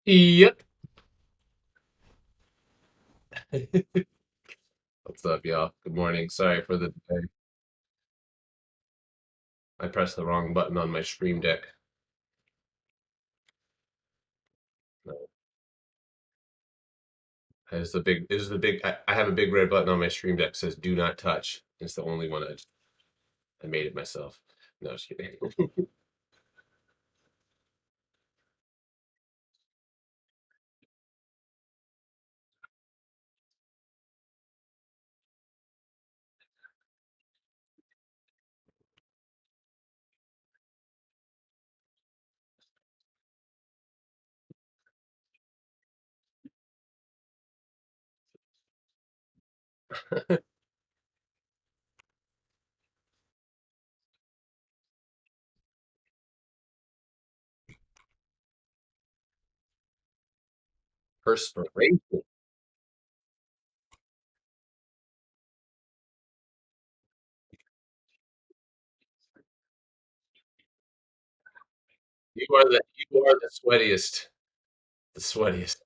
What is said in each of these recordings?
Yep. What's up, y'all? Good morning. Sorry for the delay. I pressed the wrong button on my Stream Deck. No, I have a big red button on my Stream Deck that says "Do not touch." It's the only one I made it myself. No, just kidding. Perspiration. You are the sweatiest. The sweatiest.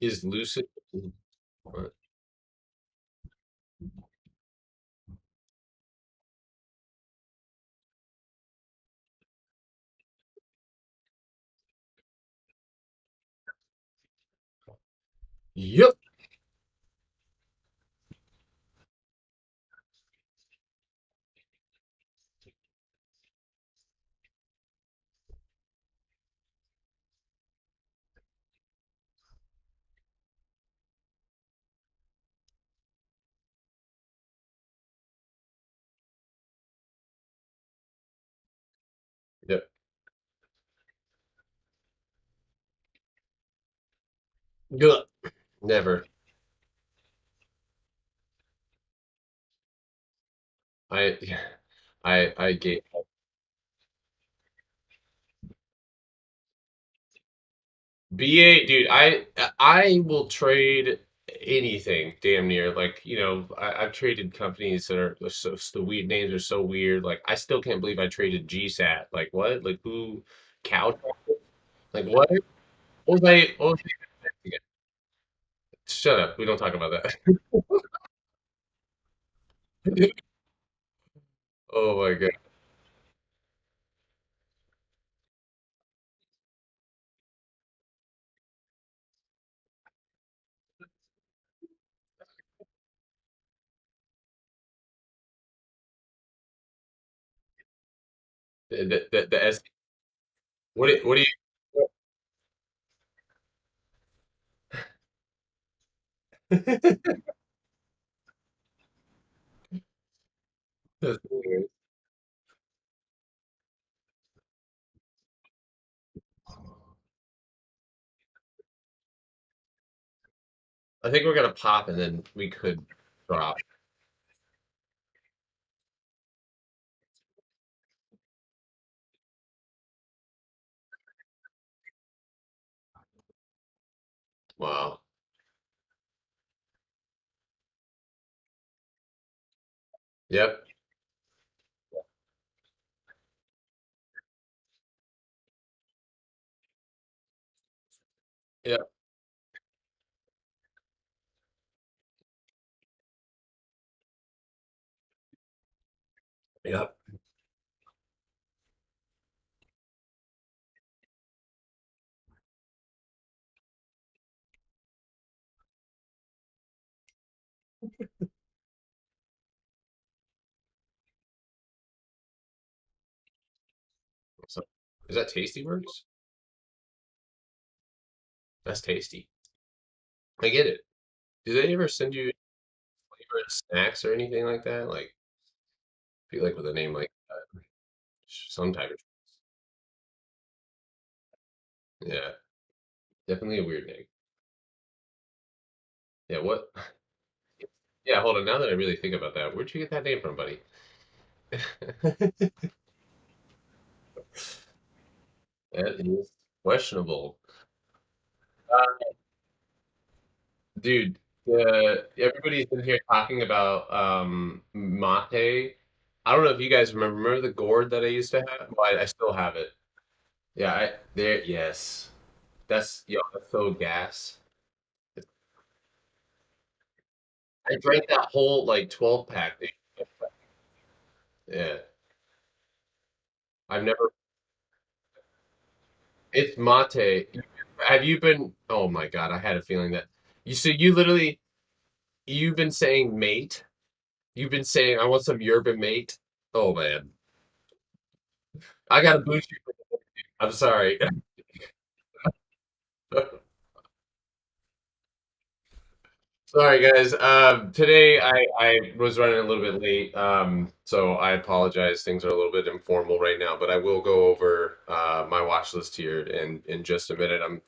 Is lucid. What? Yep. Yep. Good. Never. I I gave BA, dude, I will trade anything damn near. Like, I've traded companies that are the weird names are so weird. Like, I still can't believe I traded GSAT. Like, what? Like, who? Cow? Like, what? What was I again? Shut up. We don't talk about that. Oh my God. The S. What do you? That's hilarious. I think we're gonna pop and then we could drop. Wow. Yep. Yep. Yep. So, is that Tasty Works? That's tasty. I get it. Do they ever send you flavored snacks or anything like that? Like, I feel like with a name like that, some type of. Yeah, definitely a weird name. Yeah, what? Yeah, hold on. Now that I really think about that, where'd you get that name from, buddy? That is questionable. Uh, dude. Everybody's in here talking about mate. I don't know if you guys remember the gourd that I used to have? Well, I still have it. Yeah, there. Yes, that's so gas. I drank that whole like 12 pack thing. Yeah, I've never. It's mate. Have you been? Oh my God, I had a feeling that you. So you literally you've been saying mate. You've been saying I want some yerba mate. Oh man, I got to boost you. I'm sorry. Sorry, guys. Today I was running a little bit late, so I apologize. Things are a little bit informal right now, but I will go over my watch list here in just a minute. I'm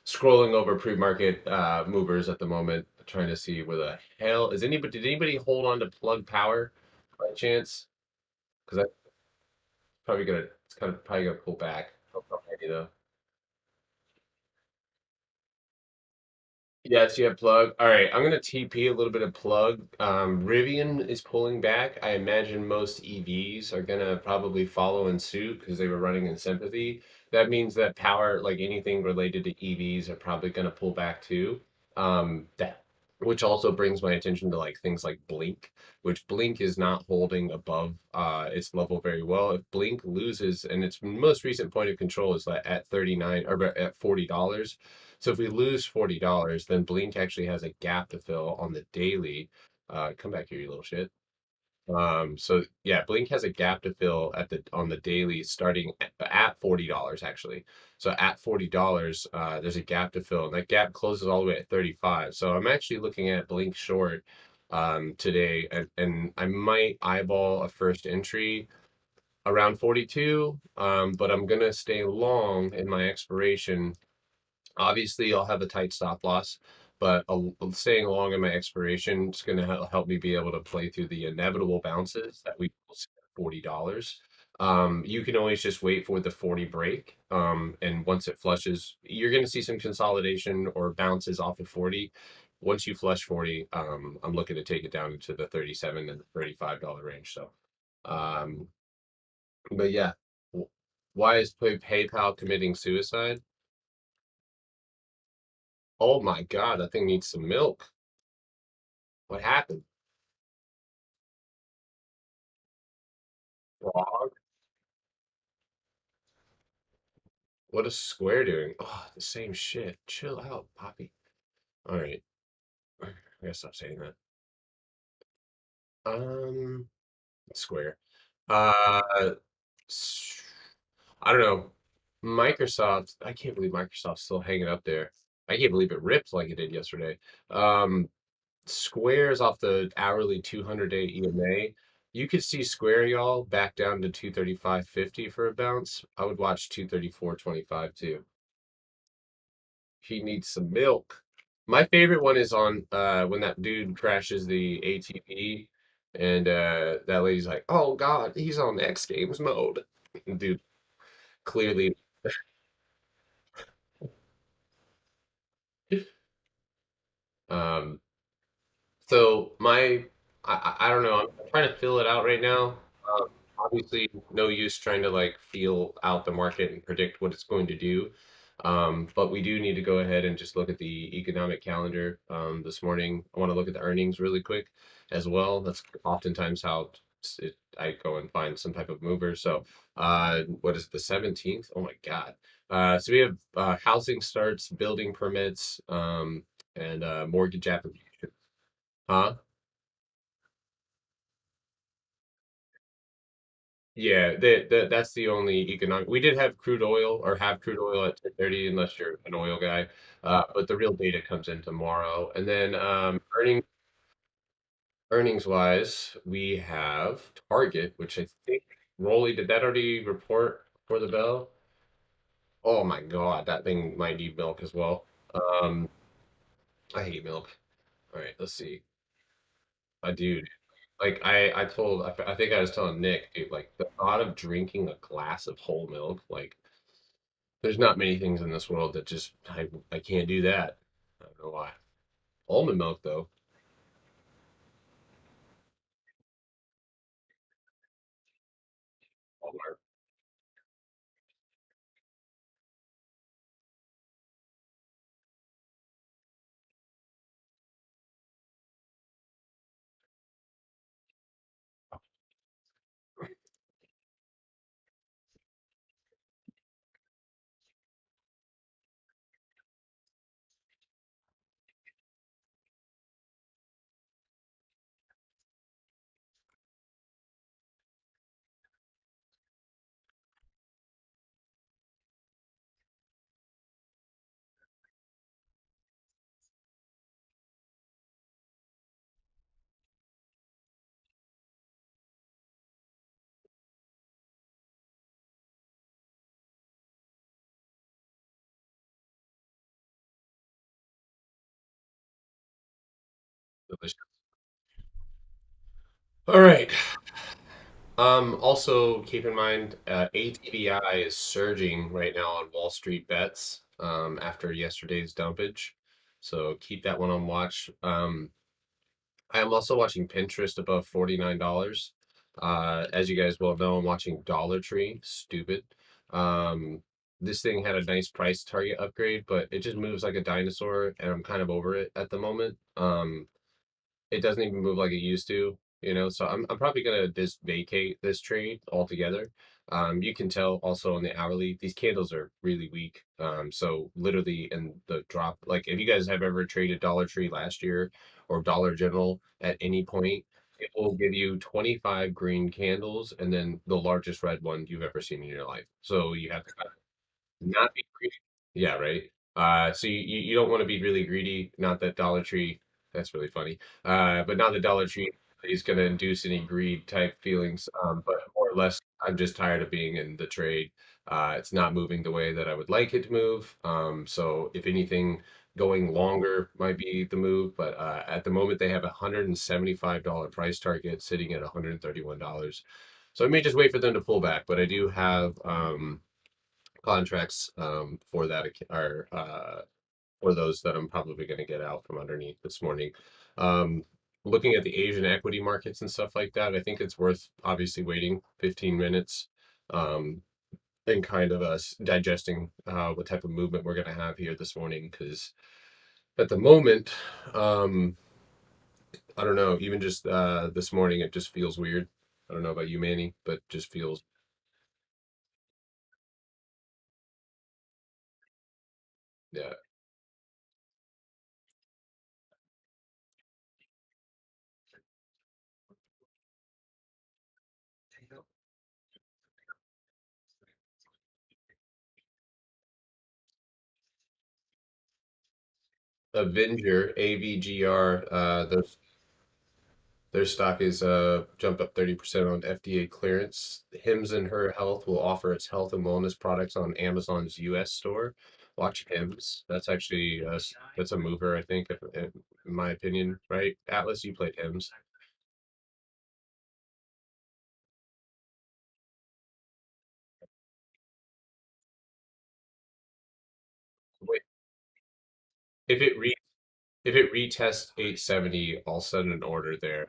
scrolling over pre-market movers at the moment, trying to see where the hell is anybody. Did anybody hold on to Plug Power by chance? Because that's probably gonna it's kind of probably gonna pull back. You know. Yes, you have plug. All right, I'm gonna TP a little bit of plug. Rivian is pulling back. I imagine most EVs are gonna probably follow in suit because they were running in sympathy. That means that power, like anything related to EVs, are probably gonna pull back too. That which also brings my attention to like things like Blink, which Blink is not holding above its level very well. If Blink loses, and its most recent point of control is like at 39 or at $40. So if we lose $40, then Blink actually has a gap to fill on the daily. Come back here, you little shit. So yeah, Blink has a gap to fill at the on the daily starting at $40 actually. So at $40, there's a gap to fill, and that gap closes all the way at 35. So I'm actually looking at Blink short today, and I might eyeball a first entry around 42. But I'm gonna stay long in my expiration. Obviously, I'll have a tight stop loss, but staying along in my expiration is going to help me be able to play through the inevitable bounces that we will see at $40. You can always just wait for the 40 break. And once it flushes, you're going to see some consolidation or bounces off of 40. Once you flush 40, I'm looking to take it down into the 37 and the $35 range. So, um, but yeah, why is PayPal committing suicide? Oh my God, that thing needs some milk. What happened? Frog? What is Square doing? Oh, the same shit. Chill out, Poppy. All right. I gotta stop saying that. Um, Square. Uh, s- I don't know. Microsoft. I can't believe Microsoft's still hanging up there. I can't believe it ripped like it did yesterday. Um, Squares off the hourly 200-day EMA. You could see Square, y'all, back down to 235.50 for a bounce. I would watch 234.25 too. He needs some milk. My favorite one is on when that dude crashes the ATV and that lady's like, "Oh God, he's on X Games mode." Dude, clearly. Um, So I don't know. I'm trying to fill it out right now. Obviously, no use trying to like feel out the market and predict what it's going to do. But we do need to go ahead and just look at the economic calendar this morning. I want to look at the earnings really quick as well. That's oftentimes how I go and find some type of mover. So, what is the 17th? Oh my God. So we have housing starts, building permits, and mortgage applications. Huh? Yeah, that's the only economic. We did have crude oil or have crude oil at 10:30 unless you're an oil guy. But the real data comes in tomorrow. And then earnings wise, we have Target, which I think Rolly, did that already report for the bell? Oh my God, that thing might need milk as well. Um, I hate milk. All right, let's see. I do. Like I think I was telling Nick, dude, like the thought of drinking a glass of whole milk, like there's not many things in this world that just I can't do that. I don't know why. Almond milk, though. Walmart. Delicious. All right. Also keep in mind, ATVI is surging right now on Wall Street bets, after yesterday's dumpage. So keep that one on watch. I am also watching Pinterest above $49. As you guys well know, I'm watching Dollar Tree. Stupid. Um, this thing had a nice price target upgrade, but it just moves like a dinosaur, and I'm kind of over it at the moment. It doesn't even move like it used to, you know. So I'm probably gonna just vacate this trade altogether. You can tell also on the hourly, these candles are really weak. So literally in the drop, like if you guys have ever traded Dollar Tree last year or Dollar General at any point, it will give you 25 green candles and then the largest red one you've ever seen in your life. So you have to not be greedy. Yeah, right. So you don't want to be really greedy. Not that Dollar Tree, that's really funny. But not that Dollar Tree is going to induce any greed type feelings. But more or less, I'm just tired of being in the trade. It's not moving the way that I would like it to move. So if anything, going longer might be the move. But at the moment, they have a $175 price target sitting at $131. So I may just wait for them to pull back. But I do have contracts for that are for those that I'm probably going to get out from underneath this morning. Um, Looking at the Asian equity markets and stuff like that, I think it's worth obviously waiting 15 minutes um, and kind of digesting what type of movement we're going to have here this morning. Because at the moment, um, I don't know, even just this morning, it just feels weird. I don't know about you, Manny, but just feels, yeah. Avenger, AVGR, their stock is jumped up 30% on FDA clearance. Hims and Her Health will offer its health and wellness products on Amazon's US store. Watch Hims. That's actually that's a mover, I think, in my opinion, right? Atlas, you played Hims. Wait, if it re if it retests 870, I'll send an order there.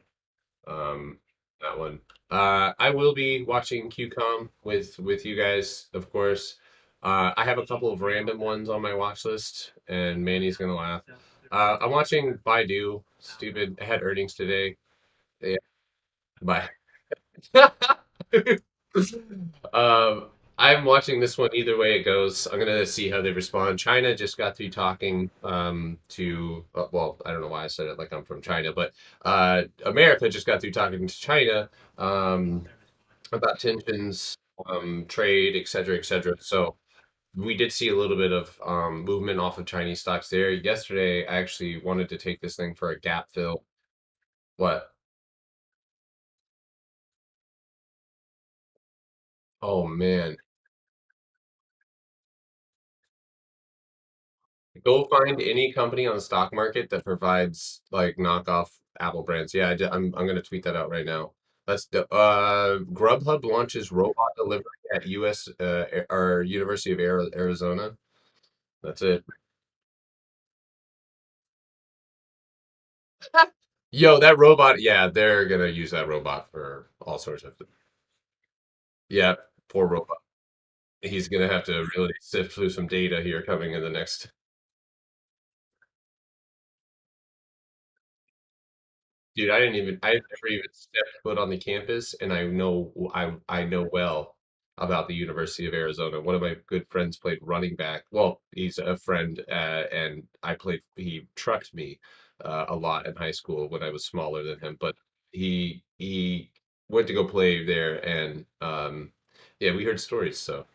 Um, that one. I will be watching QCOM with you guys, of course. I have a couple of random ones on my watch list, and Manny's gonna laugh. I'm watching Baidu. Stupid. I had earnings today. Yeah, bye. Um, I'm watching this one either way it goes. I'm gonna see how they respond. China just got through talking to well, I don't know why I said it like I'm from China, but America just got through talking to China um, about tensions, trade, et cetera, et cetera. So we did see a little bit of movement off of Chinese stocks there. Yesterday, I actually wanted to take this thing for a gap fill. What? Oh man. Go find any company on the stock market that provides like knockoff Apple brands. Yeah, I'm gonna tweet that out right now. That's the Grubhub launches robot delivery at US or University of Arizona. That's it. Yo, that robot, yeah, they're gonna use that robot for all sorts of yeah, poor robot. He's gonna have to really sift through some data here coming in the next dude, I never even stepped foot on the campus, and I know well about the University of Arizona. One of my good friends played running back. Well, he's a friend, and he trucked me a lot in high school when I was smaller than him, but he went to go play there, and yeah, we heard stories. So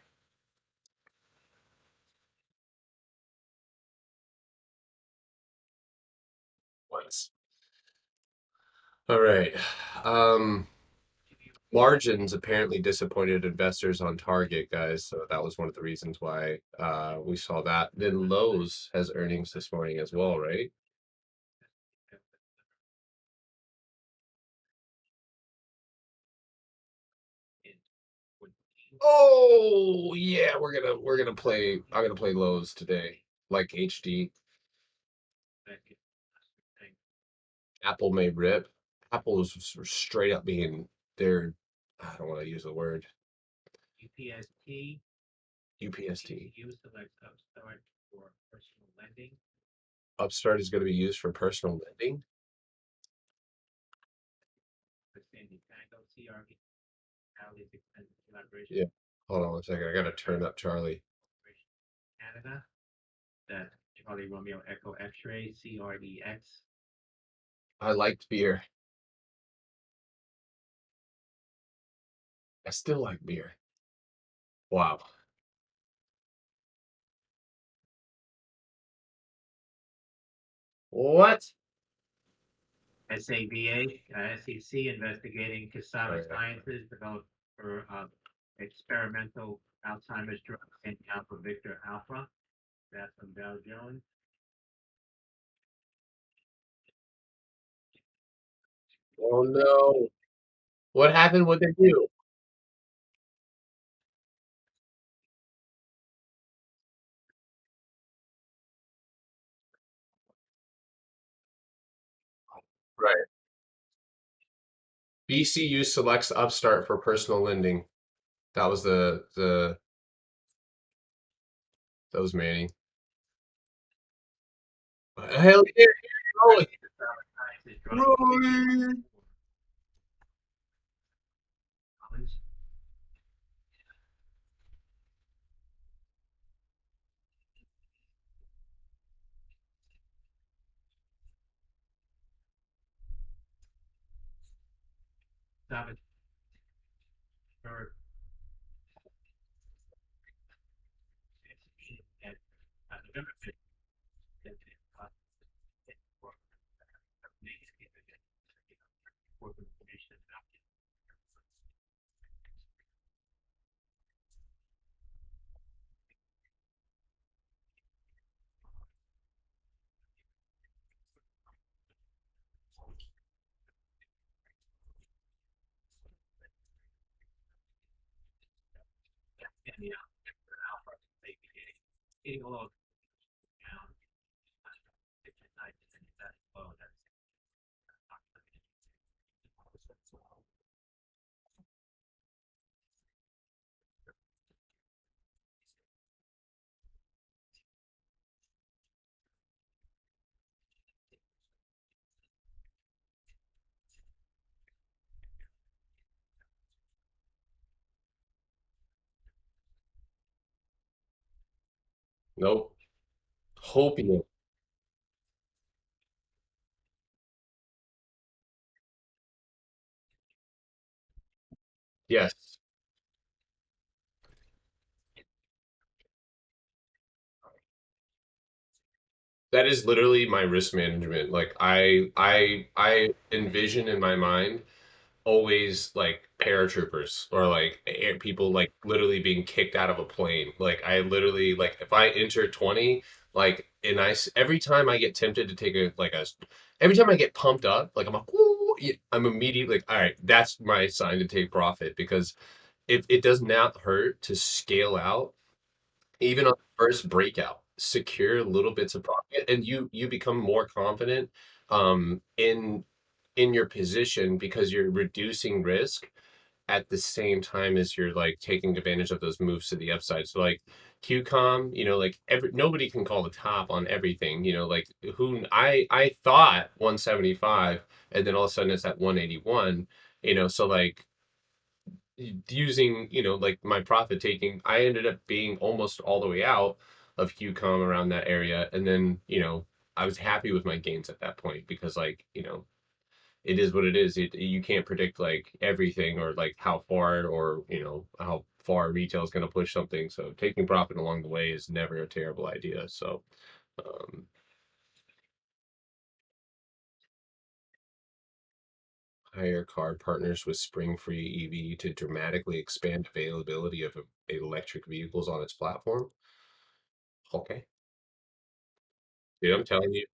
once, all right. Um, Margins apparently disappointed investors on Target, guys. So that was one of the reasons why we saw that. Then Lowe's has earnings this morning as well, right? Oh yeah, we're gonna play. I'm gonna play Lowe's today, like HD. Apple may rip. Apple is straight up being their. I don't want to use the word UPST. Upstart is going to be used for personal lending. Yeah. Hold on one second. I gotta turn up Charlie. I liked beer. I still like beer. Wow. What? Right. Oh no. What happened? What they do? Right. BCU selects Upstart for personal lending. That was the that was Manny. Hell yeah, Rolly. Rolly. Nope. Hopium. Yes. That is literally my risk management. Like I envision in my mind always like paratroopers or like people like literally being kicked out of a plane. Like I literally like if I enter 20 like and every time I get tempted to take every time I get pumped up like I'm like ooh, yeah, I'm immediately like all right, that's my sign to take profit because it does not hurt to scale out even on the first breakout. secure little bits of profit, and you become more confident in your position because you're reducing risk at the same time as you're like taking advantage of those moves to the upside. So like QCOM, like nobody can call the top on everything. Like who I thought 175, and then all of a sudden it's at 181. So like using like my profit taking, I ended up being almost all the way out of QCOM around that area, and then I was happy with my gains at that point because like it is what it is. You can't predict like everything or like how far or how far retail is going to push something. So taking profit along the way is never a terrible idea. So um, hire card partners with spring-free EV to dramatically expand availability of electric vehicles on its platform. Okay, dude, I'm telling you,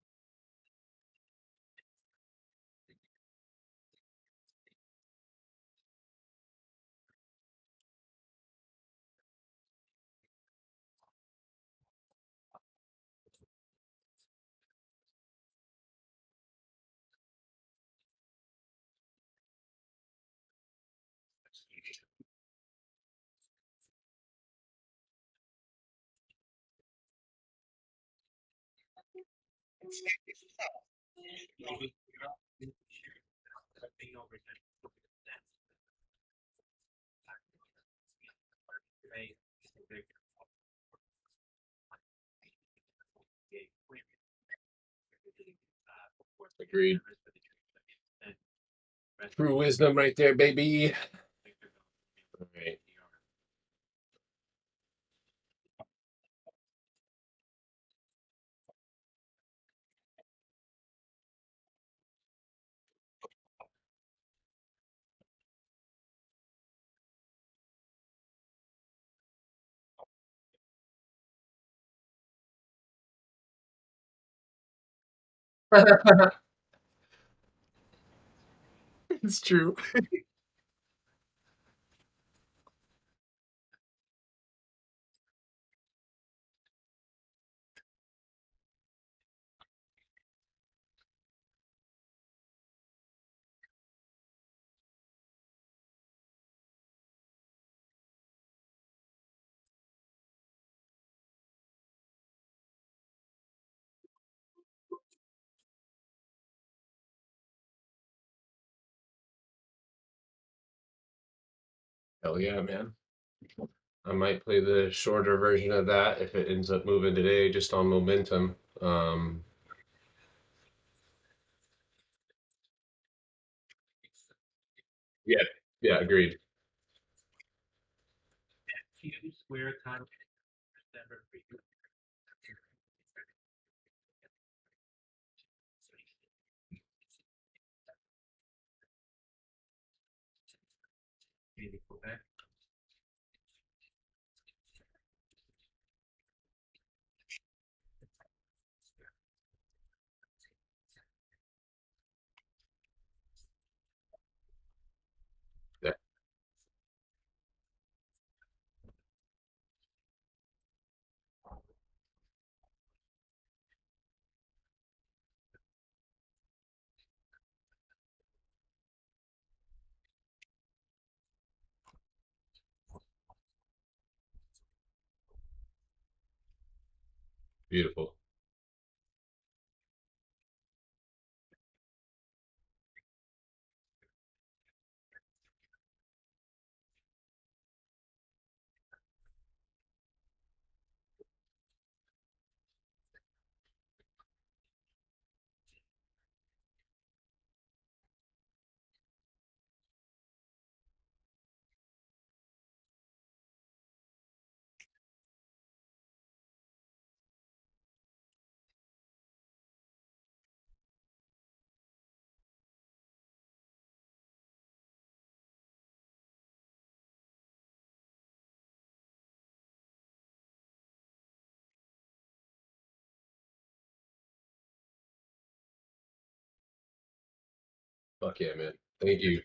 agreed. True wisdom right there, baby. All right. It's true. Hell yeah, man. I might play the shorter version of that if it ends up moving today, just on momentum. Yeah, yeah, agreed. Yeah, beautiful. Fuck yeah, man. Thank you.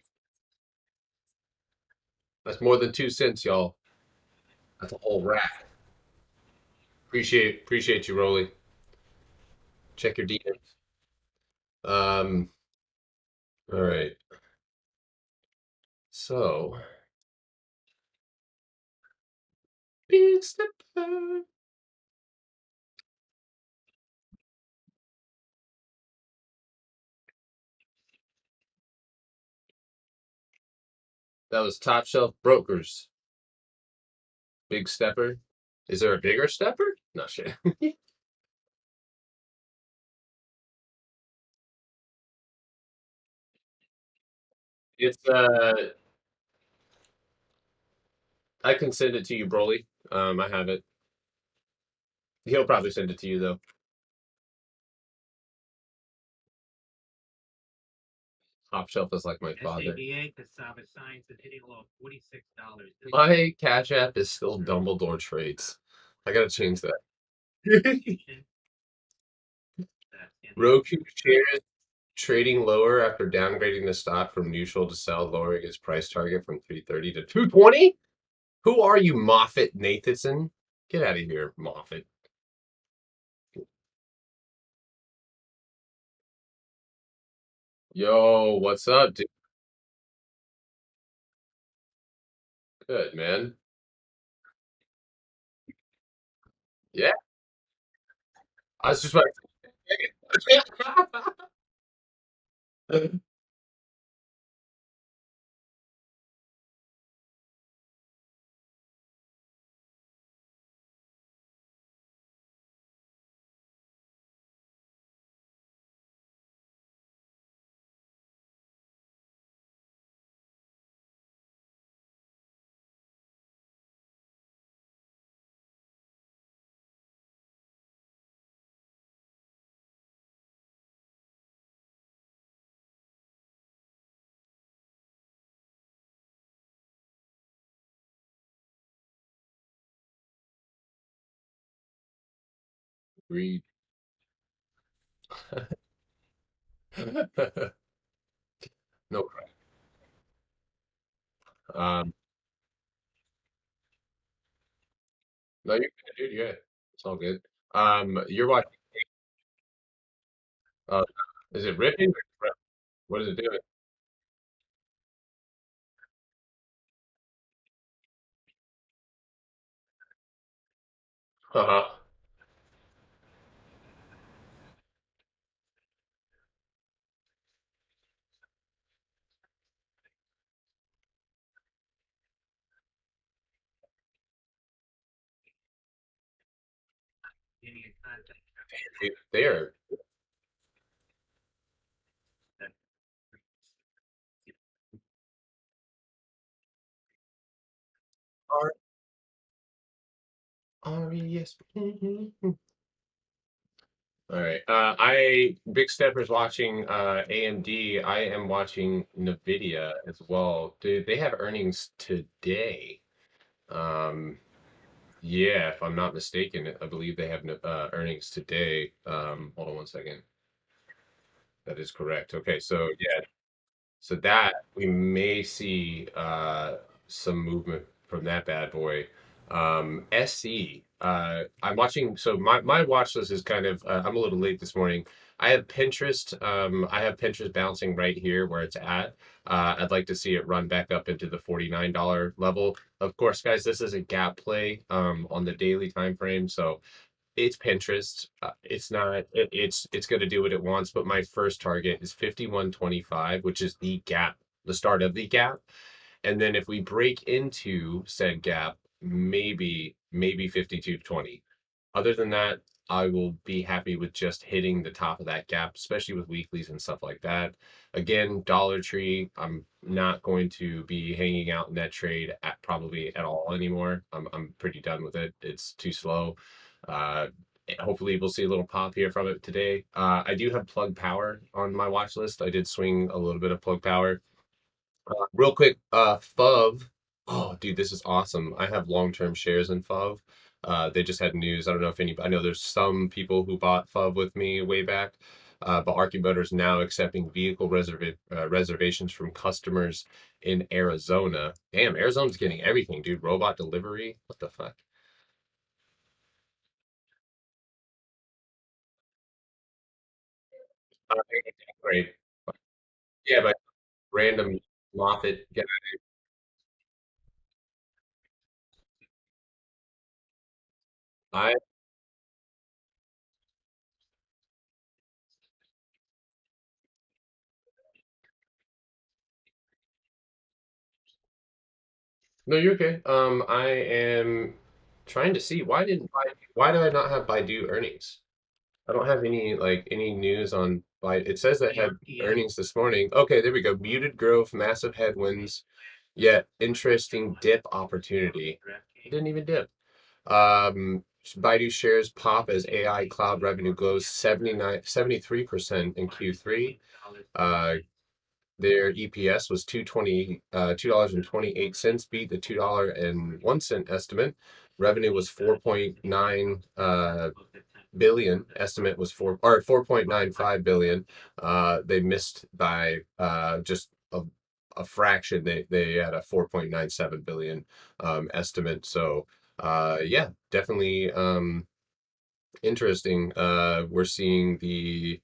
That's more than 2 cents, y'all. That's a whole rack. Appreciate you, Rolly. Check your DMs. Um, all right. So, big stepper. That was Top Shelf Brokers. Big stepper. Is there a bigger stepper? No shit. It's I can send it to you, Broly. I have it. He'll probably send it to you though. Top Shelf is like my father. My Cash App is still Dumbledore Trades. I gotta change that. Roku shares trading lower after downgrading the stock from neutral to sell, lowering its price target from 330 to 220. Who are you, Moffat Nathanson? Get out of here, Moffat. Yo, what's up, dude? Good, man. Yeah, I was just about to read. No, um, no, you're good, dude. Yeah, it's all good. You're watching. Uh, is it ripping? What is it doing? Uh-huh. There. R-E-S. All right. I Big Stepper's watching AMD. I am watching Nvidia as well. Dude, they have earnings today. Um, yeah, if I'm not mistaken, I believe they have earnings today. Hold on one second. That is correct. Okay, so yeah, so that we may see some movement from that bad boy. SC. I'm watching. So my watch list is kind of. I'm a little late this morning. I have Pinterest. I have Pinterest bouncing right here where it's at. I'd like to see it run back up into the $49 level. Of course, guys, this is a gap play on the daily time frame. So it's Pinterest. It's not. It's going to do what it wants. But my first target is 51.25, which is the gap, the start of the gap. And then if we break into said gap, maybe 52.20. Other than that, I will be happy with just hitting the top of that gap, especially with weeklies and stuff like that. Again, Dollar Tree, I'm not going to be hanging out in that trade at probably at all anymore. I'm pretty done with it. It's too slow. Uh, Hopefully we'll see a little pop here from it today. I do have Plug Power on my watch list. I did swing a little bit of Plug Power. Real quick, FUV. Oh, dude, this is awesome. I have long-term shares in FUV. They just had news. I don't know if any, I know there's some people who bought FUV with me way back, but Archimoto is now accepting vehicle reservations from customers in Arizona. Damn, Arizona's getting everything, dude. Robot delivery. What the fuck? Great. Yeah, but random Moffat guy. I No, you're okay. I am trying to see why do I not have Baidu earnings? I don't have any news on Baidu. It says that had earnings this morning. Okay, there we go. Muted growth, massive headwinds, yet interesting dip opportunity. It didn't even dip. Baidu shares pop as AI cloud revenue grows 73% in Q3. Uh, their EPS was 220 $2.28, beat the $2.01 estimate. Revenue was 4.9 billion. Estimate was 4.95 billion. They missed by just a fraction. They had a 4.97 billion estimate. So yeah, definitely interesting. We're seeing the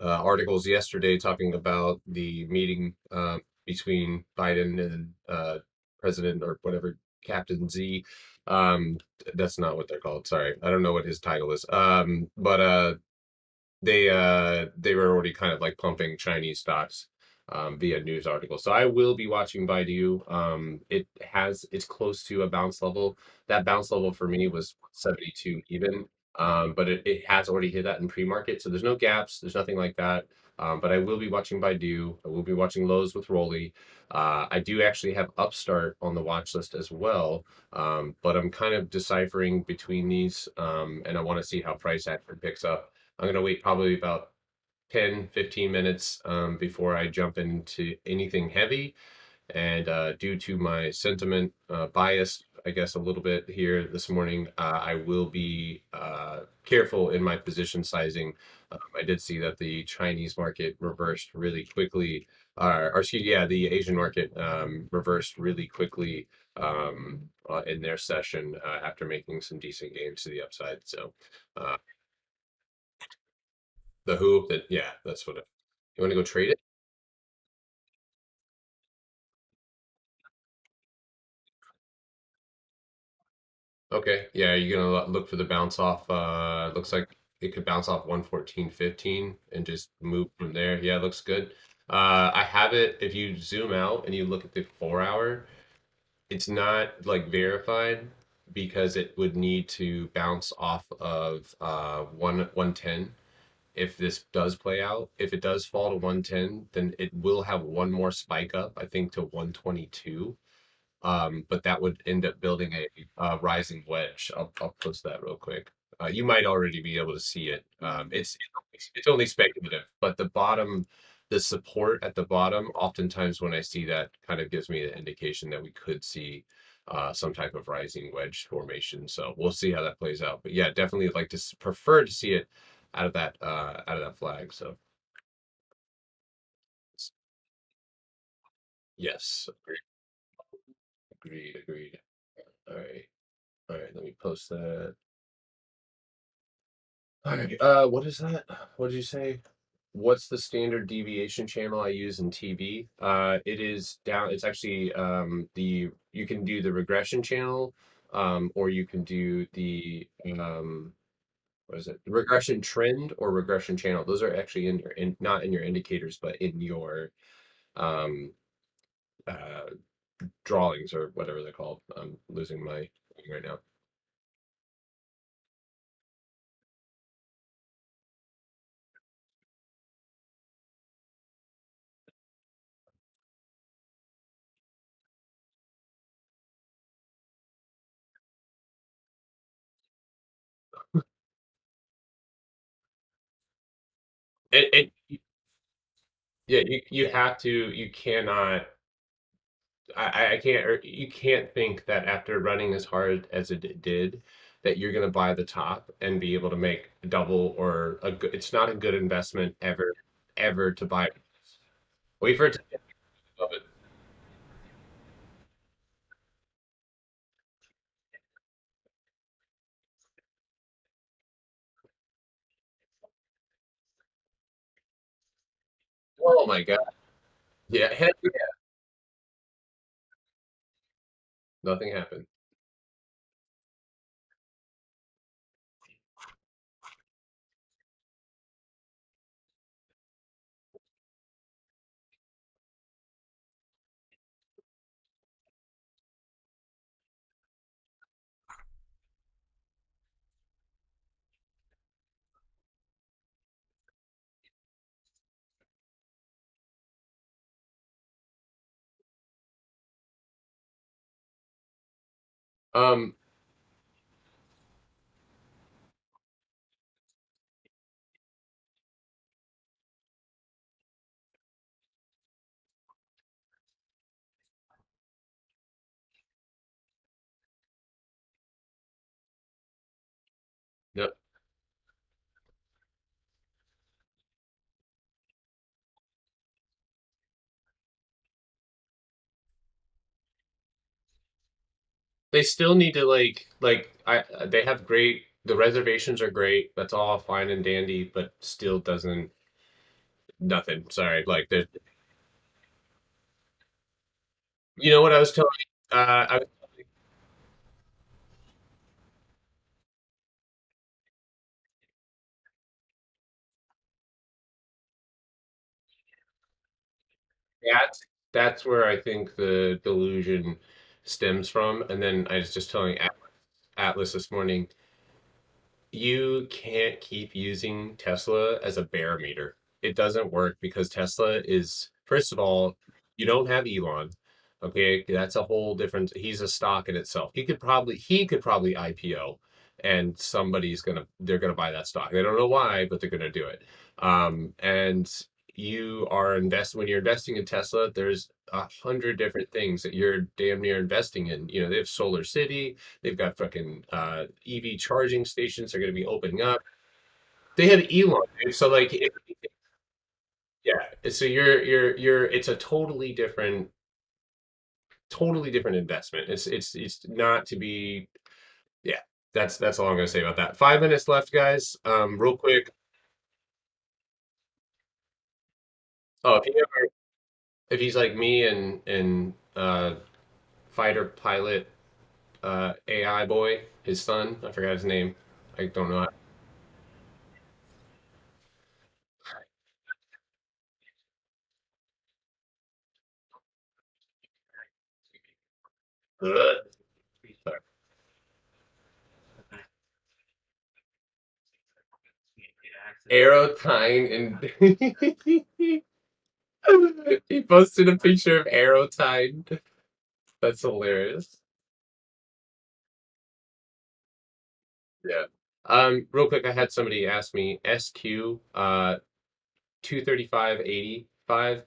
articles yesterday talking about the meeting between Biden and President or whatever, Captain Z. Um, that's not what they're called. Sorry, I don't know what his title is. But they were already kind of like pumping Chinese stocks via news articles. So I will be watching Baidu. It's close to a bounce level. That bounce level for me was 72 even. But it has already hit that in pre-market. So there's no gaps, there's nothing like that. But I will be watching Baidu. I will be watching Lowe's with Rolly. I do actually have Upstart on the watch list as well. But I'm kind of deciphering between these, and I want to see how price action picks up. I'm going to wait probably about 10, 15 minutes before I jump into anything heavy. And due to my sentiment bias, I guess a little bit here this morning, I will be careful in my position sizing. I did see that the Chinese market reversed really quickly, or excuse, yeah, the Asian market reversed really quickly in their session after making some decent gains to the upside. So uh, the hoop that, yeah, that's what it. You want to go trade it? Okay. Yeah, you're gonna look for the bounce off. Looks like it could bounce off 114.15 and just move from there. Yeah, it looks good. I have it. If you zoom out and you look at the 4 hour, it's not like verified because it would need to bounce off of 110 if this does play out. If it does fall to 110, then it will have one more spike up, I think, to 122. But that would end up building a rising wedge. I'll post that real quick. You might already be able to see it. It's only speculative, but the support at the bottom, oftentimes when I see that, kind of gives me an indication that we could see some type of rising wedge formation. So we'll see how that plays out. But yeah, definitely like to prefer to see it out of that flag. So yes, agreed. All right, all right. Let me post that. All right. What is that? What did you say? What's the standard deviation channel I use in TV? It is down. It's actually you can do the regression channel, or you can do the what is it? Regression trend or regression channel. Those are actually not in your indicators, but in your um uh drawings or whatever they're called. I'm losing my thing right now. Yeah, you have to. You cannot. I can't. Or you can't think that after running as hard as it did, that you're going to buy the top and be able to make double or a good. It's not a good investment ever to buy. Wait for it to get above it. Oh my god. Yeah, heck yeah. Nothing happened. Um, no, they still need to they have great the reservations are great. That's all fine and dandy, but still doesn't nothing. Sorry. Like the you know what I was telling I that's that's where I think the delusion stems from. And then I was just telling Atlas this morning, you can't keep using Tesla as a barometer. It doesn't work because Tesla is, first of all, you don't have Elon. Okay, that's a whole different. He's a stock in itself. He could probably IPO, and they're gonna buy that stock. They don't know why, but they're gonna do it. And you are invest when you're investing in Tesla. There's 100 different things that you're damn near investing in. You know, they have Solar City. They've got fucking EV charging stations are going to be opening up. They have Elon, dude. So like, yeah. So you're. It's a totally different investment. It's not to be. Yeah. That's all I'm going to say about that. 5 minutes left, guys. Real quick. Oh, if he's like me and fighter pilot AI boy, his son, I forgot his name. I don't know. Aerotine and he posted a picture of Aerotine. That's hilarious. Yeah. Real quick, I had somebody ask me SQ 235.85.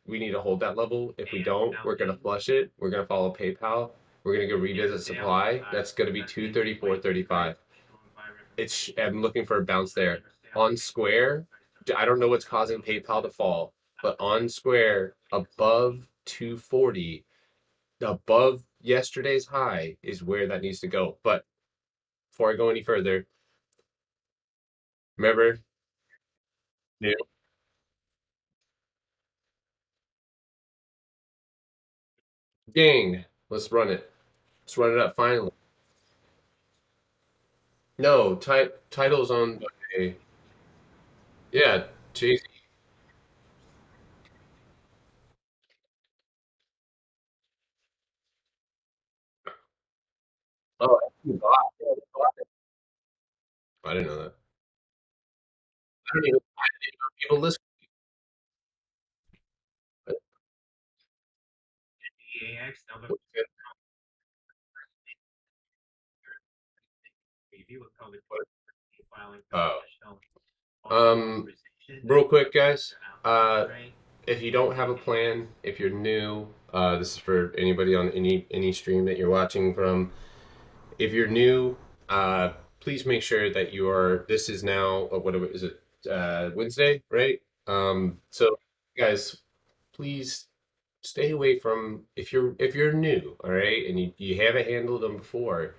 We need to hold that level. If we don't, we're gonna flush it. We're gonna follow PayPal. We're gonna go revisit supply. That's gonna be 234.35. I'm looking for a bounce there. On Square, I don't know what's causing PayPal to fall, but on Square above 240, above yesterday's high is where that needs to go. But before I go any further, remember, yeah, gang, let's run it. Let's run it up finally. No, titles on. Okay. Yeah, Chase. Oh, I didn't know that. I didn't even know people listen. Oh, um, real quick, guys. Uh, if you don't have a plan, if you're new, this is for anybody on any stream that you're watching from. If you're new, please make sure that you are. This is now what is it? Wednesday, right? So guys, please stay away from if you're new, all right, and you haven't handled them before.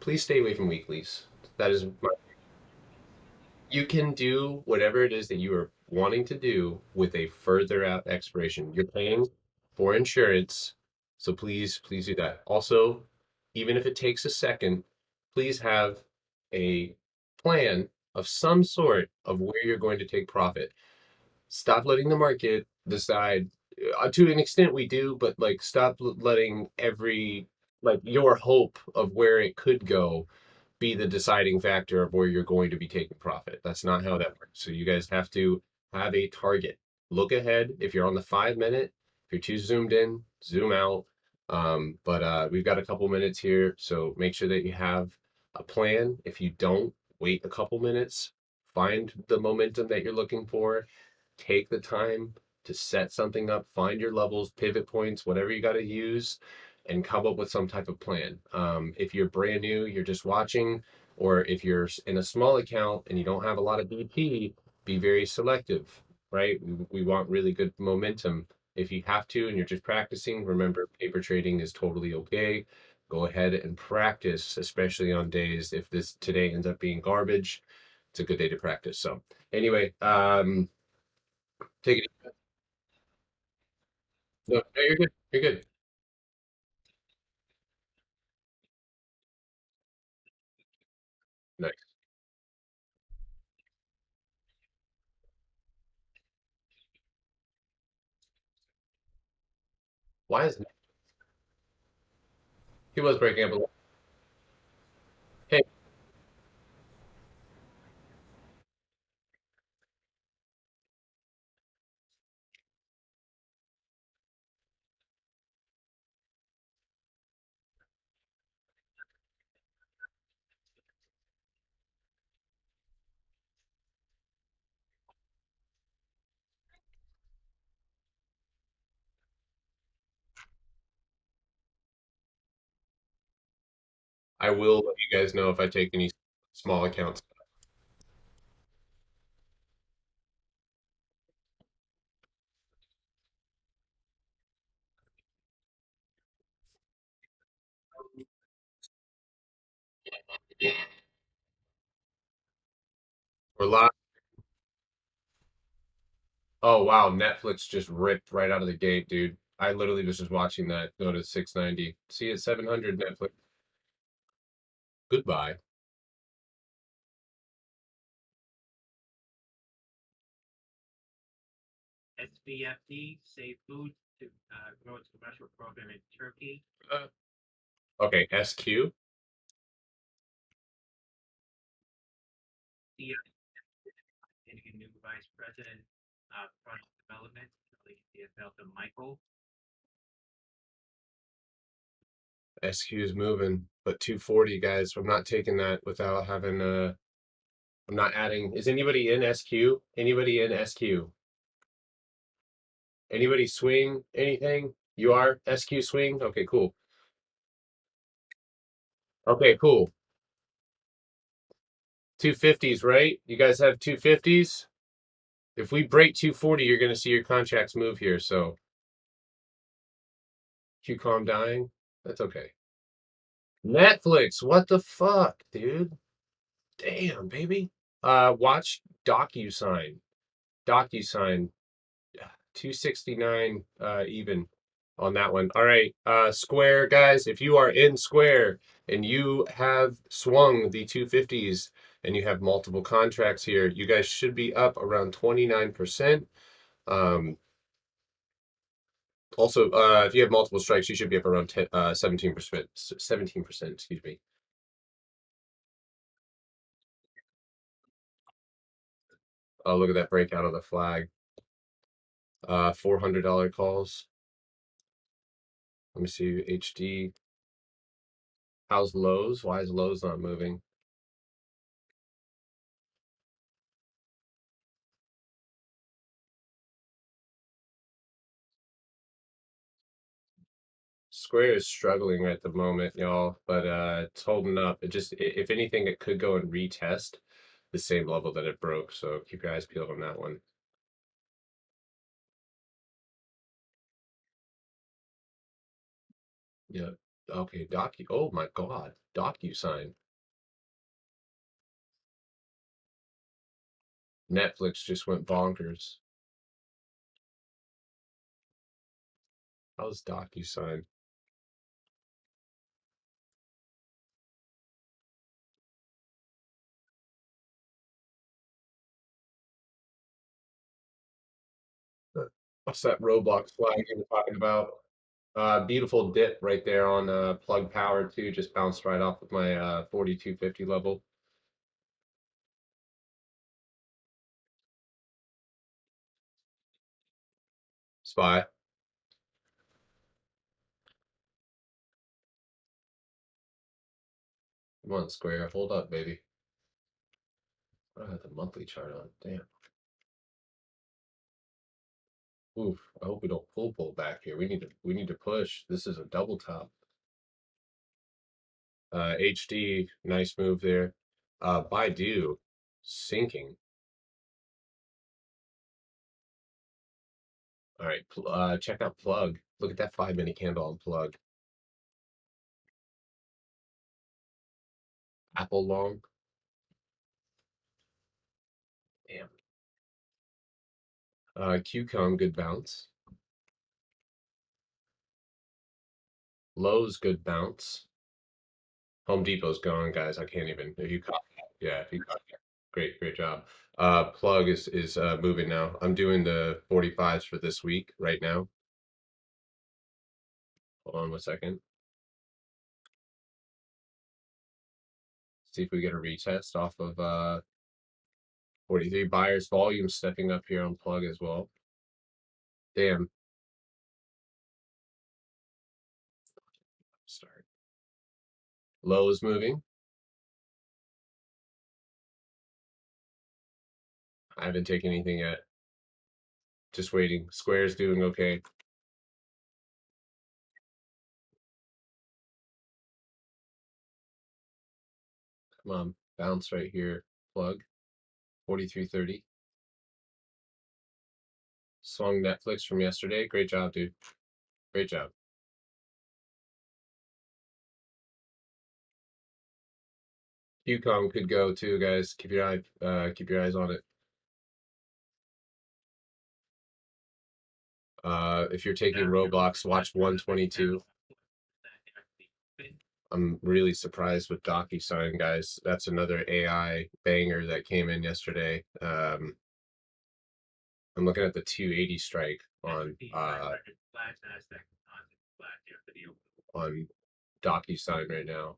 Please stay away from weeklies. That is my You can do whatever it is that you are wanting to do with a further out expiration. You're paying for insurance, so please do that. Also, even if it takes a second, please have a plan of some sort of where you're going to take profit. Stop letting the market decide. To an extent, we do, but like stop letting every like your hope of where it could go be the deciding factor of where you're going to be taking profit. That's not how that works. So you guys have to have a target. Look ahead. If you're on the 5 minute, if you're too zoomed in, zoom out. But we've got a couple minutes here, so make sure that you have a plan. If you don't, wait a couple minutes, find the momentum that you're looking for, take the time to set something up, find your levels, pivot points, whatever you got to use, and come up with some type of plan. If you're brand new, you're just watching, or if you're in a small account and you don't have a lot of BP, be very selective, right? We want really good momentum. If you have to and you're just practicing, remember paper trading is totally okay. Go ahead and practice, especially on days if this today ends up being garbage. It's a good day to practice. So anyway, take it. No, you're good. You're good. Nice. Why is he was breaking up a little? Hey, I will let you guys know if I take any small accounts. Or live. Oh wow, Netflix just ripped right out of the gate, dude. I literally was just watching that go to 690. See you at 700 Netflix. Goodbye. SVFD, Save Food, to grow its commercial program in Turkey. Uh, okay, SQ. The getting a new vice president of product development, Delta Michael. SQ is moving, but 240 guys. I'm not taking that without having I'm not adding. Is anybody in SQ? Anybody in SQ? Anybody swing anything? You are SQ swing? Okay, cool. Okay, cool. 250s, right? You guys have 250s? If we break 240, you're going to see your contracts move here. So QCOM dying. That's okay. Netflix, what the fuck, dude? Damn, baby. Watch DocuSign. DocuSign 269 even on that one. All right, Square guys, if you are in Square and you have swung the 250s and you have multiple contracts here, you guys should be up around 29%. Also, if you have multiple strikes, you should be up around 10, 17%. 17%, excuse me. Oh, look at that breakout of the flag. $400 calls. Let me see HD. How's Lowe's? Why is Lowe's not moving? Square is struggling at the moment, y'all, but it's holding up. It just, if anything, it could go and retest the same level that it broke. So keep your eyes peeled on that one. Yeah. Okay. Oh my God. DocuSign. Netflix just went bonkers. How's DocuSign? What's that Roblox flag you were talking about? Beautiful dip right there on plug power too. Just bounced right off of my 4250 level. Spy. Come on, Square. Hold up, baby. I had the monthly chart on. Damn. Oof. I hope we don't pull back here. We need to push. This is a double top. HD, nice move there. Baidu sinking. All right, check out plug. Look at that 5-minute candle on plug. Apple long. Damn. QCOM, good bounce. Lowe's, good bounce. Home Depot's gone, guys. I can't even. If you caught that, yeah, if you caught that, great job. Plug is moving now. I'm doing the 45s for this week right now. Hold on 1 second. See if we get a retest off of 43 buyers. Volume stepping up here on plug as well. Damn. Start. Low is moving. I haven't taken anything yet. Just waiting. Square's doing okay. Come on, bounce right here. Plug. 43.30. Swung Netflix from yesterday. Great job, dude. Great job. QCOM could go too, guys. Keep your eyes on it. If you're taking Roblox, watch 122. I'm really surprised with DocuSign, guys. That's another AI banger that came in yesterday. I'm looking at the 280 strike on DocuSign right now.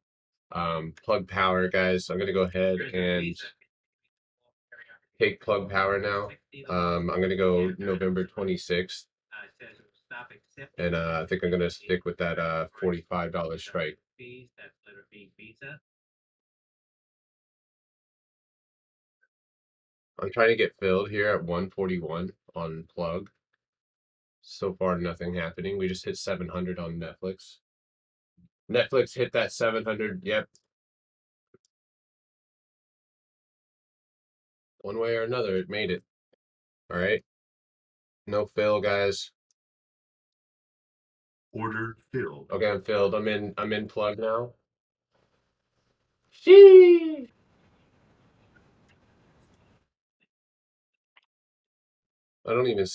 Plug power, guys. I'm gonna go ahead and take plug power now. I'm gonna go November 26th. And I think I'm gonna stick with that $45 strike. I'm trying to get filled here at 141 on plug. So far, nothing happening. We just hit 700 on Netflix. Netflix hit that 700. Yep. One way or another, it made it. All right. No fill, guys. Order filled. Okay, I'm filled. I'm in plug now. Sheesh. I don't even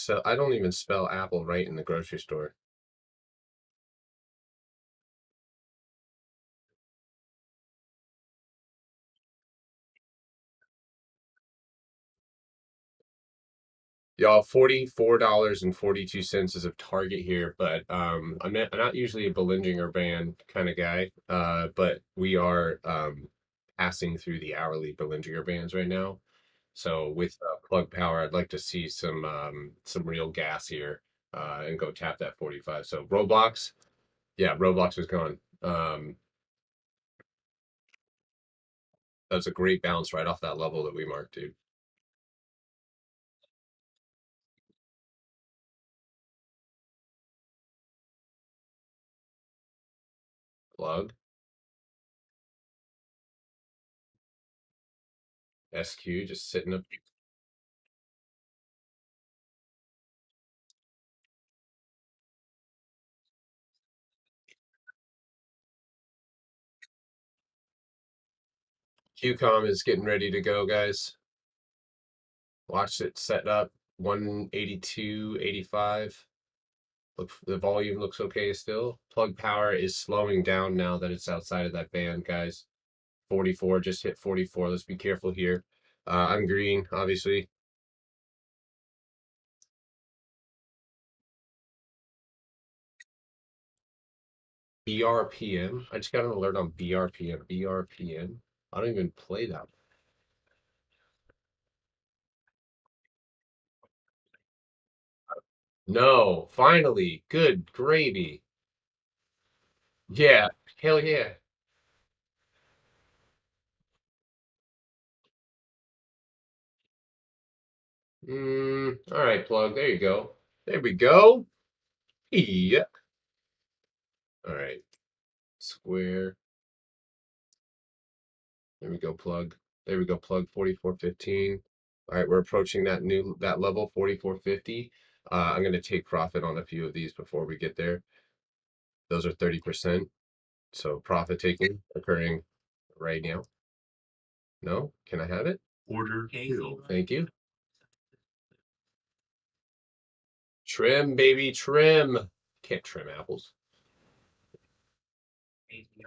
spell apple right in the grocery store. Y'all, $44.42 is a target here, but I'm not usually a Bollinger Band kind of guy. But we are passing through the hourly Bollinger Bands right now. So with plug power, I'd like to see some real gas here and go tap that 45. So Roblox, yeah, Roblox is gone. That's a great bounce right off that level that we marked, dude. Plug. SQ just sitting up. QCOM is getting ready to go, guys. Watch it set up 182.85. Look, the volume looks okay still. Plug power is slowing down now that it's outside of that band, guys. 44 just hit 44. Let's be careful here. I'm green, obviously. BRPM. I just got an alert on BRPM. BRPM. I don't even play that. No, finally. Good gravy. Yeah, hell yeah. All right, plug. There you go. There we go. Yeah. All right. Square. There we go, plug. There we go, plug 44.15. All right, we're approaching that level 44.50. I'm going to take profit on a few of these before we get there. Those are 30%. So profit taking occurring right now. No? Can I have it? Order filled. Thank you. Trim, baby, trim. Can't trim apples.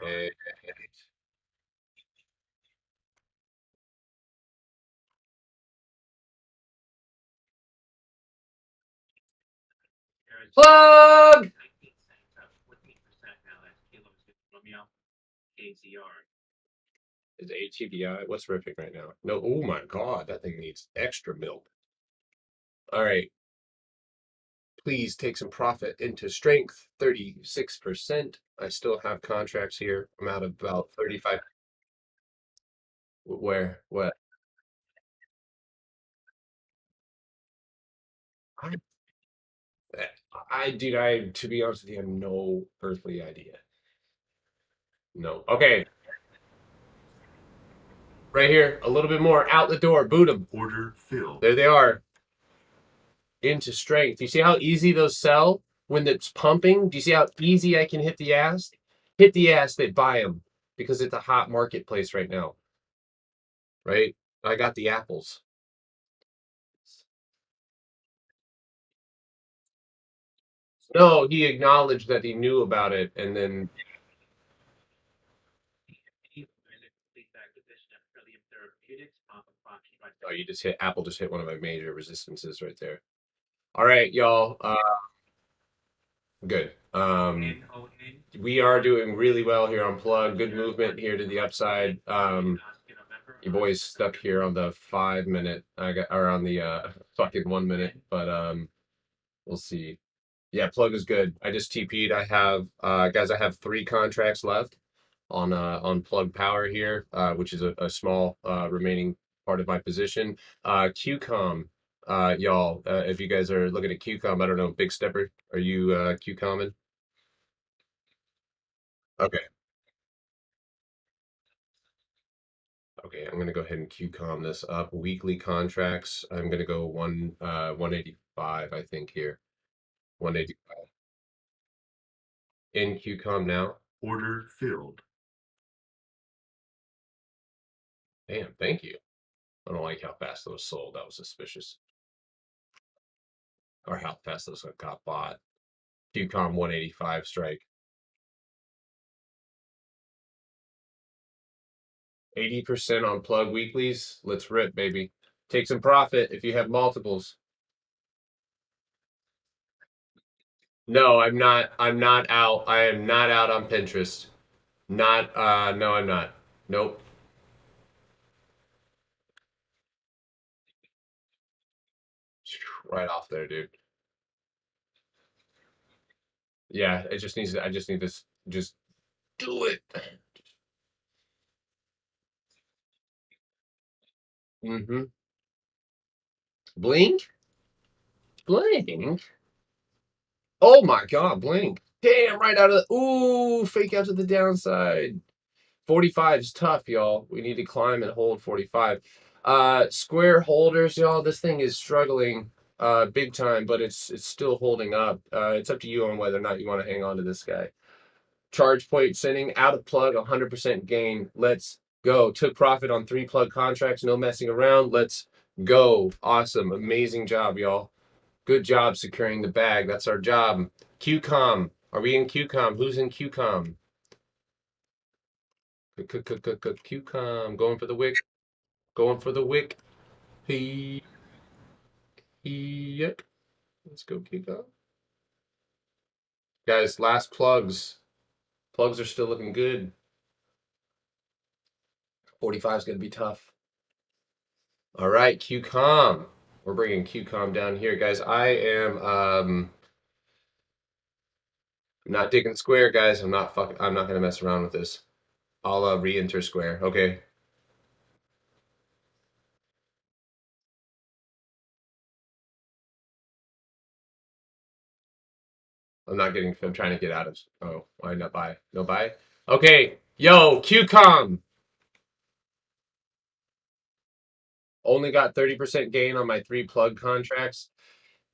Okay. Plug! Is HEBI? What's ripping right now? No, oh my God, that thing needs extra milk. All right. Please take some profit into strength, 36%. I still have contracts here. I'm out of about 35. Where? What? I, dude, to be honest with you, I have no earthly idea. No. Okay, right here, a little bit more. Out the door, boot them. Order filled. There they are. Into strength. You see how easy those sell when it's pumping? Do you see how easy I can hit the ass? Hit the ass, they buy them because it's a hot marketplace right now, right? I got the apples. No, he acknowledged that he knew about it, and then oh, you just hit Apple just hit one of my major resistances right there. All right, y'all. Good. We are doing really well here on plug. Good movement here to the upside. Your boy's stuck here on the 5 minute. I got or on the fucking 1 minute, but we'll see. Yeah, plug is good. I just TP'd. I have guys, I have 3 contracts left on plug power here, which is a small remaining part of my position. QCOM, y'all, if you guys are looking at QCOM, I don't know, Big Stepper, are you QCOMing? Okay. Okay, I'm gonna go ahead and QCOM this up. Weekly contracts. I'm gonna go 185, I think here. 185. In QCOM now. Order filled. Damn, thank you. I don't like how fast those sold. That was suspicious. Or how fast those got bought. QCOM 185 strike. 80% on plug weeklies. Let's rip, baby. Take some profit if you have multiples. No, I'm not. I'm not out. I am not out on Pinterest. Not no, I'm not. Nope. Right off there, dude. Yeah, it just needs I just need this just do it. Mm-hmm. Blink? Blink. Oh my God, blink. Damn, right out of the ooh, fake out to the downside. 45 is tough, y'all. We need to climb and hold 45. Square holders, y'all. This thing is struggling big time, but it's still holding up. It's up to you on whether or not you want to hang on to this guy. Charge point sending out of plug, 100% gain. Let's go. Took profit on 3 plug contracts, no messing around. Let's Go. Awesome. Amazing job, y'all. Good job securing the bag. That's our job. QCOM. Are we in QCOM? Who's in QCOM? QCOM. Going for the wick. Going for the wick. Yep. Let's go QCOM. Guys, last plugs. Plugs are still looking good. 45 is going to be tough. All right, QCOM. We're bringing QCOM down here, guys. I am not digging square, guys. I'm not gonna mess around with this. I'll re-enter square. Okay. I'm trying to get out of. Oh, why not buy? No buy? Okay. Yo, QCOM. Only got 30% gain on my 3 plug contracts.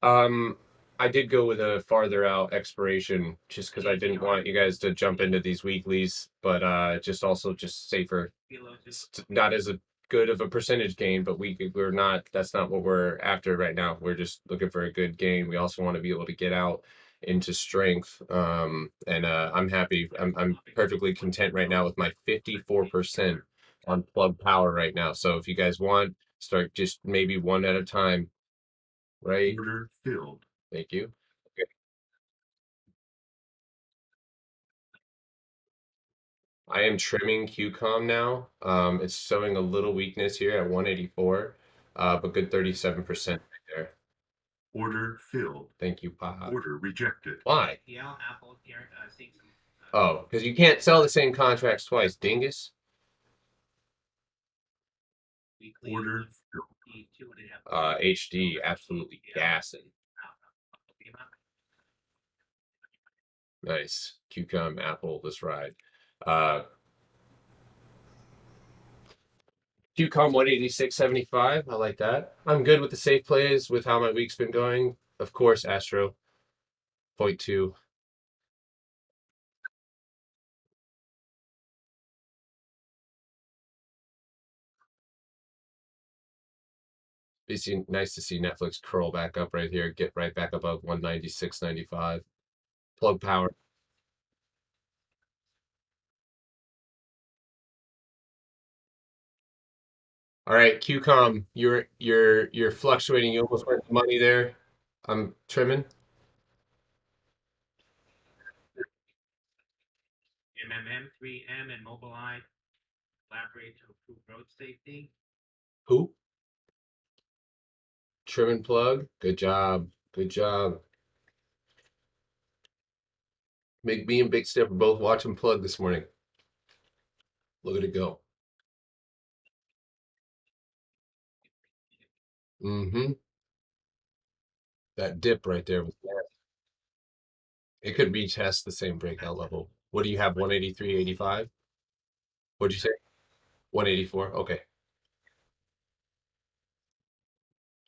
Um, I did go with a farther out expiration just because I didn't want you guys to jump into these weeklies, but just also just safer. It's not as good of a percentage gain, but we're not. That's not what we're after right now. We're just looking for a good gain. We also want to be able to get out into strength. And I'm happy. I'm perfectly content right now with my 54% on plug power right now. So if you guys want, start just maybe one at a time. Right. Order filled. Thank you. Okay. I am trimming QCOM now. It's showing a little weakness here at 184, but good 37% right there. Order filled. Thank you, Paha. Order rejected. Why? Yeah, Apple here seeing some. Oh, because you can't sell the same contracts twice, dingus. Order filled. HD, absolutely gassing. Nice. QCOM, Apple, this ride. QCOM 186.75. I like that. I'm good with the safe plays with how my week's been going. Of course, Astro. Point 2. It's nice to see Netflix curl back up right here, get right back above 196.95. Plug power. All right, QCOM, you're fluctuating. You almost went to money there. I'm trimming. MMM3M and Mobileye collaborate to improve road safety. Who? Trim and plug. Good job. Good job. Big B and Big Step are both watching plug this morning. Look at it go. Mm-hmm. That dip right there was there. It could retest the same breakout level. What do you have? 183.85? What'd you say? 184. Okay.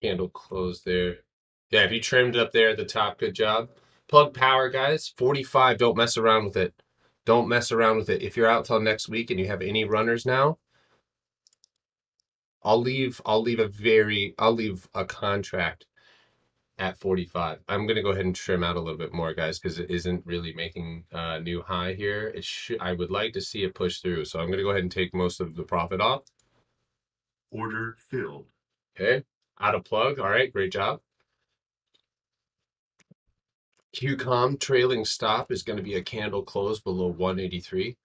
Candle closed there. Yeah, if you trimmed up there at the top, good job. Plug power, guys. 45. Don't mess around with it. Don't mess around with it. If you're out till next week and you have any runners now, I'll leave a contract at 45. I'm gonna go ahead and trim out a little bit more, guys, because it isn't really making a new high here. I would like to see it push through, so I'm gonna go ahead and take most of the profit off. Order filled. Okay, out of plug. All right, great job. QCOM trailing stop is going to be a candle close below 183.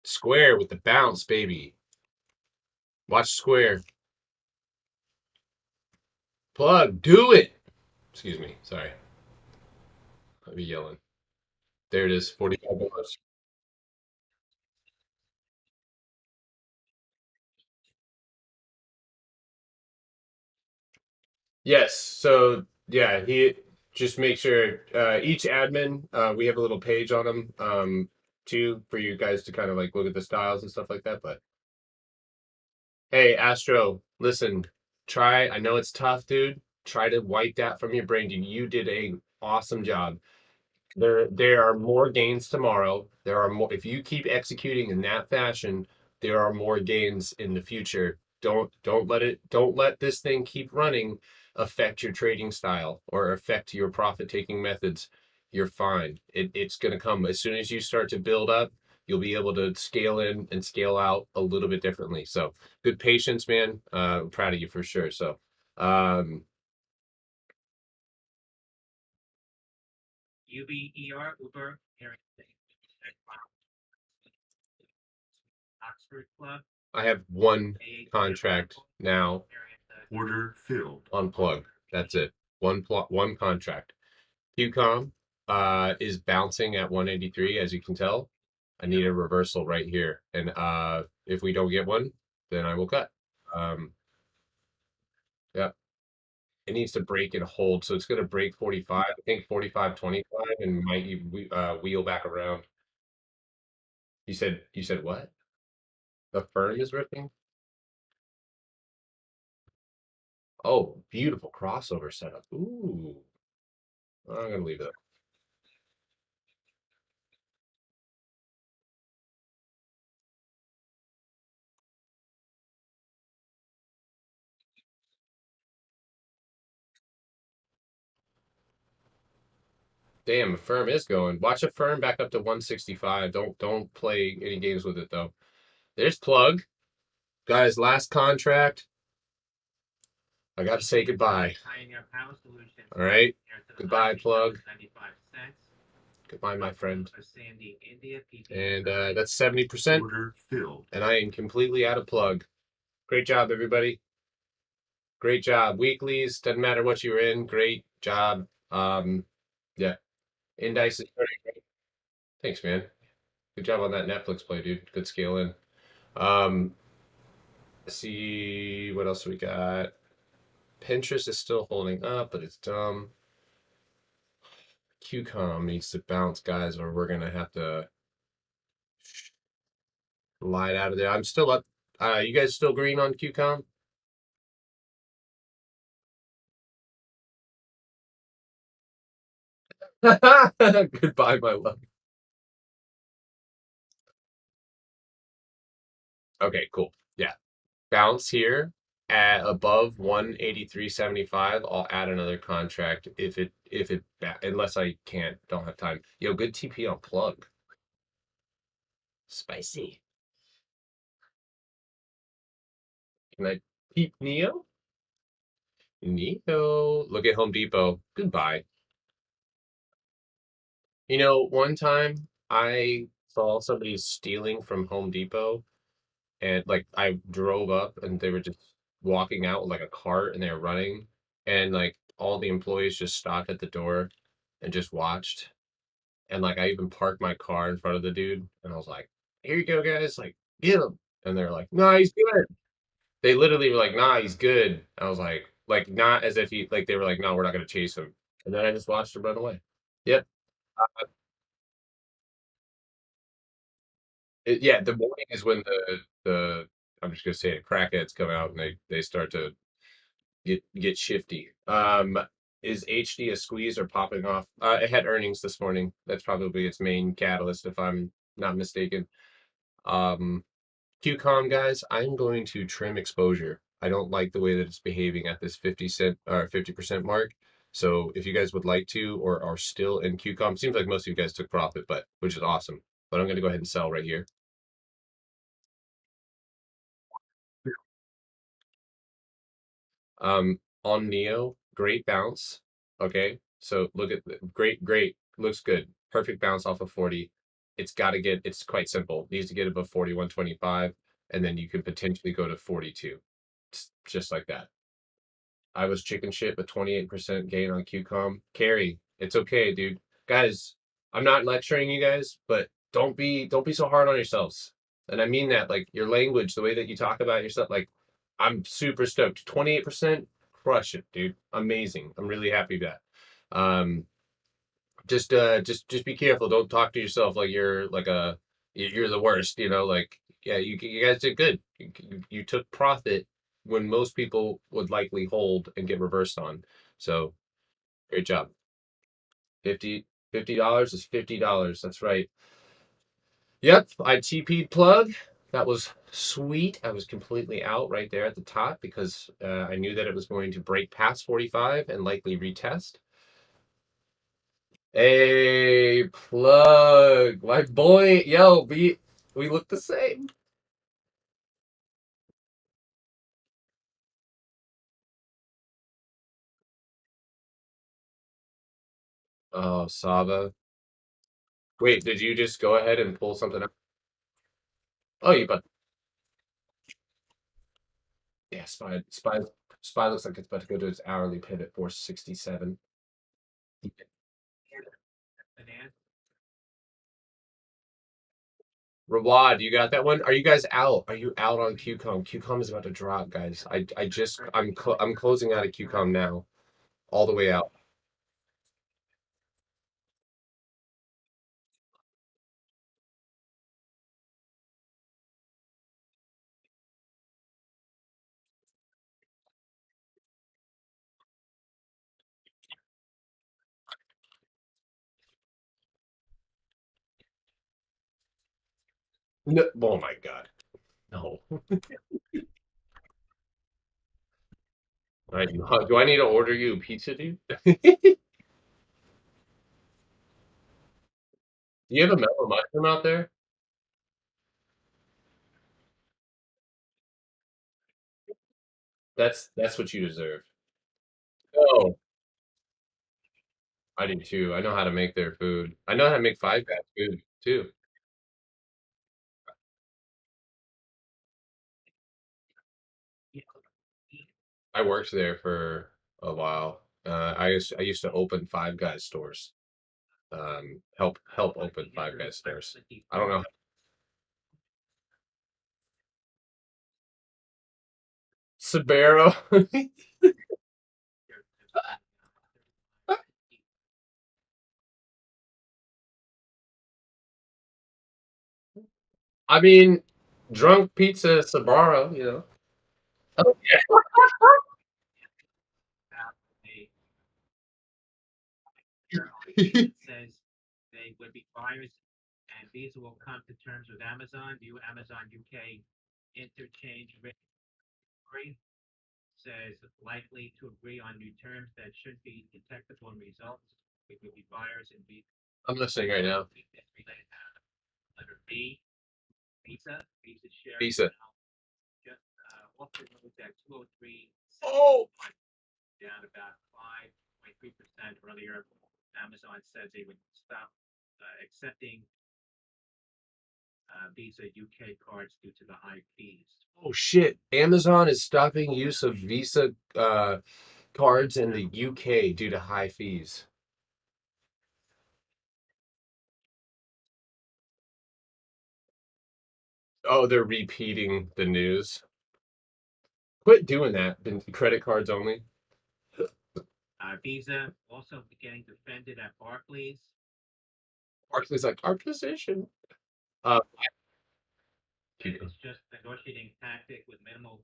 Square with the bounce, baby. Watch square. Plug, do it. Excuse me. Sorry. I'll be yelling. There it is. $45. Yes. So yeah, he just make sure each admin we have a little page on them. too for you guys to kind of like look at the styles and stuff like that. But hey, Astro, listen, try. I know it's tough, dude. Try to wipe that from your brain, dude. You did a awesome job. There are more gains tomorrow. There are more if you keep executing in that fashion, there are more gains in the future. Don't let this thing keep running affect your trading style or affect your profit taking methods. You're fine. It's gonna come. As soon as you start to build up, you'll be able to scale in and scale out a little bit differently. So good patience, man. I'm proud of you for sure. So um UBER, Uber, Oxford Club, I have one AH contract now Order filled. unplug. That's it. One contract. QCOM is bouncing at 183, as you can tell. I need a reversal right here. And if we don't get one, then I will cut. Yeah. It needs to break and hold. So it's gonna break 45. I think 45.25 and might wheel back around. You said what? The firm is ripping? Oh, beautiful crossover setup. Ooh. I'm gonna leave it. Damn, a firm is going. Watch a firm back up to 165. Don't play any games with it though. There's plug. Guys, last contract. I gotta say goodbye. Pioneer Power Solutions. All right. Goodbye, plug. 95 cents. Goodbye, my friend. Sandy, India, And that's 70%. Order filled. And I am completely out of plug. Great job, everybody. Great job. Weeklies, doesn't matter what you're in. Great job. Yeah. Indice is pretty great. Thanks, man. Good job on that Netflix play, dude. Good scale in. Let's see what else we got. Pinterest is still holding up, but it's dumb. QCOM needs to bounce, guys, or we're gonna have to light out of there. I'm still up. You guys still green on QCOM? Goodbye, my love. Okay, cool. Yeah. Bounce here at above 183.75. I'll add another contract unless I don't have time. Yo, good TP on plug. Spicy. Can I keep Neo? Neo. Look at Home Depot. Goodbye. You know, one time I saw somebody stealing from Home Depot and like I drove up and they were just walking out with like a cart and they were running and like all the employees just stopped at the door and just watched. And like I even parked my car in front of the dude and I was like, here you go, guys, like get him. And they're like, no, he's good. They literally were like, nah, he's good. I was like not as if he like they were like, no, we're not gonna chase him. And then I just watched him run away. Yep. Yeah, the morning is when the I'm just gonna say it, crackheads come out and they start to get shifty. Is HD a squeeze or popping off? It had earnings this morning. That's probably its main catalyst, if I'm not mistaken. Um, QCOM guys, I'm going to trim exposure. I don't like the way that it's behaving at this 50 cent or 50% mark. So if you guys would like to or are still in QCOM, seems like most of you guys took profit, but which is awesome. But I'm gonna go ahead and sell right here. On Neo, great bounce. Okay, so look at great, looks good. Perfect bounce off of 40. It's quite simple. Needs to get above 41.25, and then you could potentially go to 42. Just like that. I was chicken shit with 28% gain on QCOM. Carry, it's okay, dude. Guys, I'm not lecturing you guys, but don't be so hard on yourselves. And I mean that, like your language, the way that you talk about yourself, like I'm super stoked. 28%, crush it, dude. Amazing. I'm really happy with that. just be careful. Don't talk to yourself like you're like you're the worst. Like yeah, you guys did good. You took profit when most people would likely hold and get reversed on. So great job. 50 $50 is $50. That's right. Yep, I TP'd plug. That was sweet. I was completely out right there at the top because I knew that it was going to break past 45 and likely retest. Hey, plug, my boy. Yo, we look the same. Oh, Saba. Wait, did you just go ahead and pull something up? Oh, but yeah, Spy looks like it's about to go to its hourly pivot 467. Finance. Rawad, you got that one? Are you guys out? Are you out on QCOM? QCOM is about to drop, guys. I'm closing out of QCOM now, all the way out. No, oh my God, no. Right, do I need to order you a pizza, dude? Do you have a mellow mushroom out there? That's what you deserve. Oh, I do too. I know how to make their food. I know how to make Five Guys food too. I worked there for a while. I used to open Five Guys stores. Help open Five Guys stores. I don't know. Sabero. I mean, drunk pizza Sabaro. Oh, Says they would be buyers and Visa will come to terms with Amazon. Do Amazon UK interchange rate agree? Says likely to agree on new terms that should be detectable in results. It would be buyers and Visa. I'm listening right now. Letter B, Visa share. Visa. Just off the road at 203. Oh, Down about 5.3% earlier. Amazon said they would stop accepting Visa UK cards due to the high fees. oh shit. Amazon is stopping use of Visa cards in the UK due to high fees. Oh, they're repeating the news. Quit doing that. Credit cards only. Visa also getting defended at Barclays. Barclays like our position. Uh, It's just negotiating tactic with minimal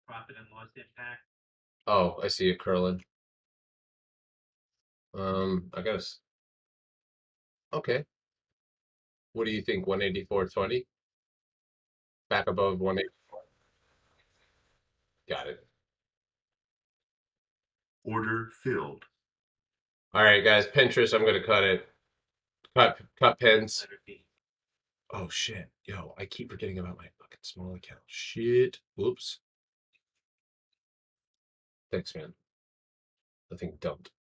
profit and loss impact. oh, I see it curling. I guess. Okay. What do you think? 184.20? Back above 180. Got it. Order filled. All right, guys. Pinterest. I'm gonna cut it. Cut pins. Letter B. Oh shit. Yo, I keep forgetting about my fucking small account. Shit. Whoops. Thanks, man. I think dumped.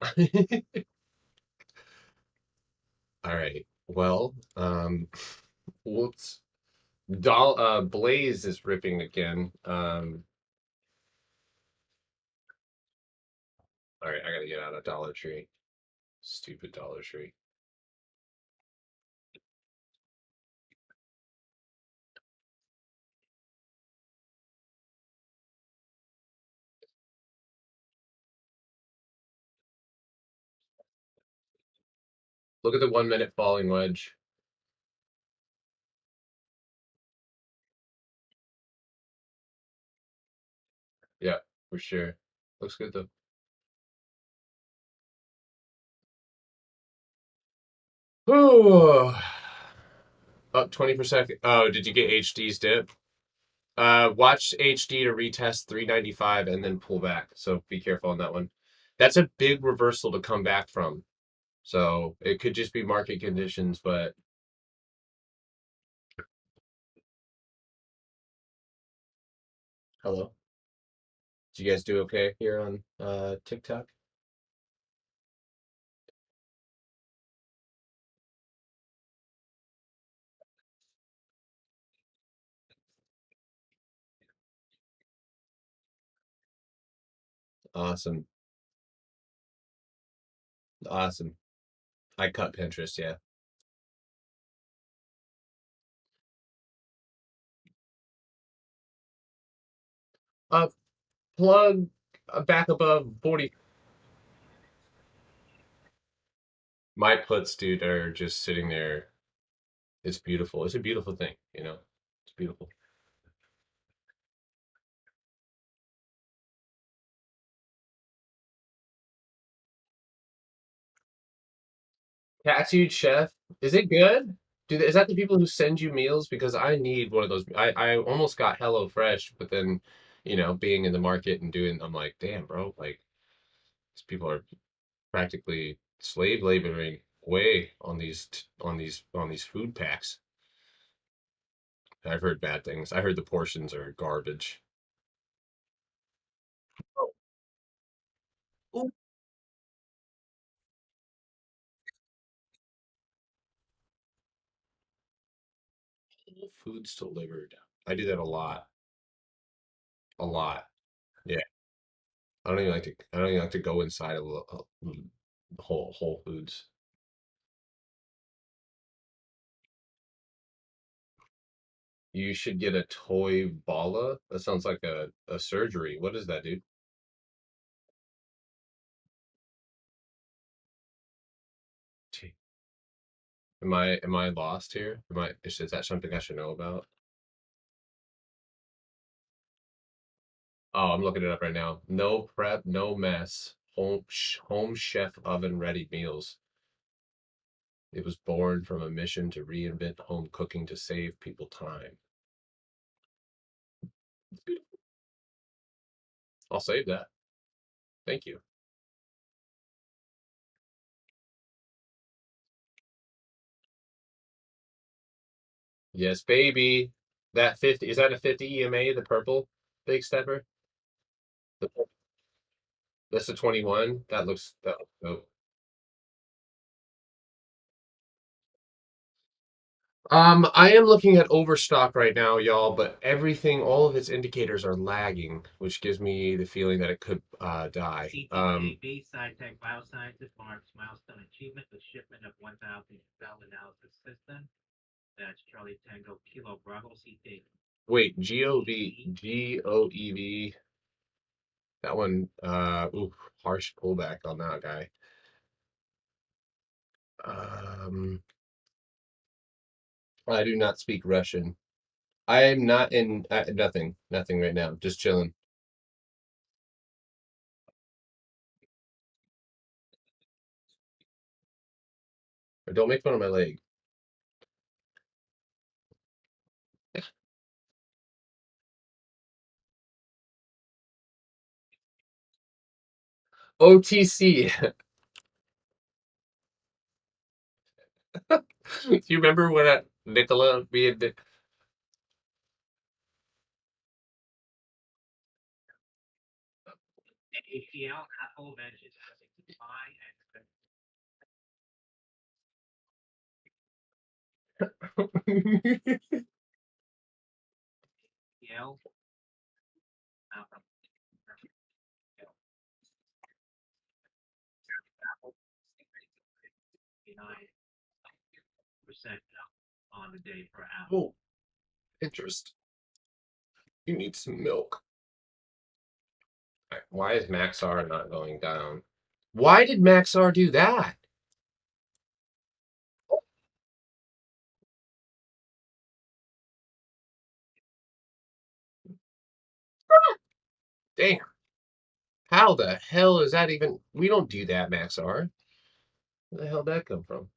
All right. Well, whoops. Blaze is ripping again. All right, I gotta get out of Dollar Tree. Stupid Dollar Tree. Look at the 1 minute falling wedge. Yeah, for sure. Looks good though. Oh, up 20%. Oh, did you get HD's dip? Watch HD to retest 395 and then pull back. So be careful on that one. That's a big reversal to come back from. So it could just be market conditions, but hello. Did you guys do okay here on TikTok? Awesome. Awesome. I cut Pinterest, yeah. Uh plug back above 40. My puts, dude, are just sitting there. It's beautiful. It's a beautiful thing, you know. It's beautiful. Tattooed chef, is it good? Is that the people who send you meals? Because I need one of those. I almost got Hello Fresh, but then, being in the market and doing, I'm like, damn, bro, like these people are practically slave laboring away on these food packs. I've heard bad things. I heard the portions are garbage. Oh, Whole Foods delivered. I do that a lot. A lot. Yeah. I don't even like to. I don't even like to go inside of Whole Foods. You should get a toy bala. That sounds like a surgery. What is that, dude? Gee, am I lost here? Is that something I should know about? Oh, I'm looking it up right now. No prep, no mess. Home chef oven ready meals. It was born from a mission to reinvent home cooking to save people time. It's beautiful. I'll save that. Thank you. Yes, baby. That 50, is that a 50 EMA, the purple big stepper? The, that's a 21. That looks dope. I am looking at overstock right now, y'all, but all of its indicators are lagging, which gives me the feeling that it could die. CTAB, SciTech Biosciences marks milestone achievement with shipment of 1,000 cell analysis system. That's Charlie Tango Kilo Bravo CT. Wait, GOEV. That one, ooh, harsh pullback on that guy. Um, I do not speak Russian. I am not in nothing right now. Just chilling. Don't make fun of my leg. OTC. Do you remember when Nicola being APL Apple mentions buy and APL Apple 9% on the day for Apple. Oh, interest. You need some milk. Why is Maxar not going down? Why did Maxar do that? Damn. How the hell is that even? We don't do that, Max R. Where the hell did that come from?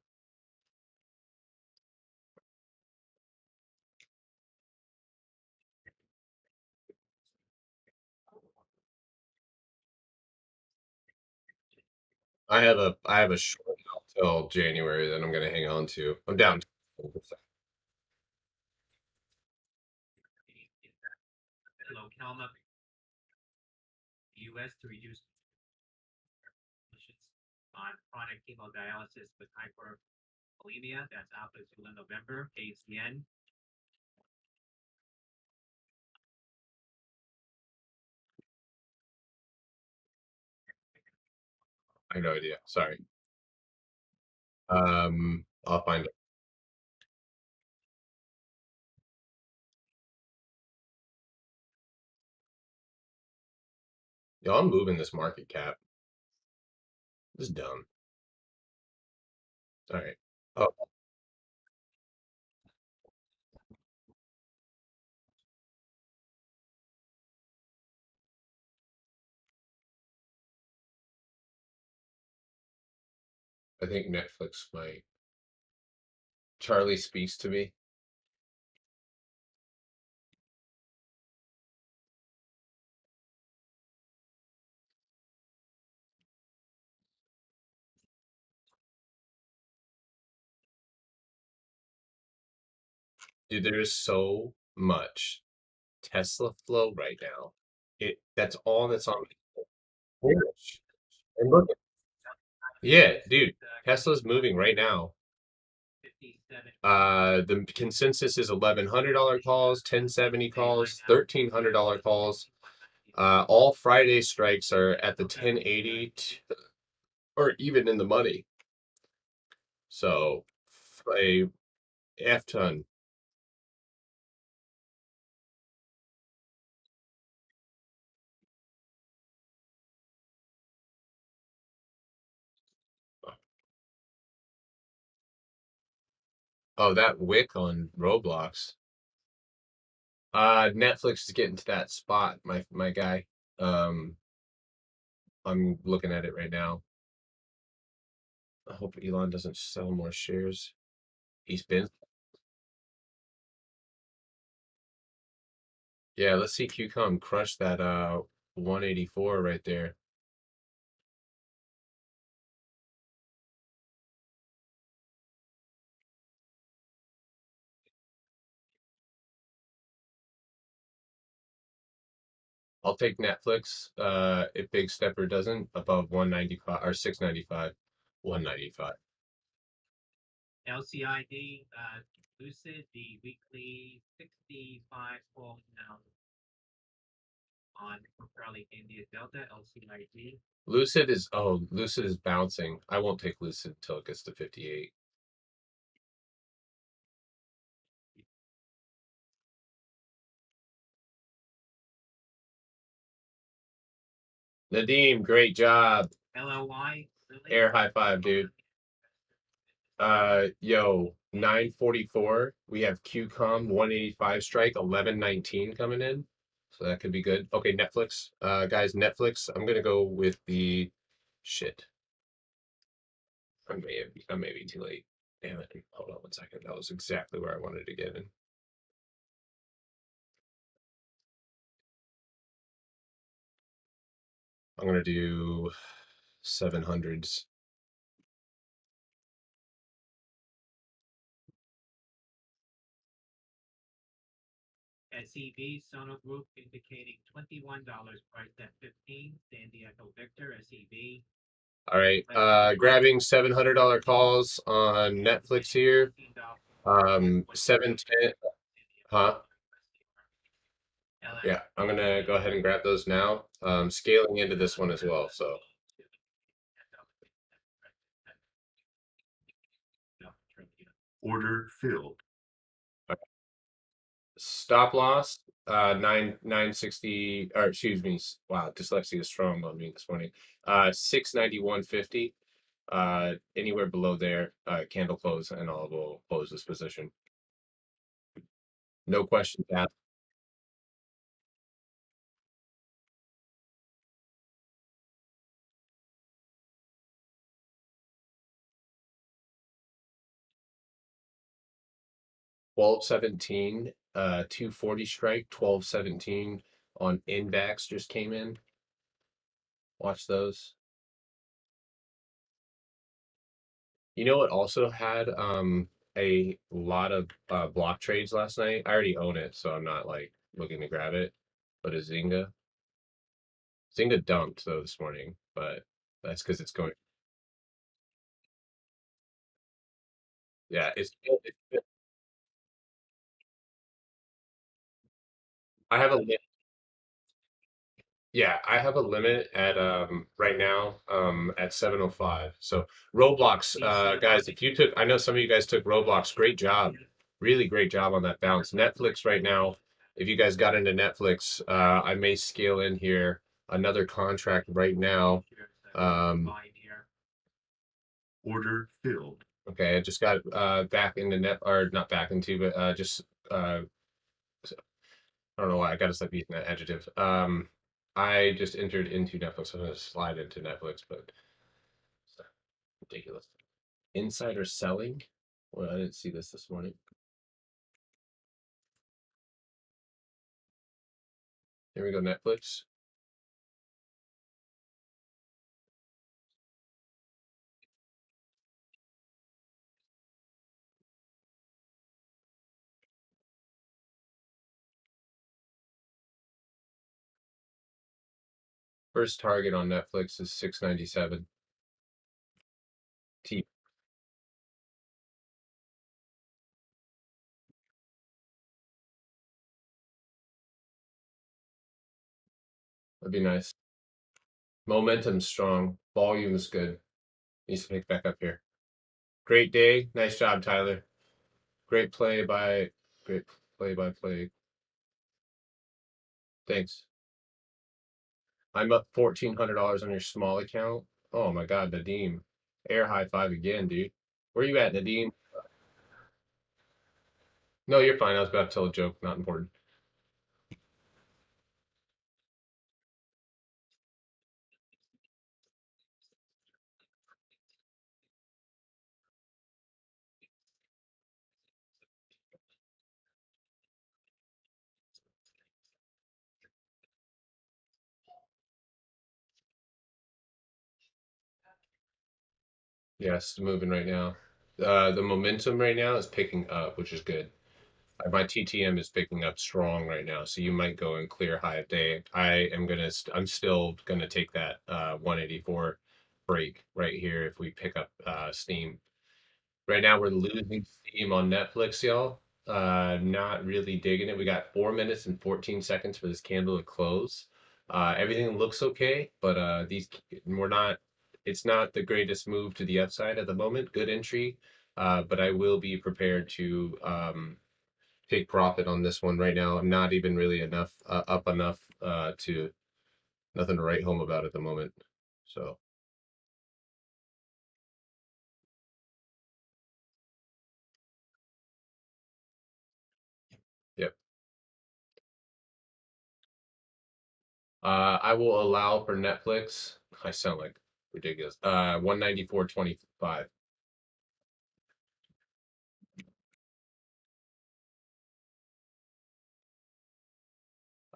I have a short out till January that I'm gonna hang on to. I'm down. Localma, U.S. to reduce emissions on chronic hemodialysis with hypervolemia. That's out until November. ACN. I have no idea. Sorry. I'll find it. Yo, I'm moving this market cap. This is dumb. All right. Oh, I think Netflix might. Charlie speaks to me. Dude, there's so much Tesla flow right now. That's all that's on my porch. And look, yeah, dude, Tesla's moving right now. 57. The consensus is $1,100 calls, 1070 calls, $1,300 calls. All Friday strikes are at the 1080 or even in the money. So a F ton. Oh, that wick on Roblox. Netflix is getting to that spot, my guy. Um, I'm looking at it right now. I hope Elon doesn't sell more shares. He's been. Yeah, let's see QCOM crush that 184 right there. I'll take Netflix if Big Stepper doesn't above 195 or 695. 195. LCID, Lucid, the weekly 65 fall now on Charlie India Delta, LCID. Lucid is bouncing. I won't take Lucid until it gets to 58. Nadeem, great job. LOY, really? Air high five, dude. Yo, 944. We have QCOM 185 strike, 1119 coming in. So that could be good. Okay, Netflix. Guys, Netflix. I'm gonna go with the shit. I may be too late. Damn it. Hold on one second. That was exactly where I wanted to get in. I'm gonna do 700s. SEB, Sono Group indicating $21, priced at 15. San Diego Victor, SEB. All right. Grabbing $700 calls on Netflix here. 710. Huh? Yeah, I'm gonna go ahead and grab those now. Scaling into this one as well. So Order filled. stop loss, 960, or excuse me. Wow, dyslexia is strong on me this morning. 691.50. Anywhere below there, candle close, and I will close this position. No questions asked. 12.17, 240 strike, 12.17 on index just came in. Watch those. You know what also had a lot of block trades last night? I already own it, so I'm not like looking to grab it. But a Zynga. Zynga dumped though this morning, but that's because it's going. Yeah, I have a Yeah, I have a limit at right now at 705. So Roblox guys, if you took I know some of you guys took Roblox, great job. Really great job on that bounce. Netflix right now, if you guys got into Netflix, I may scale in here another contract right now. Order filled. Okay, I just got back into net or not back into but just uh I don't know why I got to stop using that adjective. I just entered into Netflix. I'm gonna slide into Netflix, but it's ridiculous. Insider selling. Well, I didn't see this morning. Here we go, Netflix. First target on Netflix is 697. T. That'd be nice. Momentum's strong. Volume is good. Needs to pick back up here. Great day. Nice job, Tyler. Great play by great play by play. Thanks. I'm up $1,400 on your small account. Oh my God, Nadeem. Air high five again, dude. Where you at, Nadeem? No, you're fine. I was about to tell a joke. Not important. Yes, moving right now. The momentum right now is picking up, which is good. My TTM is picking up strong right now, so you might go and clear high of day. I'm still gonna take that 184 break right here if we pick up steam. Right now we're losing steam on Netflix, y'all. Not really digging it. We got 4 minutes and 14 seconds for this candle to close. Everything looks okay, but we're not. It's not the greatest move to the upside at the moment. Good entry, but I will be prepared to take profit on this one right now. I'm not even really enough up enough to nothing to write home about at the moment. So, yep. I will allow for Netflix. I sound like ridiculous. 194.25.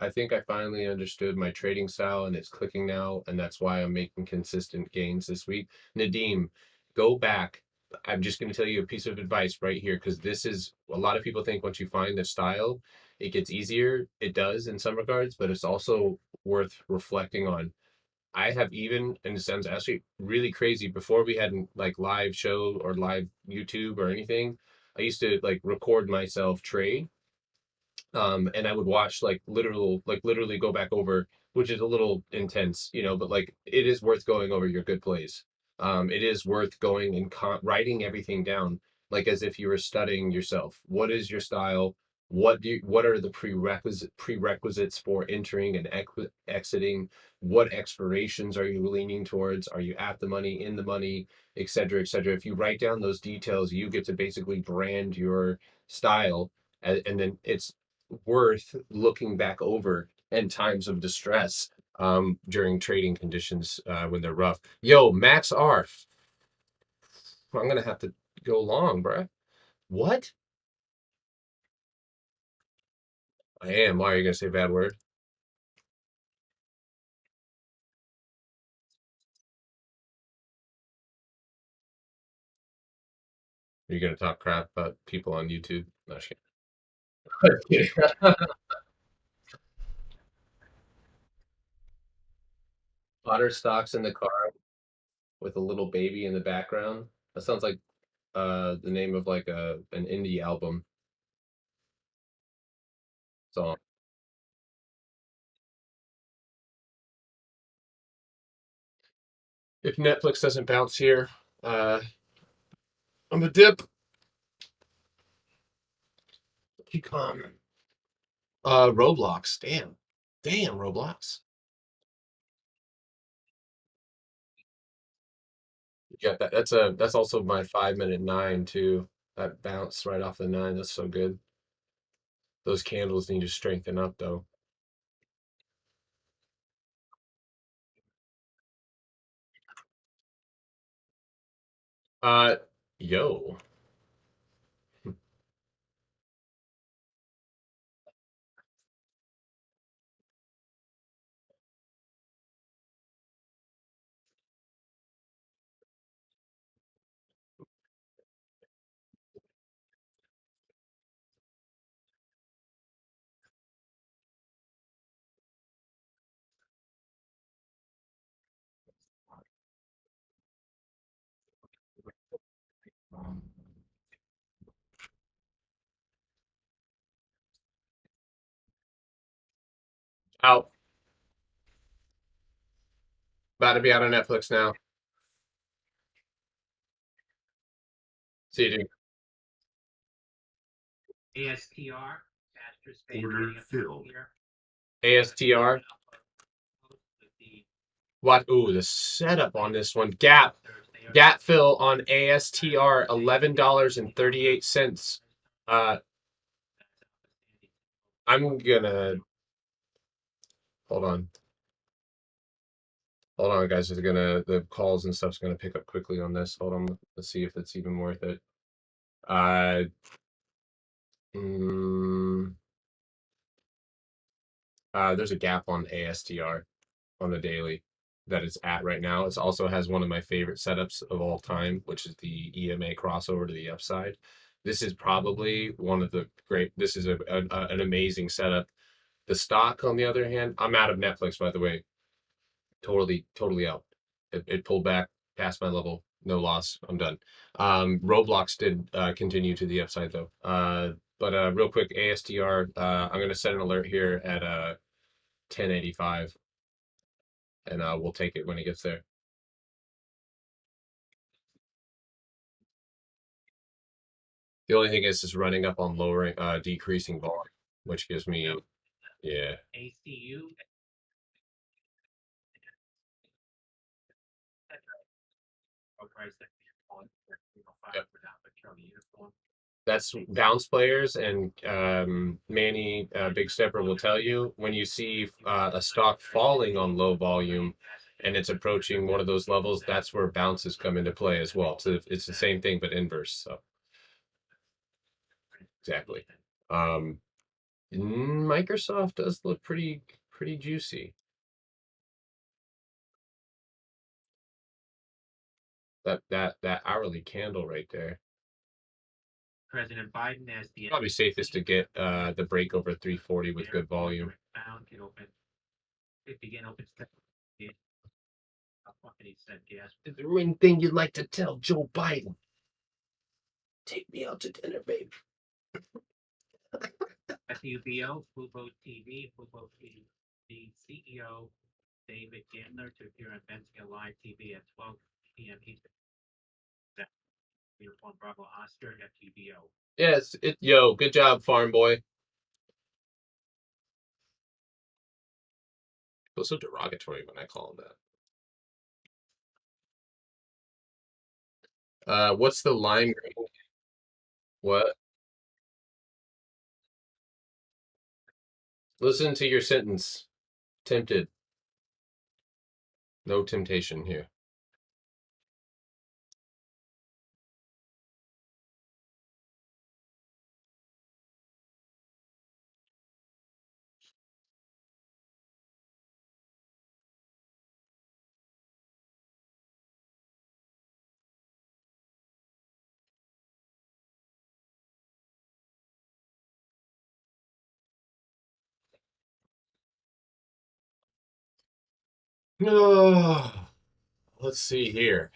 I think I finally understood my trading style and it's clicking now, and that's why I'm making consistent gains this week. Nadeem, go back. I'm just going to tell you a piece of advice right here because this is a lot of people think once you find the style, it gets easier. It does in some regards, but it's also worth reflecting on. I have even, and it sounds actually really crazy, before we had like live show or live YouTube or anything, I used to like record myself trade and I would watch like literally go back over, which is a little intense, but like it is worth going over your good plays. It is worth going and writing everything down like as if you were studying yourself. What is your style? What are the prerequisites for entering and exiting? What expirations are you leaning towards? Are you at the money, in the money, et cetera, et cetera? If you write down those details, you get to basically brand your style, and then it's worth looking back over in times of distress during trading conditions when they're rough. Yo, Max R. I'm gonna have to go long, bruh. What? I am. Why are you gonna say a bad word? Are you gonna talk crap about people on YouTube? No, shit. Otter stalks in the car with a little baby in the background. That sounds like the name of like an indie album song. If Netflix doesn't bounce here, uh, I'm a dip. Keep calm. Roblox. Damn, Roblox. Yeah, that's also my 5 minute nine too. That bounced right off the nine. That's so good. Those candles need to strengthen up though. Uh, yo. Out. About to be out on Netflix now. See you, dude. ASTR, asterisk space, Order getting a filled. here. ASTR. With the What? Ooh, the setup on this one. Gap fill on ASTR, $11.38. I'm gonna hold on. Hold on, guys. The calls and stuff's gonna pick up quickly on this. Hold on. Let's see if it's even worth it. Uh, mm, there's a gap on ASTR on the daily that it's at right now. It also has one of my favorite setups of all time, which is the EMA crossover to the upside. This is probably one of the great. This is an amazing setup. The stock, on the other hand, I'm out of Netflix, by the way. Totally out. It pulled back past my level. No loss. I'm done. Roblox did continue to the upside though. But real quick, ASTR. I'm gonna set an alert here at 1085, and we'll take it when it gets there. The only thing is running up on lowering, decreasing volume, which gives me, yeah. ACU. Yep. That's bounce players, and Manny Big Stepper will tell you when you see a stock falling on low volume and it's approaching one of those levels, that's where bounces come into play as well. So it's the same thing but inverse. So exactly. Microsoft does look pretty juicy. That hourly candle right there. President Biden as the Probably safest to get the break over 340 with good volume. found it open. It began open step. He said yes. Is there anything you'd like to tell Joe Biden? Take me out to dinner, babe. FUBO, Fubo TV, Fubo TV CEO David Gandler to appear on Benziga Live TV at 12 p.m. Eastern. Uniform Bravo Oscar FUBO. Yes, yo, good job, farm boy. Feels so derogatory when I call him that. What's the lime green? What? Listen to your sentence. Tempted. No temptation here. No. Let's see here.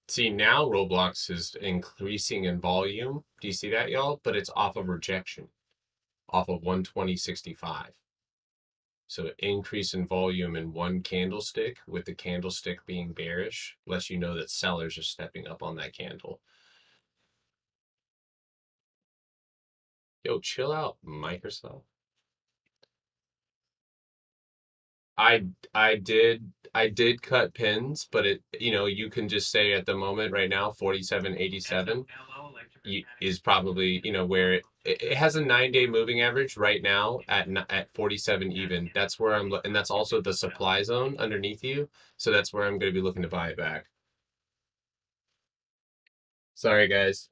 See, now Roblox is increasing in volume. Do you see that, y'all? But it's off of rejection, off of 120.65. So increase in volume in one candlestick, with the candlestick being bearish, lets you know that sellers are stepping up on that candle. Yo, chill out, Microsoft. I did cut pins, but you can just say at the moment right now 47.87 is probably where it has a 9-day moving average right now at 47 even. That's where and that's also the supply zone underneath you. So that's where I'm going to be looking to buy it back. Sorry guys.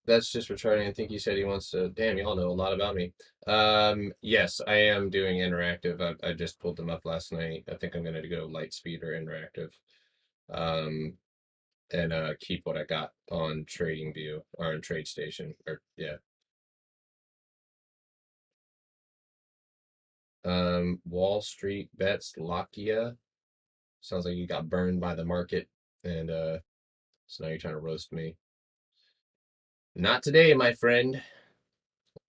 That's just returning. I think he said he wants to. Damn, y'all know a lot about me. Yes, I am doing interactive. I just pulled them up last night. I think I'm gonna go light speed or interactive. Um, and keep what I got on Trading View or on Trade Station. Or yeah. Wall Street Bets Lakia. Sounds like you got burned by the market, and so now you're trying to roast me. Not today, my friend.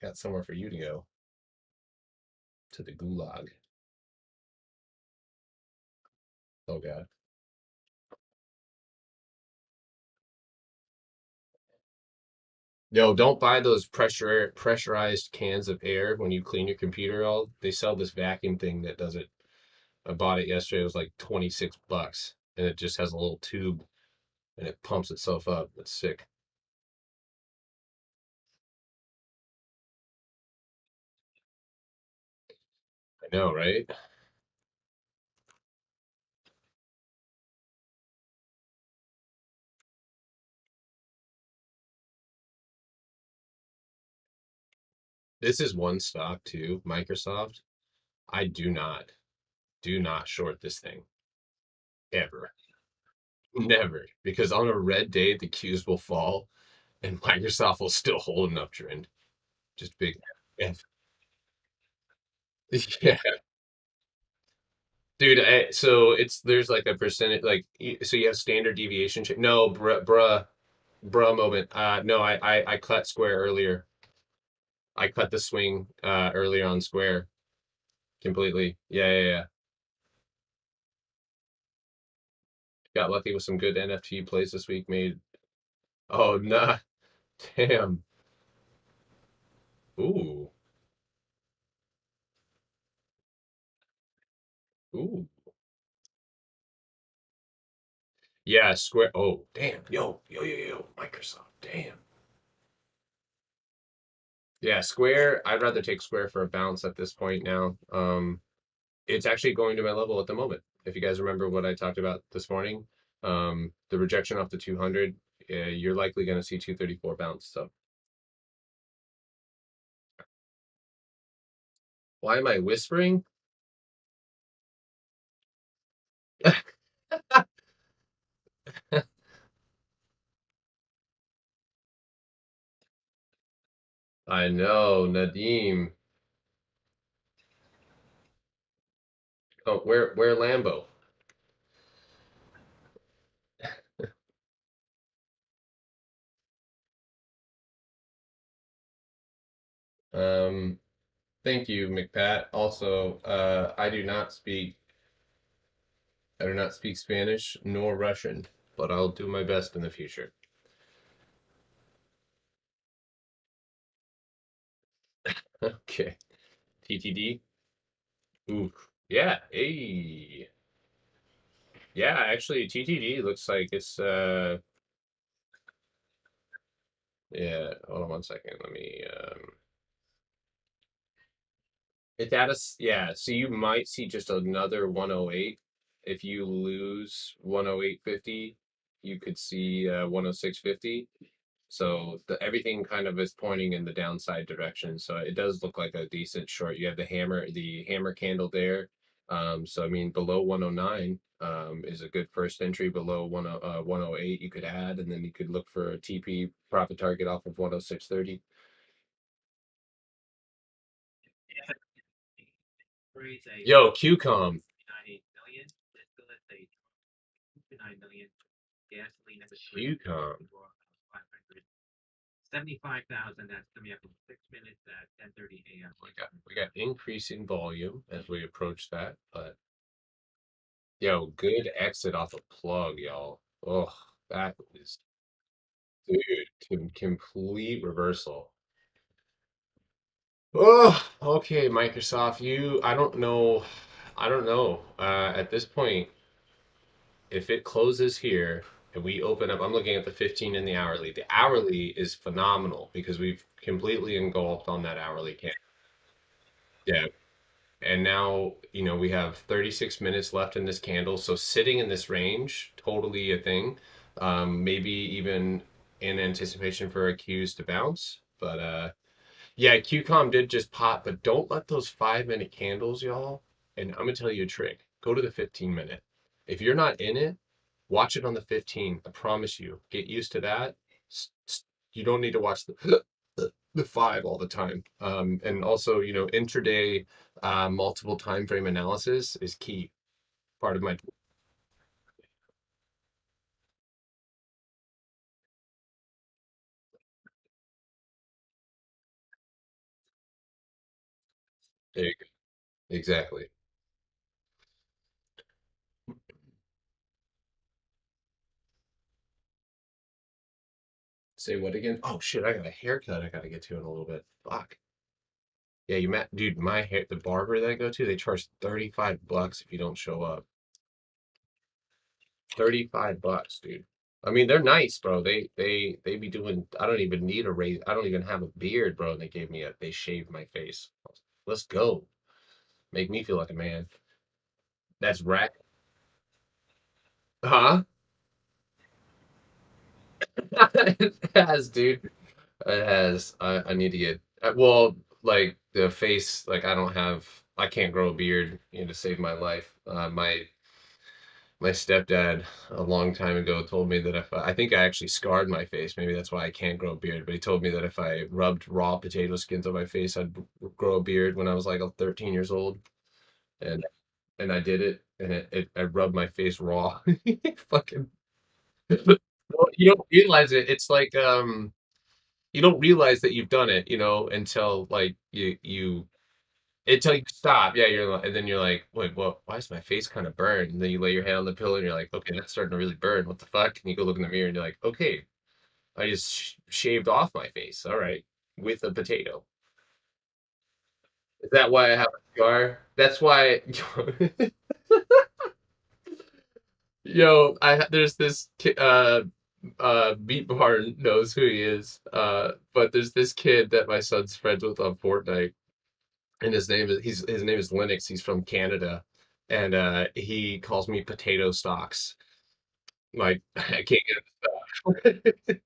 Got somewhere for you to go. To the gulag. Oh god. Yo, don't buy those pressurized cans of air when you clean your computer. All they sell this vacuum thing that does it. I bought it yesterday. It was like $26, and it just has a little tube, and it pumps itself up. It's sick. I know, right? This is one stock too, Microsoft. I do not short this thing ever, never, because on a red day the Qs will fall, and Microsoft will still hold an uptrend. Just big F. Yeah. Dude, so there's like a percentage, like so you have standard deviation. No, bruh moment. No, I cut square earlier. I cut the swing earlier on square completely. Yeah, yeah, yeah. Got lucky with some good NFT plays this week. Made. Oh nah, damn. Ooh, ooh. Yeah, square. Oh, damn. Yo, yo, yo, yo. Microsoft. Damn. Yeah, square. I'd rather take square for a bounce at this point now. It's actually going to my level at the moment. If you guys remember what I talked about this morning, the rejection off the 200, you're likely going to see 234 bounce. So why am I whispering? I know, Nadim. Oh, where Lambo? Um, thank you, McPat. Also, I do not speak Spanish nor Russian, but I'll do my best in the future. Okay. TTD. Ooh. Yeah. Hey. Yeah, actually TTD looks like it's yeah, hold on one second. Let me it's at yeah, so you might see just another 108. If you lose 108.50, you could see 106.50. So everything kind of is pointing in the downside direction. So it does look like a decent short. You have the hammer candle there. So I mean below 109 is a good first entry. Below 108 you could add, and then you could look for a TP profit target off of 106.30. Raise a Yo, QCOM. $1.29 million. Gasoline, that was QCOM. 500. 75,000. That's coming up in 6 minutes at 10:30 a.m. We got increasing volume as we approach that, but yo, good exit off a plug, y'all. Oh, that is, dude, complete reversal. Oh, okay, Microsoft, I don't know. At this point, if it closes here and we open up, I'm looking at the 15 and the hourly. The hourly is phenomenal because we've completely engulfed on that hourly can. Yeah. And now, we have 36 minutes left in this candle. So sitting in this range, totally a thing. Maybe even in anticipation for a Qs to bounce. But yeah, QCOM did just pop, but don't let those 5-minute candles, y'all. And I'm gonna tell you a trick. Go to the 15-minute. If you're not in it, watch it on the 15. I promise you. Get used to that. You don't need to watch the 5 all the time. And also, intraday multiple time frame analysis is key. Part of my there you go. Exactly. Say what again? Oh shit, I got a haircut I gotta get to in a little bit. Fuck. Yeah, dude, my hair, the barber that I go to, they charge $35 if you don't show up. $35, dude. I mean, they're nice, bro. They be doing. I don't even need a raise. I don't even have a beard, bro. And they shaved my face. Let's go. Make me feel like a man. That's rack. Huh? It has, dude. It has. I need to get. Well, like the face, like I can't grow a beard, to save my life. My stepdad a long time ago told me that if I think I actually scarred my face, maybe that's why I can't grow a beard. But he told me that if I rubbed raw potato skins on my face, I'd grow a beard when I was like 13 years old, and I did it, and I rubbed my face raw. Fucking. Well, you don't realize it. It's like you don't realize that you've done it, until like you until you stop. Yeah, and then you're like, wait, what? Why is my face kind of burned? And then you lay your hand on the pillow and you're like, okay, that's starting to really burn. What the fuck? And you go look in the mirror and you're like, okay, I just shaved off my face. All right, with a potato. Is that why I have a scar? That's why. Yo, there's this Beat Barn knows who he is. But there's this kid that my son's friends with on Fortnite, and his name is Linux. He's from Canada, and he calls me potato stocks. Like I can't get it.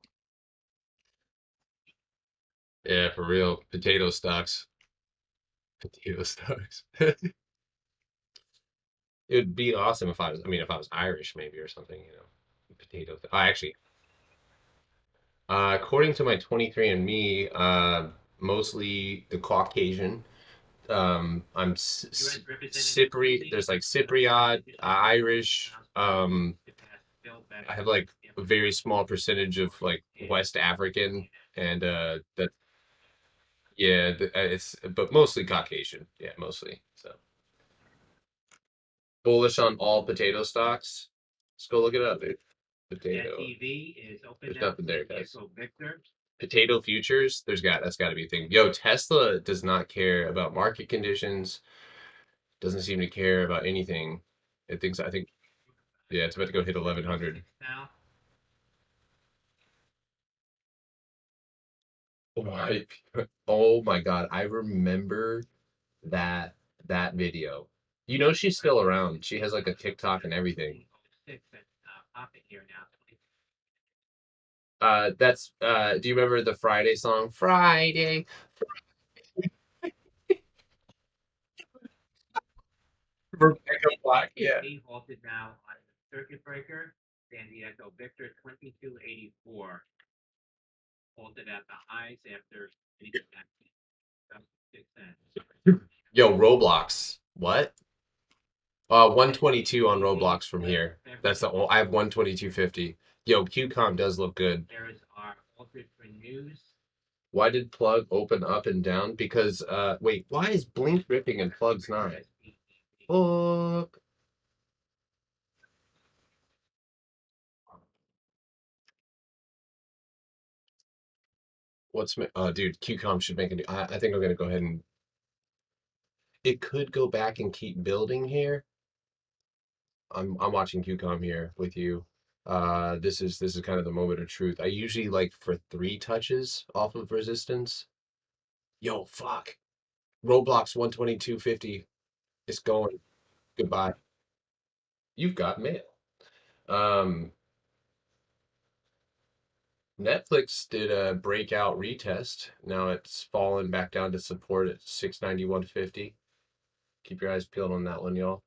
Yeah, for real, potato stocks. Potato stocks. It'd be awesome if if I was Irish maybe or something. Potato. Actually, according to my 23andMe, mostly the Caucasian. I'm Cypriot. There's like Cypriot, Irish. I have like a very small percentage of like West African, and that yeah, it's but mostly Caucasian. Yeah, mostly. So bullish on all potato stocks. Let's go look it up, dude. Potato. There's nothing there, guys. Potato futures. That's got to be a thing. Yo, Tesla does not care about market conditions. Doesn't seem to care about anything. I think, yeah, it's about to go hit 1100. Now, Oh my, oh my God. I remember that that video. She's still around. She has like a TikTok and everything. 6 and popping here now. Do you remember the Friday song? Friday. Rebecca Black. Yeah. He halted now on the circuit breaker. San Diego Victor 2284 halted at the highs after 6 cents. Yo, Roblox. What? 122 on Roblox from here. That's the I have 122.50. Yo, QCOM does look good. There's our altered for news. Why did Plug open up and down? Because wait, why is Blink ripping and Plug's not? Fuck. Dude, QCOM should make a new. I think I'm gonna go ahead and it could go back and keep building here. I'm watching QCOM here with you. This is kind of the moment of truth. I usually like for 3 touches off of resistance. Yo, fuck. Roblox 122.50 is going. Goodbye. You've got mail. Um, Netflix did a breakout retest. Now it's fallen back down to support at 691.50. Keep your eyes peeled on that one, y'all.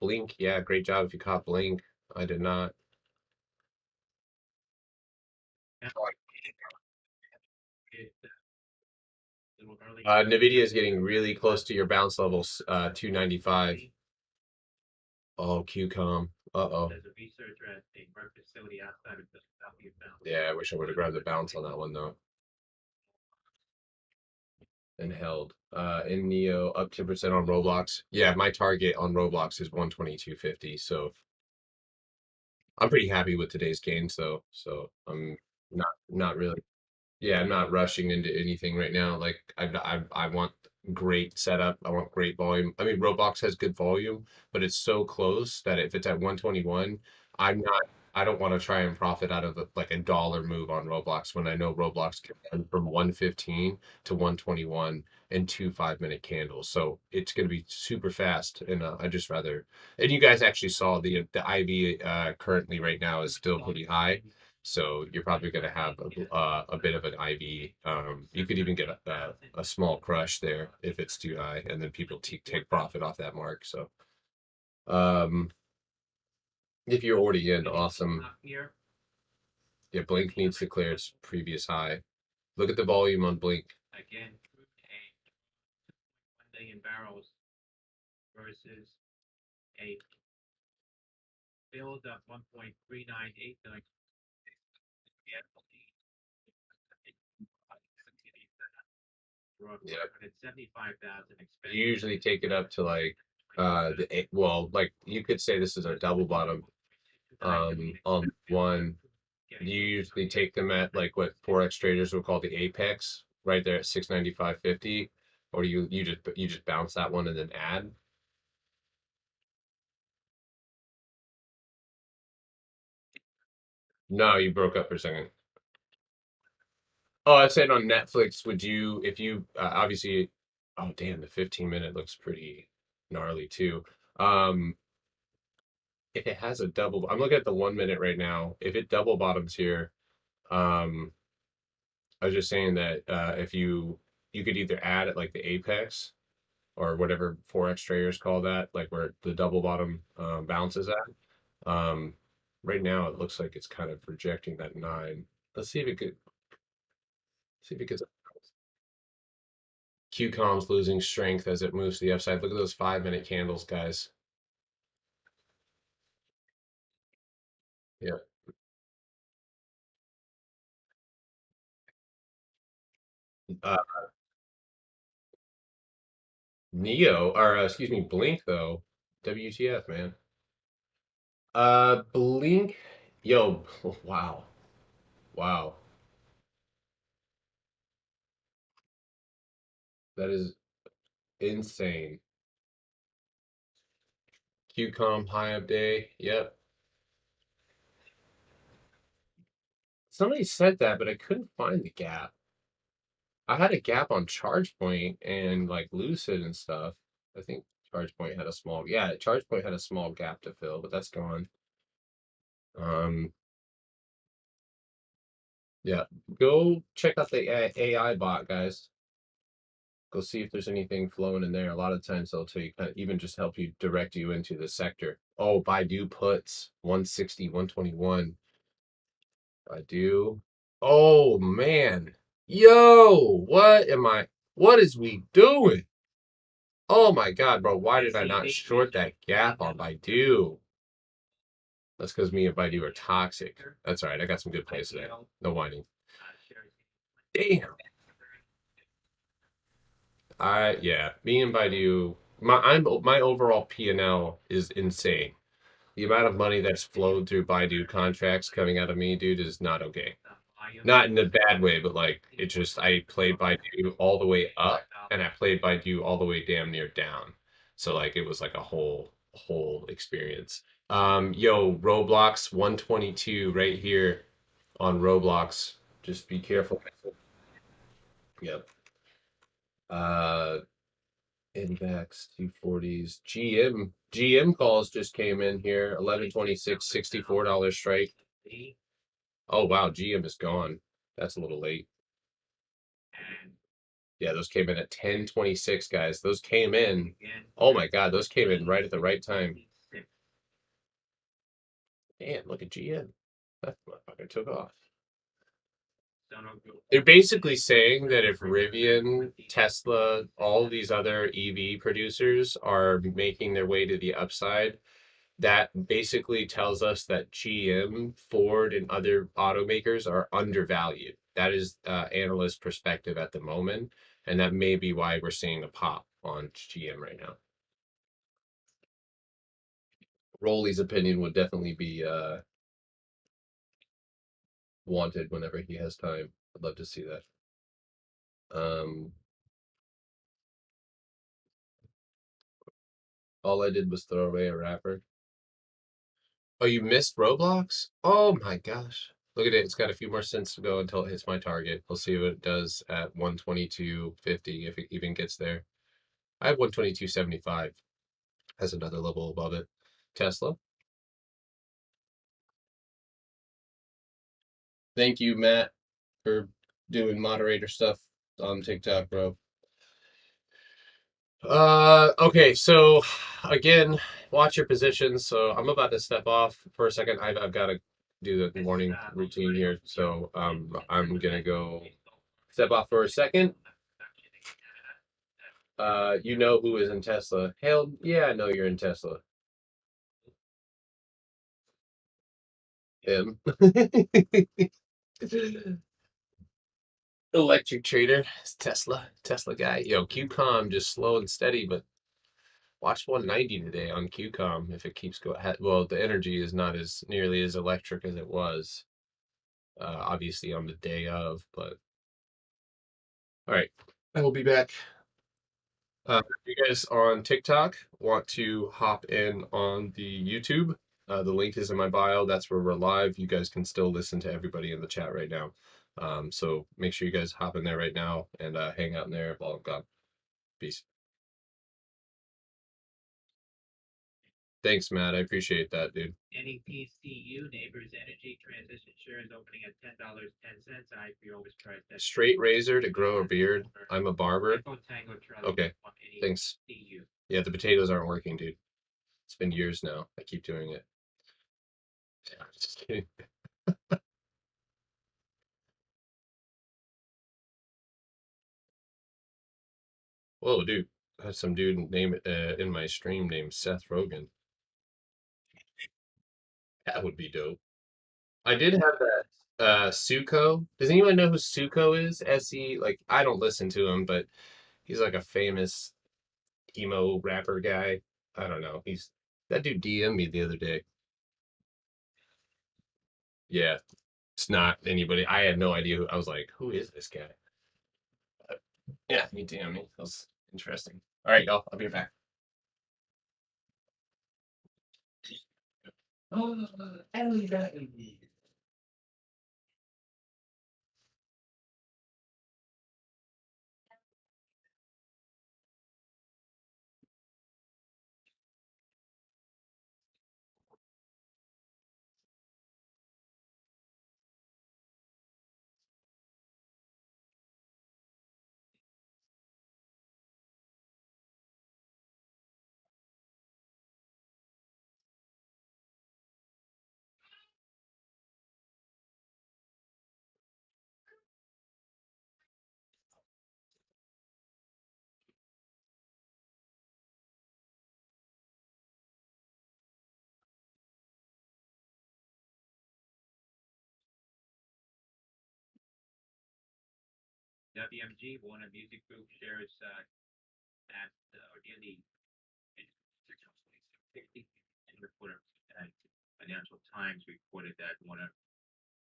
Blink, yeah, great job if you caught Blink. I did not. Nvidia is getting really close to your bounce levels, 295. Oh, QCOM. Uh-oh. There's a researcher at a Merck facility outside of Philadelphia. Yeah, I wish I would have grabbed the bounce on that one though. And held. In Neo, up 10% on Roblox. Yeah, my target on Roblox is 122.50. So I'm pretty happy with today's gains though. So I'm not really. Yeah, I'm not rushing into anything right now. Like I want great setup. I want great volume. I mean, Roblox has good volume, but it's so close that if it's at 121, I'm not. I don't want to try and profit out of like a dollar move on Roblox when I know Roblox can run from 115 to 121 in 2 5-minute candles. So it's going to be super fast, and I just rather. And you guys actually saw the IV currently right now is still pretty high. So you're probably going to have a bit of an IV. You could even get a small crush there if it's too high, and then people take profit off that mark. So um, if you're already in, awesome. Yeah, Blink needs to clear its previous high. Look at the volume on Blink. Again, 1 million barrels versus a build of 1.398 million. Yeah. 75,000 You usually take it up to like well, like you could say this is a double bottom on one. You usually take them at like what forex traders would call the apex, right there at 695.50, or you just bounce that one and then add. No, you broke up for a second. Oh, I said on Netflix, would you, if you obviously, oh damn, the 15-minute looks pretty gnarly too. Um, if it has a double, I'm looking at the 1 minute right now. If it double bottoms here, um, I was just saying that if you could either add at like the apex or whatever forex traders call that, like where the double bottom bounces at. Right now it looks like it's kind of rejecting that 9. Let's see if it could see if it gets QCOM's losing strength as it moves to the upside. Look at those 5-minute candles, guys. Yeah. Uh, Neo, or excuse me, Blink though. WTF, man. Blink, yo, wow, wow, that is insane. QCOM high up day, yep. Somebody said that, but I couldn't find the gap. I had a gap on ChargePoint and like Lucid and stuff. I think ChargePoint had a small, yeah, ChargePoint had a small gap to fill, but that's gone. Um, yeah, go check out the AI bot, guys. Go see if there's anything flowing in there. A lot of times they'll tell you, kind of even just help you direct you into the sector. Oh, Baidu puts 160, 121. Baidu. Oh man. Yo, what is we doing? Oh my God, bro. Why did I see not big short that research gap behind on them. Baidu? That's because me and Baidu are toxic. That's all right. I got some good plays today. IPL, No whining. shares. Damn. Yeah. Me and Baidu. My overall P&L is insane. The amount of money that's flowed through Baidu contracts coming out of me, dude, is not okay. Not in a bad way, but like it just I played Baidu all the way up and I played Baidu all the way damn near down. So like it was like a whole experience. Yo, Roblox 122 right here on Roblox. Just be careful. Yep. Uh Index 240s. GM calls just came in here. 1126, $64 strike. Oh wow, GM is gone. That's a little late. Yeah, those came in at 1026, guys. Those came in. Oh my God, those came in right at the right time. Damn, look at GM. That motherfucker took off. They're basically saying that if Rivian, Tesla, all these other EV producers are making their way to the upside, that basically tells us that GM, Ford, and other automakers are undervalued. That is analyst perspective at the moment, and that may be why we're seeing a pop on GM right now. Rolly's opinion would definitely be wanted whenever he has time. I'd love to see that. All I did was throw away a wrapper. Oh, you missed Roblox? Oh my gosh. Look at it. It's got a few more cents to go until it hits my target. We'll see what it does at 122.50 if it even gets there. I have 122.75 as another level above it. Tesla. Thank you, Matt, for doing moderator stuff on TikTok, bro. Okay, so again, watch your positions. So I'm about to step off for a second. I've got to do the morning routine here. So I'm gonna go step off for a second. You know who is in Tesla? Hell yeah, I know you're in Tesla. Him. Electric trader, Tesla guy. Yo, QCOM just slow and steady, but watch 190 today on QCOM if it keeps going. Well, the energy is not as nearly as electric as it was, obviously on the day of. But all right, I will be back. If you guys on TikTok want to hop in on the YouTube, the link is in my bio. That's where we're live. You guys can still listen to everybody in the chat right now. So make sure you guys hop in there right now and hang out in there while I'm gone. Peace. Thanks, Matt. I appreciate that, dude. NEPCU, Neighbors Energy Transition shares opening at $10.10. IPO was priced at Straight razor to grow a beard. I'm a barber. Okay, thanks. Yeah, the potatoes aren't working, dude. It's been years now. I keep doing it. Just kidding. Whoa, dude. I had some dude name in my stream named Seth Rogen. That would be dope. I did have that Suko. Does anyone know who Suko is? SE, like I don't listen to him, but he's like a famous emo rapper guy. I don't know. He's that dude DM'd me the other day. Yeah, it's not anybody. I had no idea who I was like, who is this guy? Yeah, he DM'd me. That was interesting. All right, y'all. I'll be back. Oh, Ellie. WMG, Warner Music Group, shares at or nearly 60. And reporter at Financial Times reported that Warner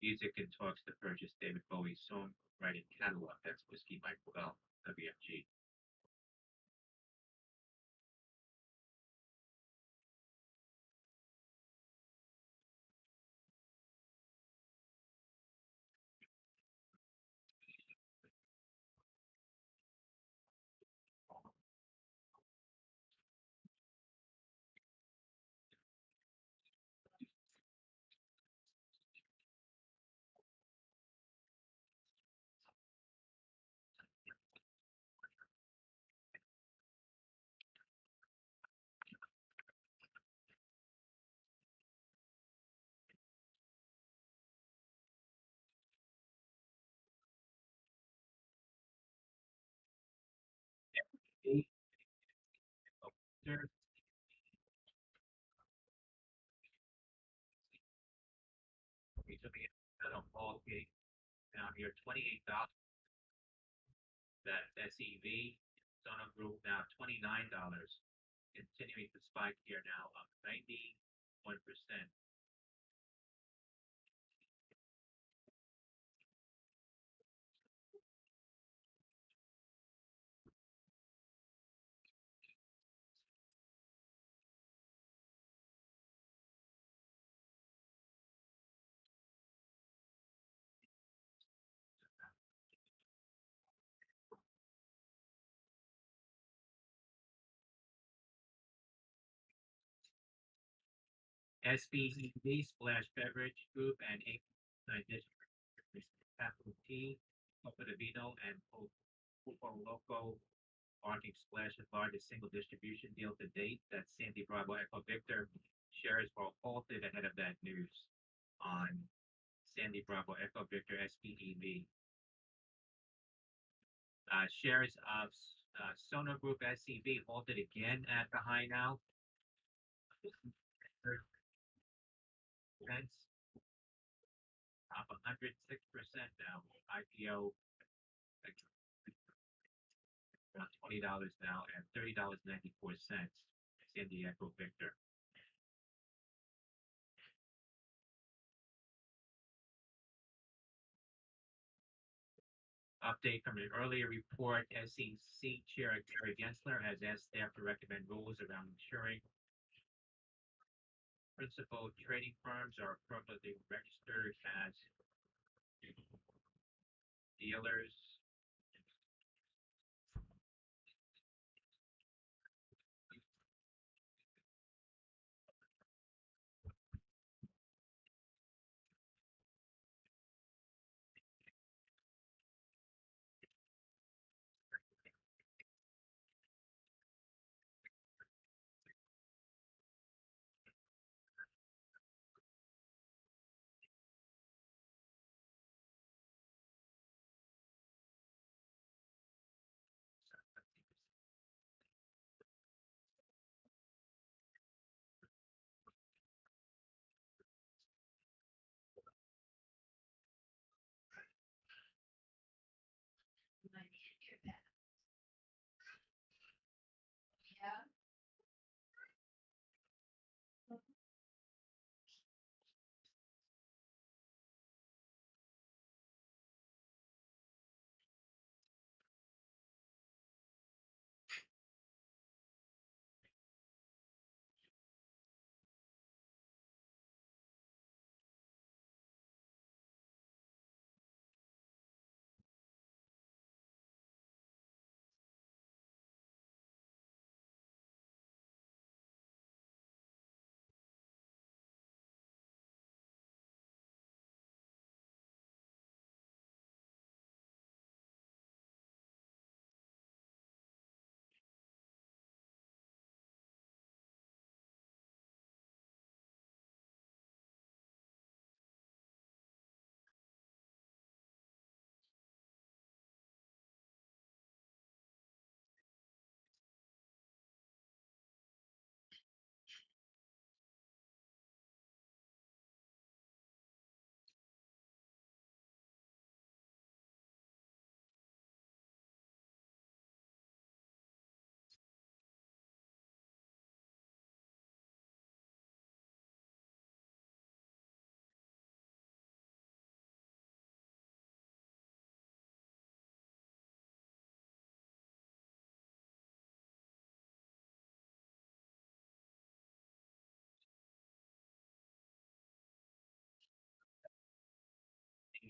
Music in talks to purchase David Bowie's songwriting catalog. That's Whiskey Mike Well, WMG. Recently, all gate down here, $28. That SEV, Sono Group now $29. Continuing to spike here now, up 91%. SBEV, Splash Beverage Group, and AMC Capital T, Copa de Vino, and Pulpo Loco marking Splash the largest single distribution deal to date. That's Sandy Bravo Echo Victor. Shares were halted ahead of that news on Sandy Bravo Echo Victor SPEV. Shares of Sono Group SCV halted again at the high now. Pence up 106% now. IPO around $20 now and $30.94. San Diego Victor. Update from an earlier report, SEC Chair Gary Gensler has asked staff to recommend rules around ensuring principal trading firms are appropriately registered as dealers.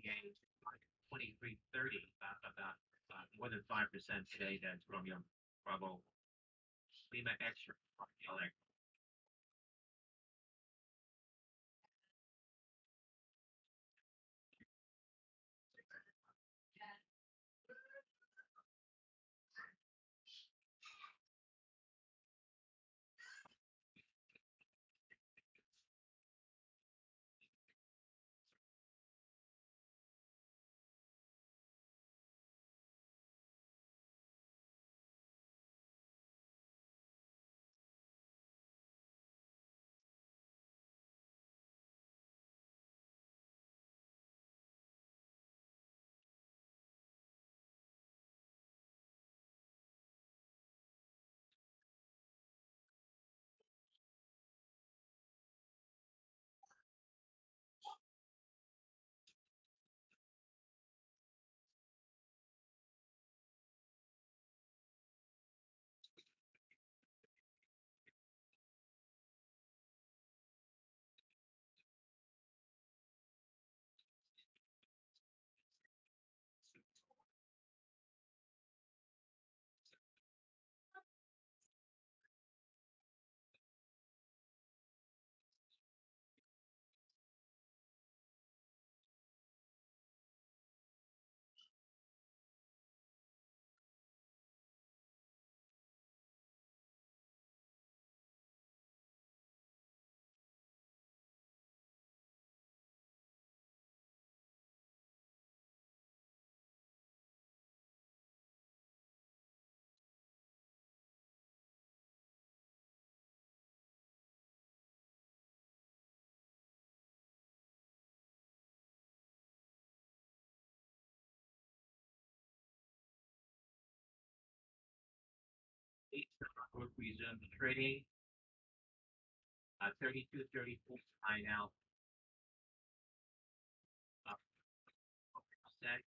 gains, like 23.30, about more than 5% today. That's from your Bravo Lima Extra. Group resumed trading. 32.34 high now. Up percent.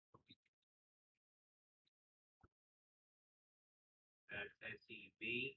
That's SEB.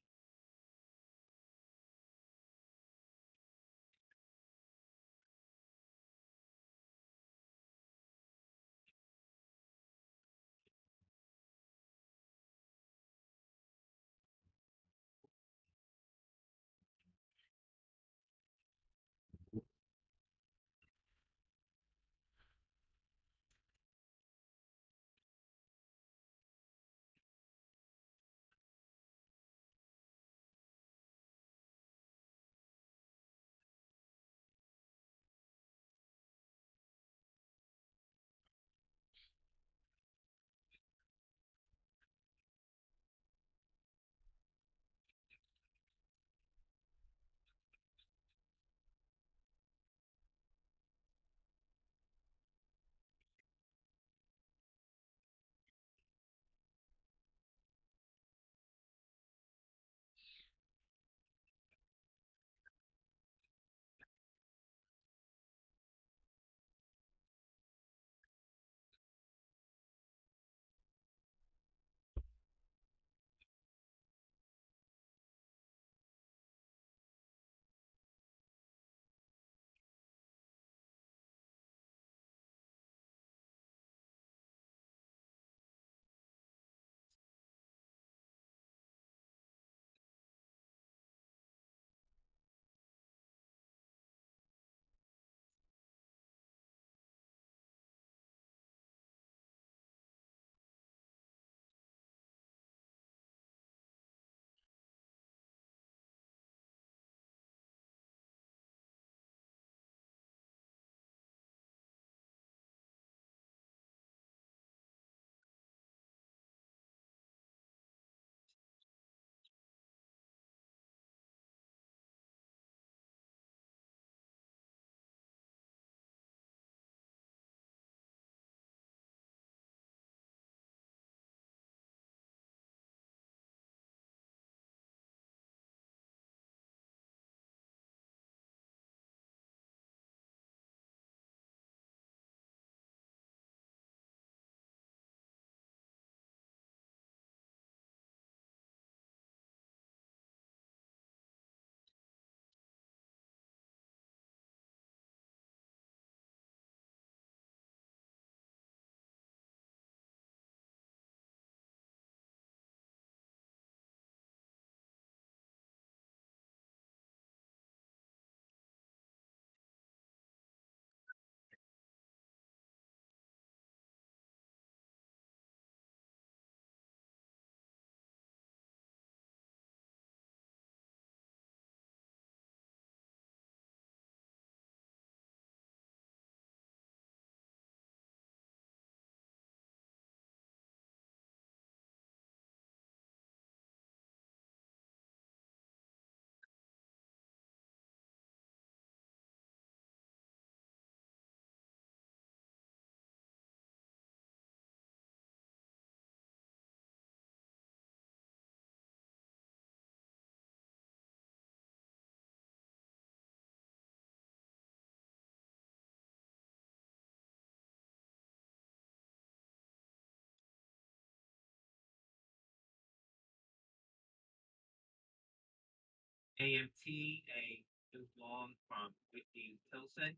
AMT, a new long from Whitney Tilson.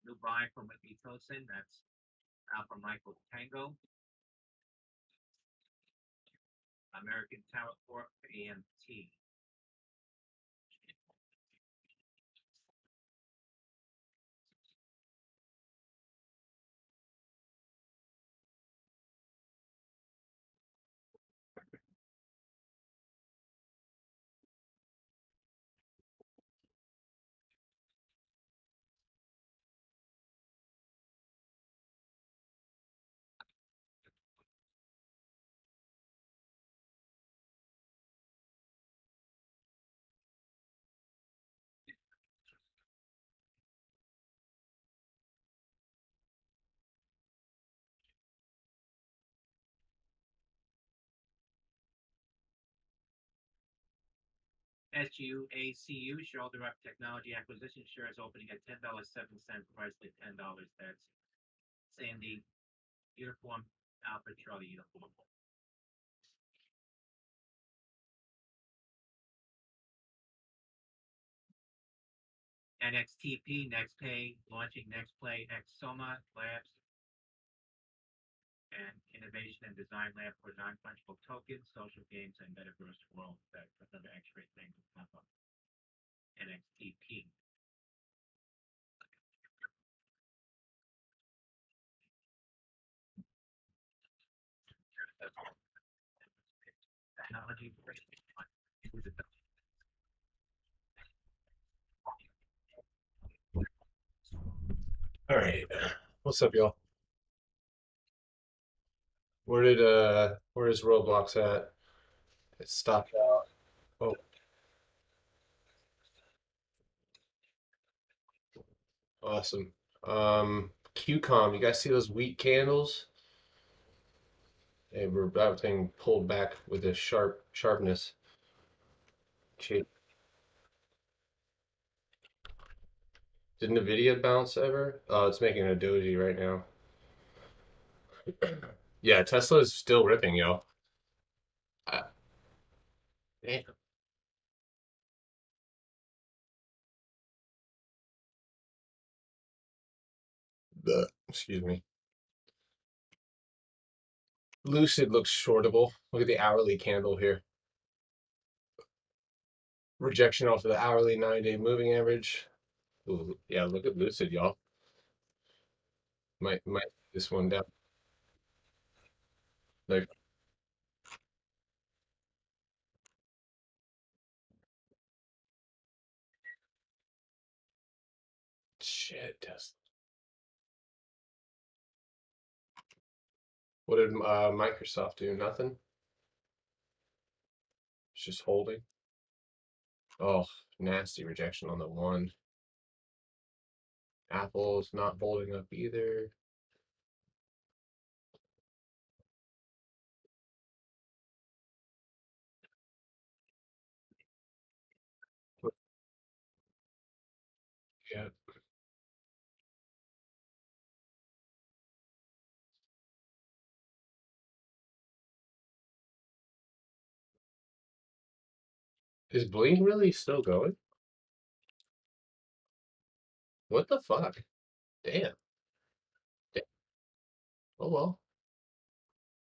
New buy from Whitney Tilson. That's Alpha Michael Tango. American Tower Corp AMT. SUACU, Shoulder Up Technology Acquisition shares opening at $10.07, price at $10. That's Sandy Uniform Alpha Charlie Uniform. NXTP, Next Pay, launching Next Play X Soma Labs and Innovation and Design Lab for non-fungible tokens, social games, and metaverse world. That's another X-ray thing to pop up. NXTP. Technology. All right. What's up, y'all? Where's Roblox at? It stopped out. Oh, awesome. QCOM, you guys see those wheat candles? Hey, we're everything pulled back with a sharpness. Didn't Nvidia bounce ever? Oh, it's making a doji right now. Yeah, Tesla is still ripping, yo. Uh, damn. Excuse me. Lucid looks shortable. Look at the hourly candle here. Rejection off of the hourly 9-day moving average. Ooh, yeah, look at Lucid, y'all. Might this one down. Like shit, Tesla. What did Microsoft do? Nothing. It's just holding. Oh, nasty rejection on the one. Apple's not holding up either. Yeah. Is Bling really still going? What the fuck? Damn. Da- Oh well.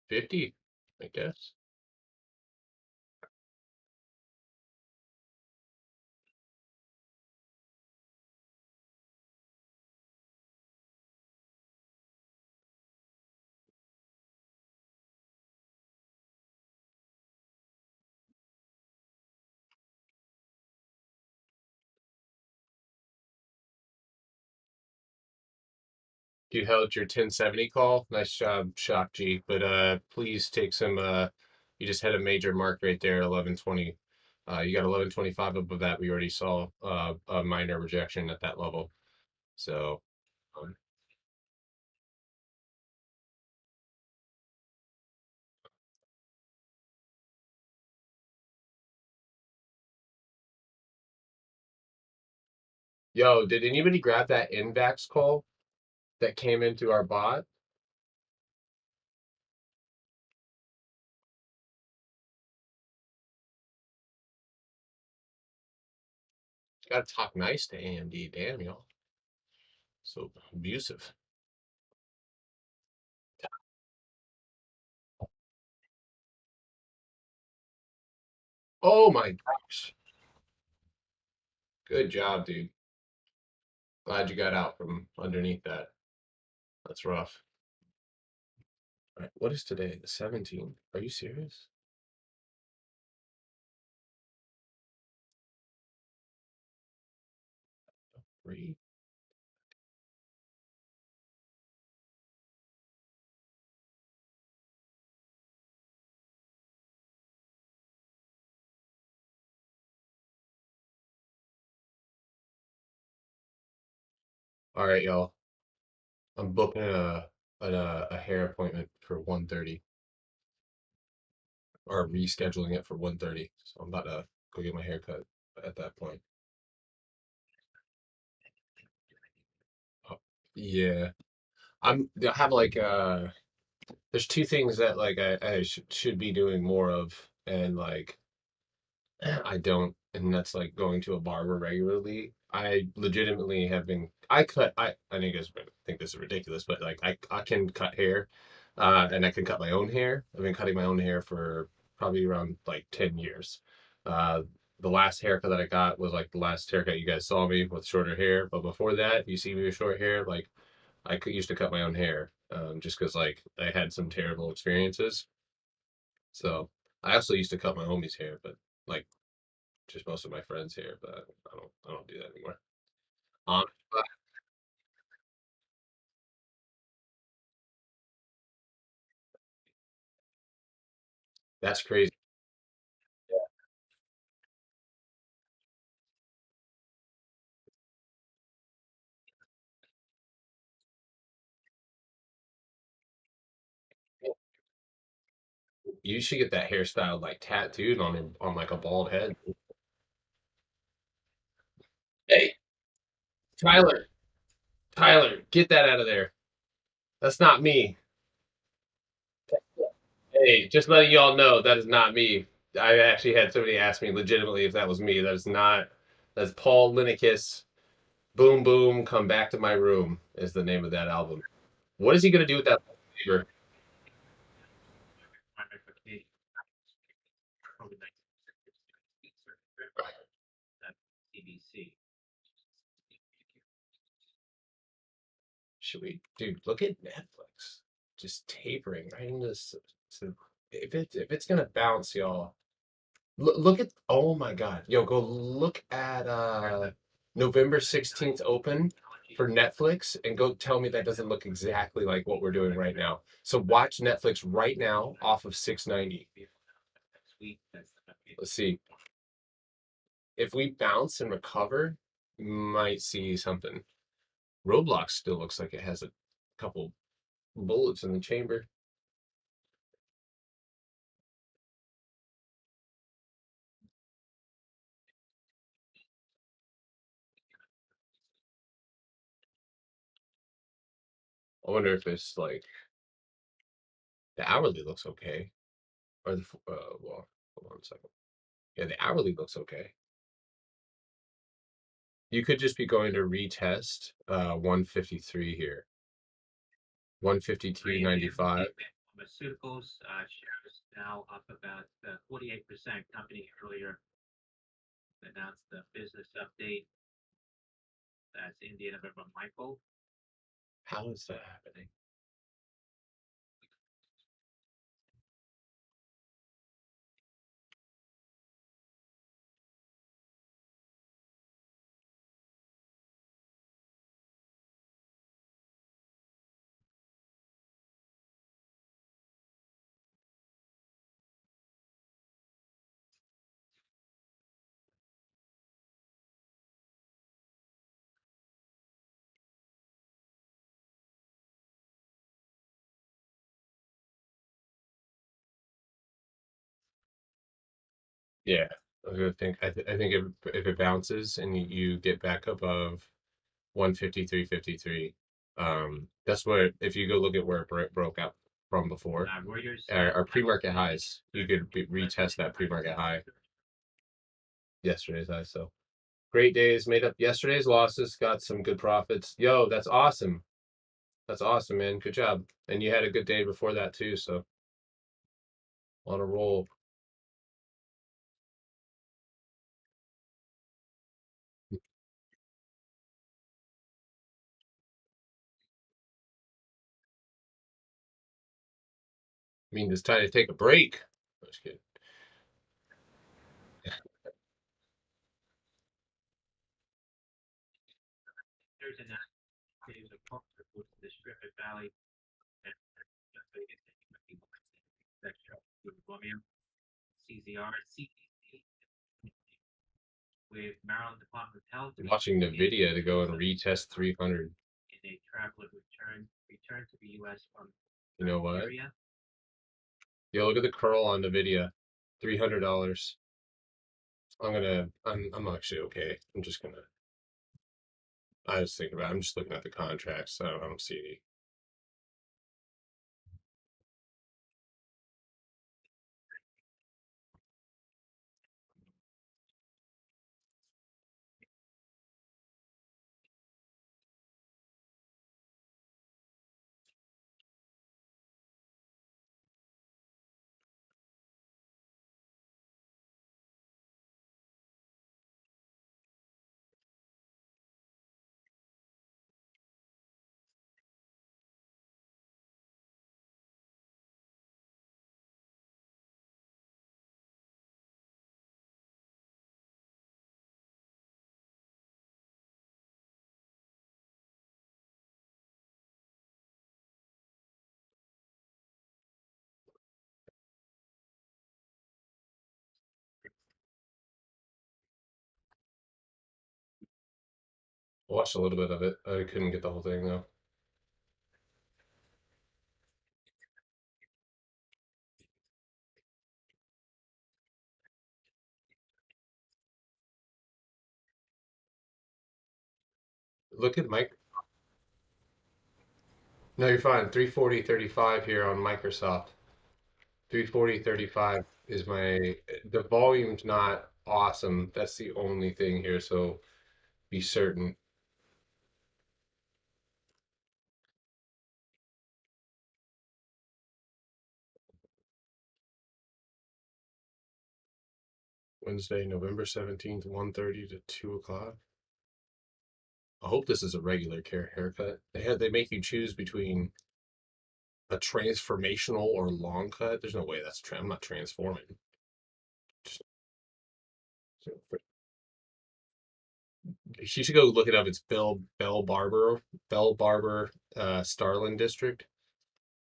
50, I guess. You held your 1070 call. Nice job, Shock G. But please take some you just had a major mark right there at 1120. You got 1125 above that. We already saw a minor rejection at that level. So um, yo, did anybody grab that Invax call that came into our bot? Gotta talk nice to AMD. Damn, y'all. So abusive. Oh my gosh. Good job, dude. Glad you got out from underneath that. That's rough. All right, what is today? The 17th. Are you serious? Three? All right, y'all. I'm booking a hair appointment for 1:30, or rescheduling it for 1:30. So I'm about to go get my hair cut at that point. Oh, yeah. I have like there's two things that like I should be doing more of, and like I don't, and that's like going to a barber regularly. I legitimately have been. I think think this is ridiculous, but like I can cut hair, and I can cut my own hair. I've been cutting my own hair for probably around like 10 years. Uh, the last haircut that I got was like the last haircut you guys saw me with shorter hair. But before that, if you see me with short hair, like used to cut my own hair, just because like I had some terrible experiences. So I also used to cut my homie's hair, but like just most of my friends here, but I don't do that anymore. But that's crazy. You should get that hairstyle like tattooed on like a bald head. Hey, Tyler, Tyler, get that out of there. That's not me. Hey, just letting y'all know that is not me. I actually had somebody ask me legitimately if that was me. That is not. That's Paul Lineikis. Boom Boom, Come Back to My Room is the name of that album. What is he gonna do with that lightsaber? ramifications of COVID-19 CBC. Should we, dude? Look at Netflix, just tapering right into this. So if it's gonna bounce, y'all, look at. Oh my God, yo, go look at November 16th open for Netflix, and go tell me that doesn't look exactly like what we're doing right now. So watch Netflix right now off of 690. Let's see if we bounce and recover, might see something. Roblox still looks like it has a couple bullets in the chamber. I wonder if it's like the hourly looks okay, or well, hold on a second. Yeah, the hourly looks okay. You could just be going to retest 153 here, 152.95. Pharmaceuticals shares now up about 48%. Company earlier announced the business update. That's Indian November Michael. How is that happening? Yeah, I was gonna think. I think if it bounces and you get back above 153.53, that's where if you go look at where it broke out from before, Reuters. our pre-market highs, you could retest that pre-market high, yesterday's high. So Great days, made up yesterday's losses, got some good profits. Yo, that's awesome. That's awesome, man. Good job. And you had a good day before that too, so on a roll. I mean, it's time to take a break. Just kidding. There's an days of Parker, which is the Strip at Valley and Vegas Romeo, CZR, CTC, with Maryland Department of Health. I'm watching the video to go and retest 300. In a traveler return to the U.S. from You know what? Syria. Yo, look at the curl on the video. $300. I'm actually okay. I was thinking about I'm just looking at the contracts. So I don't see any. I watched a little bit of it. I couldn't get the whole thing though. Look at Mike. No, you're fine. 340.35 here on Microsoft. 340.35 is the volume's not awesome. That's the only thing here, so be certain. Wednesday, November 17th, 1:30 to 2 o'clock. I hope this is a regular care haircut. They make you choose between a transformational or long cut. There's no way I'm not transforming. You should go look it up. It's Bell Barber, Starland District,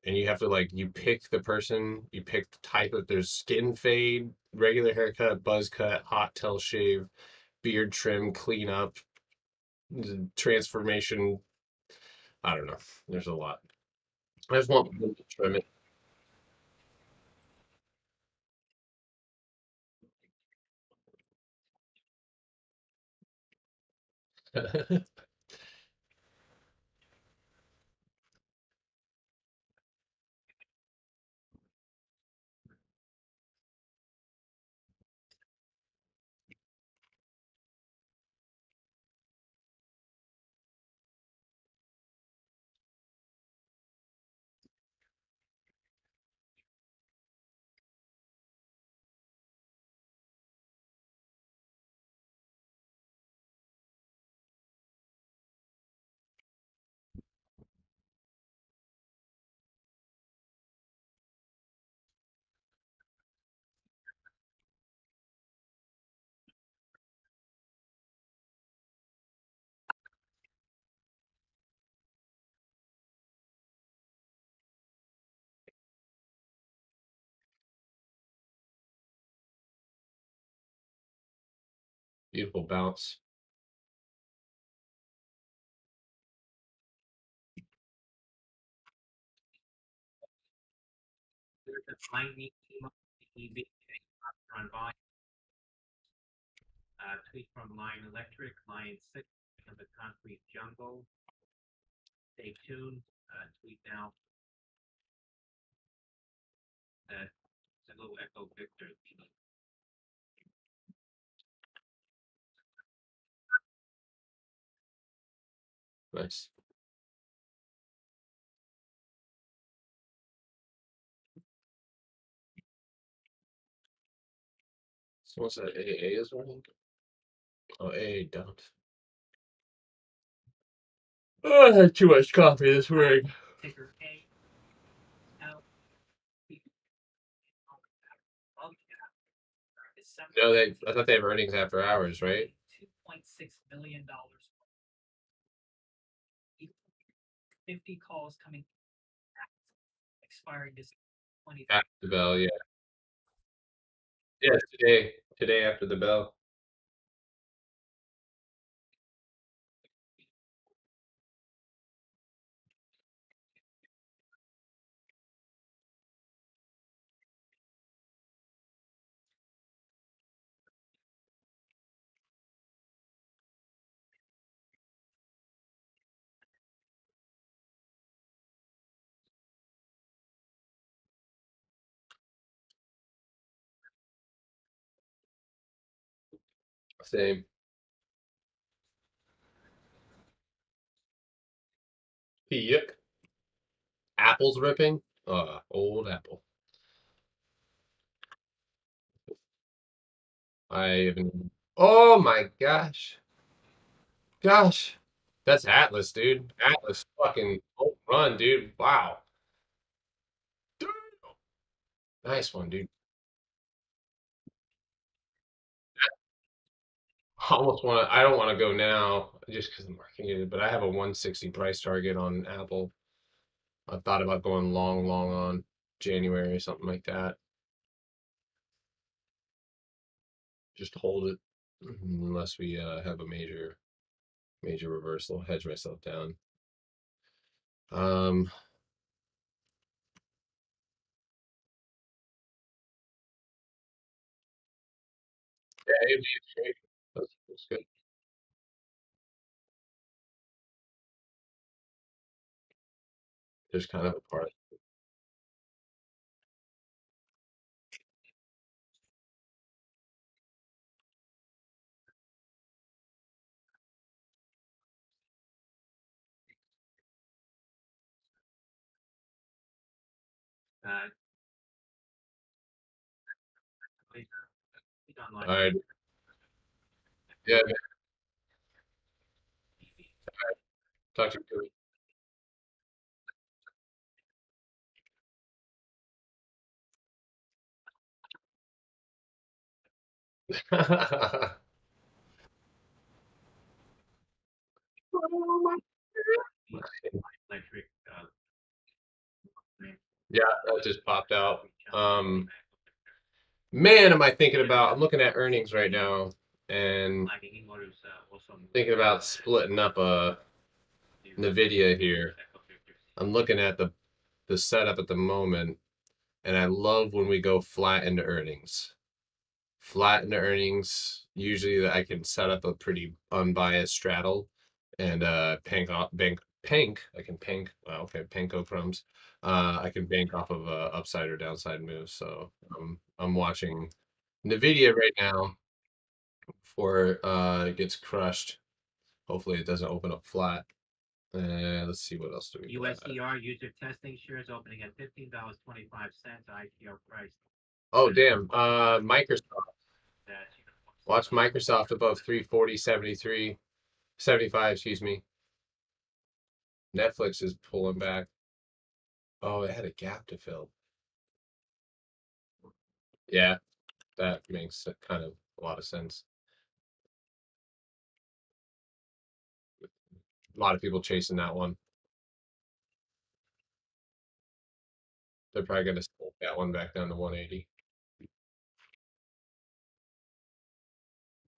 and you have to you pick the person, you pick the type of there's skin fade, regular haircut, buzz cut, hot tail shave, beard trim, clean up, transformation. I don't know. There's a lot. I just want people to trim it. Beautiful bounce. There's a lightning EV on volume. Tweet from Line Electric, Line 6 of the Concrete Jungle. Stay tuned. Tweet now. It's a little Echo Victor. Nice. So what's that? AA is running? Oh, AA don't. Oh, I had too much coffee this morning. Ticker A L P. No, I thought they have earnings after hours, right? $2.6 million. 50 calls coming expiring this 20. After the bell, yeah. Yeah, today. Today after the bell. Same. Yuck. Apple's ripping. Old Apple. I haven't. Oh my gosh. Gosh. That's Atlas, dude. Atlas fucking run, dude. Wow. Nice one, dude. I almost want to. I don't want to go now just because I'm working it, but I have a 160 price target on Apple. I thought about going long, long on January or something like that. Just hold it unless we have a major reversal. Hedge myself down. Um, yeah, AMC is great. That's good. There's kind of a part. Uh, Click online. All right. Yeah. Talk to you. Electric. Yeah, that just popped out. Man, am I thinking about? I'm looking at earnings right now and thinking about splitting up a Nvidia here. I'm looking at the setup at the moment, and I love when we go flat into earnings. Flat into earnings, usually I can set up a pretty unbiased straddle and pank. I can pank. Well, okay, panko crumbs. I can bank off of upside or downside moves. So I'm watching Nvidia right now before it gets crushed. Hopefully it doesn't open up flat. Let's see what else do we got. USDR user testing shares opening at $15.25 IPO price. Oh damn. Microsoft. Watch Microsoft above 340, 73, 75, excuse me. Netflix is pulling back. Oh, it had a gap to fill. Yeah, that makes kind of a lot of sense. A lot of people chasing that one. They're probably going to sell that one back down to 180.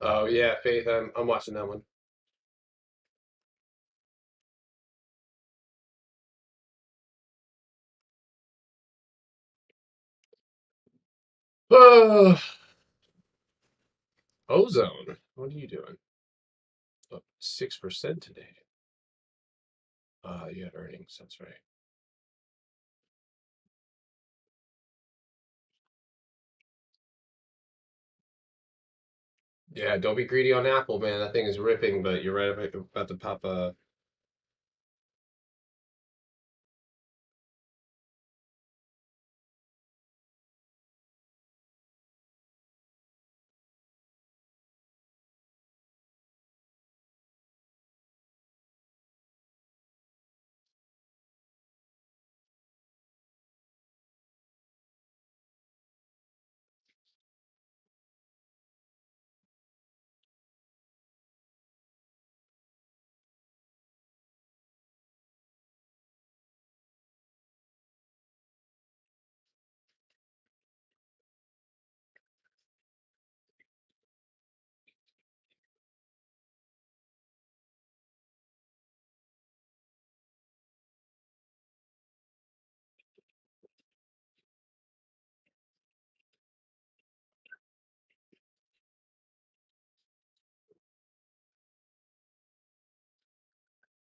Oh yeah, Faith, I'm watching that one. Oh, Ozone. What are you doing? Up 6% today. You had earnings. That's right. Yeah, don't be greedy on Apple, man. That thing is ripping, but you're right about to pop a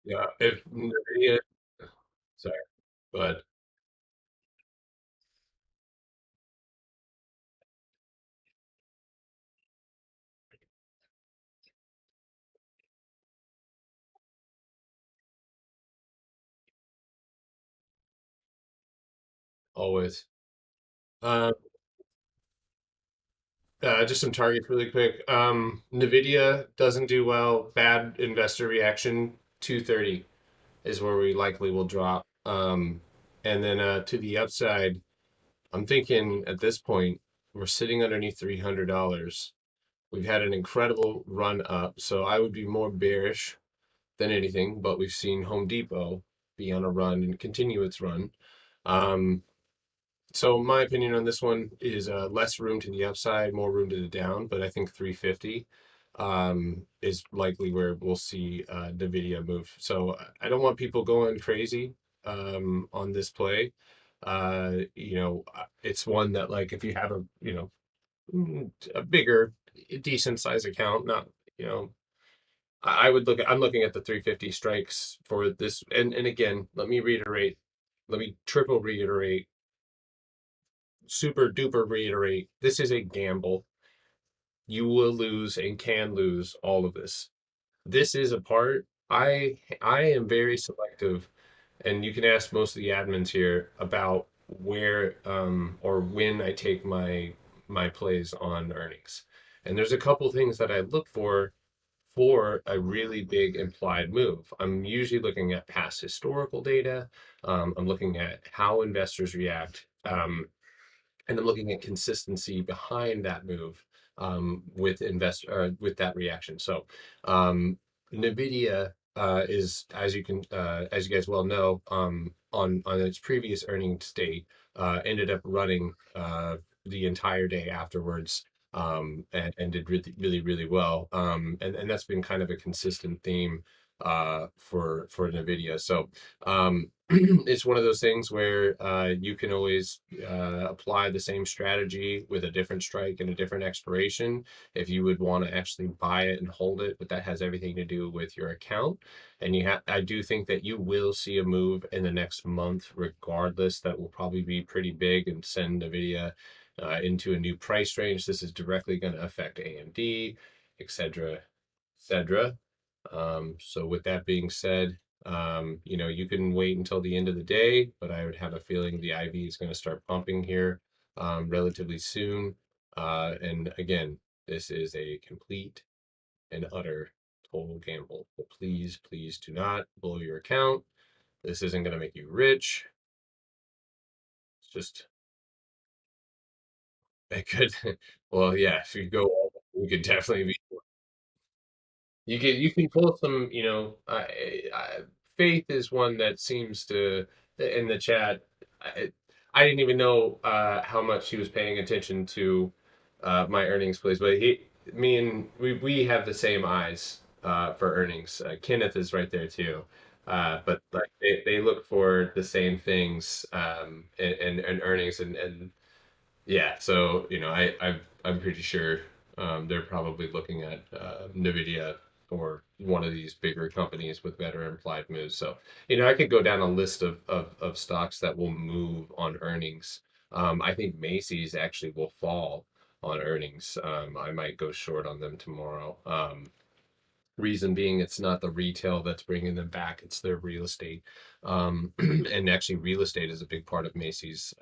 Yeah, if NVIDIA, sorry, but always. Um, just some targets really quick. NVIDIA doesn't do well. Bad investor reaction. 230 is where we likely will drop. And then to the upside, I'm thinking at this point we're sitting underneath $300. We've had an incredible run up, so I would be more bearish than anything. But we've seen Home Depot be on a run and continue its run. Um, So my opinion on this one is less room to the upside, more room to the down, but I think 350 is likely where we'll see Nvidia move. So I don't want people going crazy on this play. It's one that like if you have a a bigger, decent size account, not you know. I would look at, I'm looking at the 350 strikes for this, and again, let me reiterate, let me triple reiterate, super duper reiterate, this is a gamble. You will lose and can lose all of this. This is a part. I am very selective, and you can ask most of the admins here about where or when I take my plays on earnings. And there's a couple things that I look for a really big implied move. I'm usually looking at past historical data. I'm looking at how investors react. And I'm looking at consistency behind that move with with that reaction. So Nvidia is, as you guys well know, on its previous earnings date, ended up running the entire day afterwards. And did really well. And that's been kind of a consistent theme for Nvidia. So it's one of those things where you can always apply the same strategy with a different strike and a different expiration if you would want to actually buy it and hold it, but that has everything to do with your account. And I do think that you will see a move in the next month regardless that will probably be pretty big and send Nvidia into a new price range. This is directly going to affect AMD, etc., etc. So with that being said, you can wait until the end of the day, but I would have a feeling the IV is going to start pumping here relatively soon. And again, this is a complete and utter total gamble. But please, please do not blow your account. This isn't going to make you rich. It's just, it could, well, yeah, if you go, you could definitely be. You can pull some, faith is one that seems to in the chat. I, I didn't even know how much he was paying attention to my earnings plays, but me and we have the same eyes for earnings. Kenneth is right there too. But like they look for the same things and earnings and yeah, so I'm pretty sure they're probably looking at Nvidia or one of these bigger companies with better implied moves. So I could go down a list of stocks that will move on earnings. I think Macy's actually will fall on earnings. I might go short on them tomorrow. Reason being, it's not the retail that's bringing them back; it's their real estate. And actually, real estate is a big part of Macy's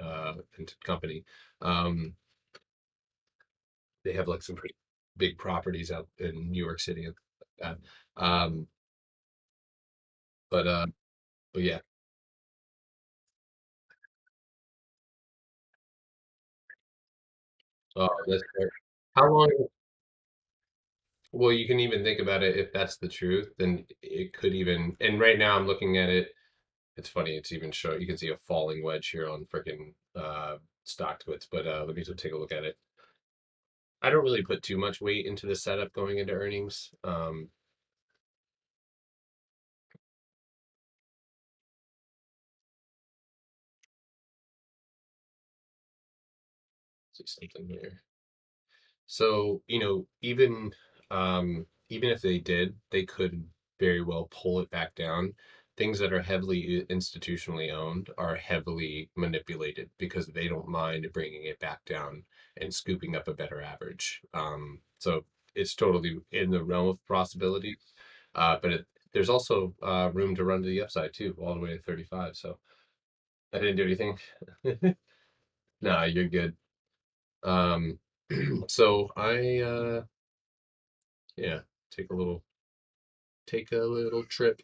company. Um, they have like some pretty big properties out in New York City and like that. But but yeah. That's fair. How long? Well, you can even think about it. If that's the truth, then it could even. And right now, I'm looking at it. It's funny. It's even show. You can see a falling wedge here on freaking StockTwits. But let me just take a look at it. I don't really put too much weight into the setup going into earnings. See something here. So even if they did, they could. very well pull it back down. Things that are heavily institutionally owned are heavily manipulated because they don't mind bringing it back down and scooping up a better average. So it's totally in the realm of possibility. But there's also room to run to the upside too, all the way to 35. So I didn't do anything. Nah, you're good. Um, so yeah, take a little trip.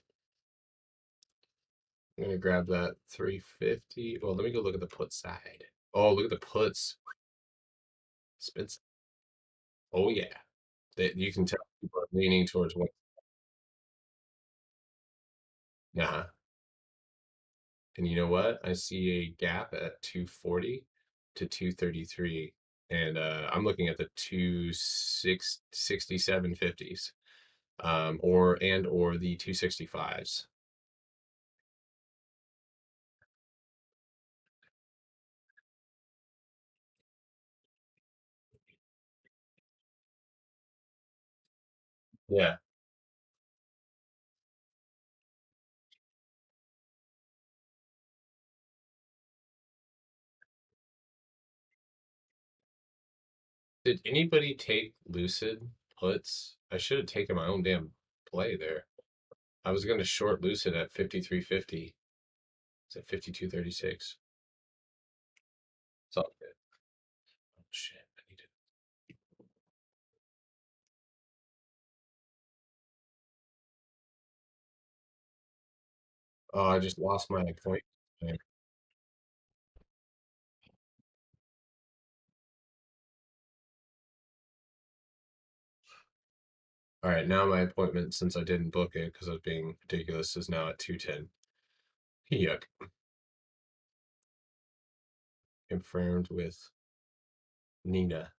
I'm gonna grab that 350. Well, let me go look at the put side. Oh, look at the puts. Spence. Oh yeah, that you can tell people are leaning towards one. Nah, and you know what? I see a gap at 240 to 233, and I'm looking at the 267.50s, or the 265s. Yeah. Did anybody take Lucid puts? I should have taken my own damn play there. I was gonna short Lucid at 53.50. It's at 52.36. It's all good. Oh shit. I need to. Oh, I just lost my appointment. All right, now my appointment, since I didn't book it because I was being ridiculous, is now at 2:10. Yuck. Confirmed with Nina.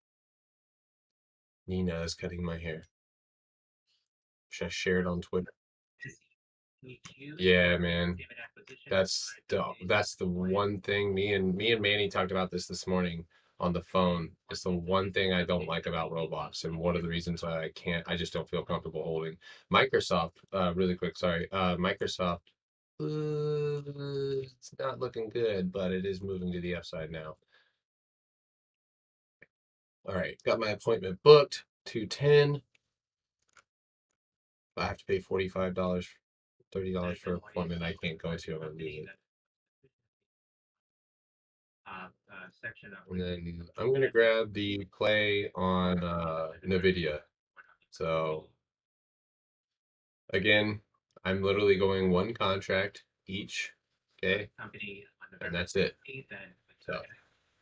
Nina is cutting my hair. Should I share it on Twitter? Yeah, man. That's the one thing me and Manny talked about this morning on the phone. It's the one thing I don't like about robots, and one of the reasons why I just don't feel comfortable holding. Microsoft, really quick, sorry. Microsoft, it's not looking good, but it is moving to the upside now. All right, got my appointment booked, 2:10. I have to pay $45, $30 for an appointment I can't go to. I'm gonna lose it. Section of. And then I'm gonna grab the play on NVIDIA. So again, I'm literally going one contract each. Okay, Company on and November that's it. 15th and So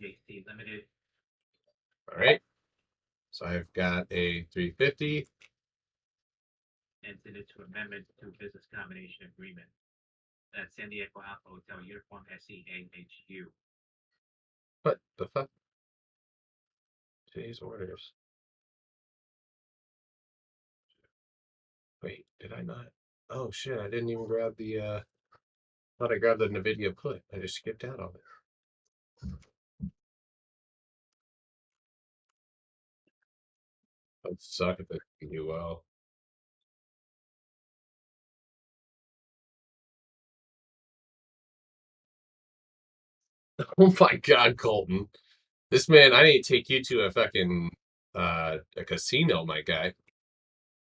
JC Limited. all right. So I've got a 350. Entered into amendment to business combination agreement. That's San Diego Alpha Hotel Uniform SEAHU. What the fuck? Today's orders. Wait, did I not? Oh shit, I didn't even grab the thought I grabbed the NVIDIA put. I just skipped out on it. I'd suck if it can do well. Oh my god, Colton. This man, I need to take you to a fucking a casino, my guy.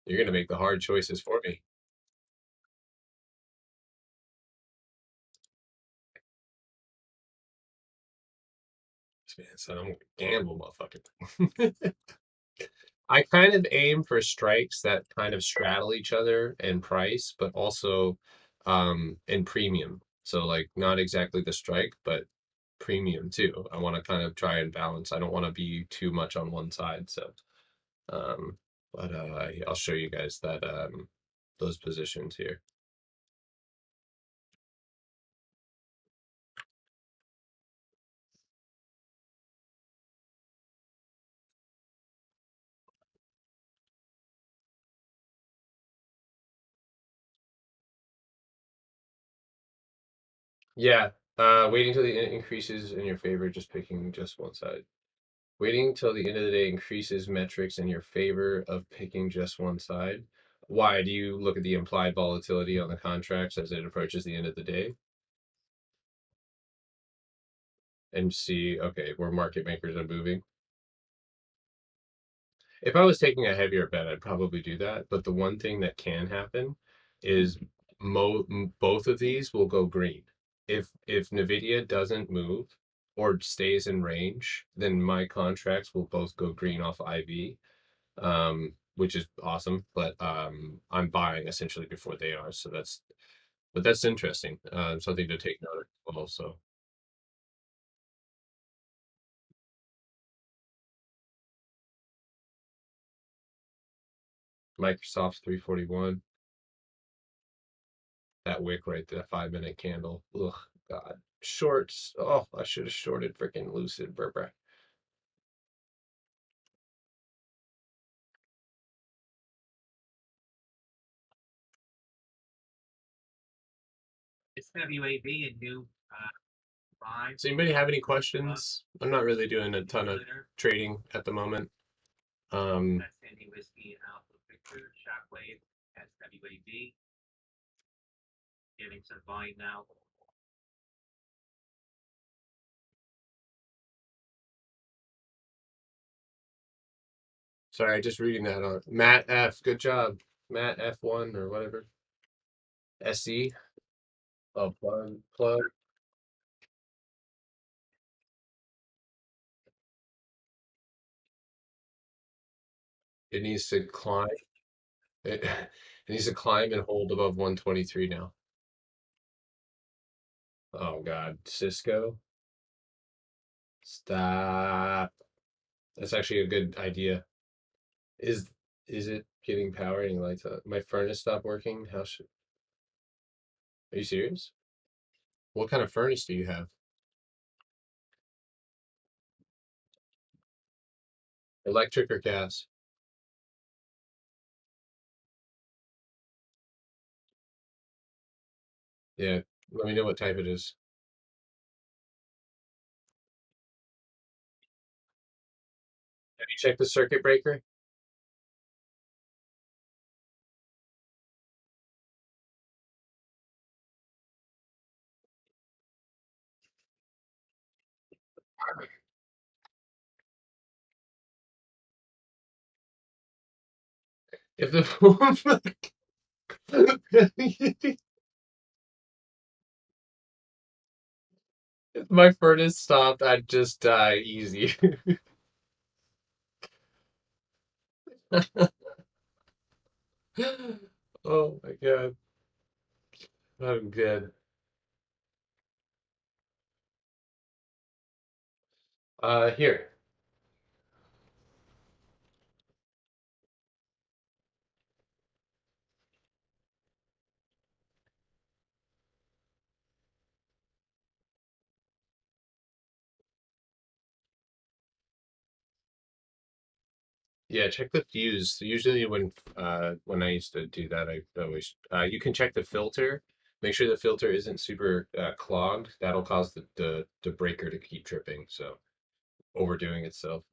You're gonna make the hard choices for me. This man said I'm gonna gamble, motherfucker. I kind of aim for strikes that kind of straddle each other in price, but also in premium. So like not exactly the strike, but premium too. I want to kind of try and balance. I don't want to be too much on one side. So um but I'll show you guys that those positions here. Yeah, waiting till the increases in your favor, just picking just one side. Waiting till the end of the day increases metrics in your favor of picking just one side. Why do you look at the implied volatility on the contracts as it approaches the end of the day and see, okay, where market makers are moving? If I was taking a heavier bet, I'd probably do that. But the one thing that can happen is both of these will go green. If Nvidia doesn't move or stays in range, then my contracts will both go green off IV, which is awesome. But I'm buying essentially before they are, so that's interesting. Something to take note of also. Microsoft 341. That wick right there, 5 minute candle. Ugh, God. Shorts. Oh, I should have shorted freaking Lucid. Brr. It's WAV and new five. Does anybody have any questions? I'm not really doing a ton of trading at the moment. That's Sandy Whiskey Alpha Victor Shockwave. That's WAV. Getting some volume now. Sorry, just reading that on Matt F. Good job, Matt F1 or whatever. SE. Oh, plug. It needs to climb. It needs to climb and hold above 123 now. Oh God, Cisco. Stop. That's actually a good idea. Is is it getting power and lights up? My furnace stopped working. How should? Are you serious? What kind of furnace do you have? Electric or gas? Yeah. Let me know what type it is. Have you checked the circuit breaker? If the if my furnace stopped, I'd just die easy. Oh my God. I'm good. Here. Yeah, check the fuse. Usually when I used to do that, I always you can check the filter. Make sure the filter isn't super clogged. That'll cause the breaker to keep tripping, so overdoing itself.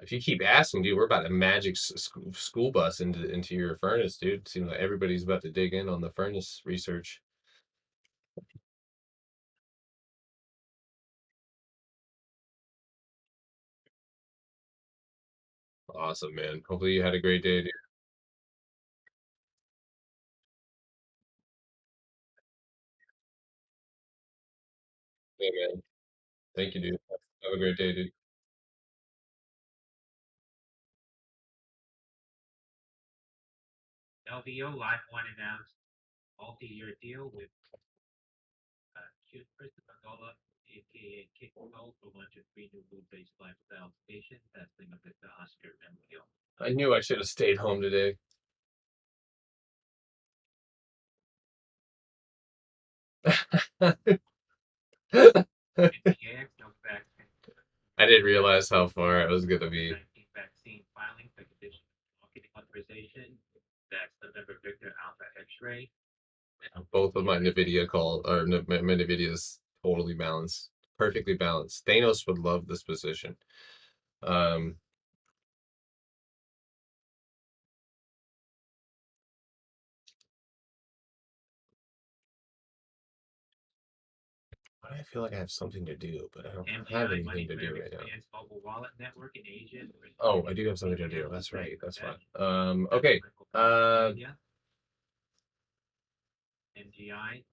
If you keep asking, dude, we're about to magic school bus into your furnace, dude. Seems like everybody's about to dig in on the furnace research. Awesome, man. Hopefully you had a great day, dude. Yeah, man. Thank you, dude. Have a great day, dude. LVO Live One announced multi-year deal with Christopher Gola, aka Kick Gold, for launch of three new food-based lifestyle stations. That's the the Oscar MPO. I knew I should have stayed home today. NEGG, no vaccine. I didn't realize how far it was gonna be. 19 vaccine filing for conditional marketing authorization. That's November Victor Alpha X-ray. Both of my NVIDIA call or my NVIDIA's totally balanced, perfectly balanced. Thanos would love this position. Um, Why do I feel like I have something to do, but I don't have MGI anything to do MoneyGram right now? expands mobile wallet network in Asia. Oh, I do have something to do. That's right. That's fine. That's Okay. article from Wikipedia. MGI.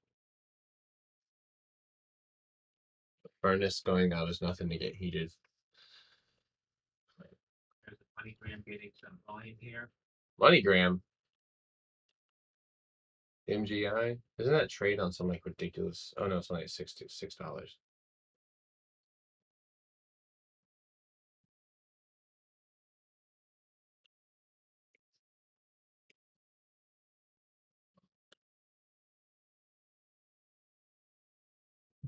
Furnace going out is nothing to get heated. There's a MoneyGram getting some volume here. MoneyGram. MGI. Isn't that trade on some like ridiculous? Oh no, it's only $6.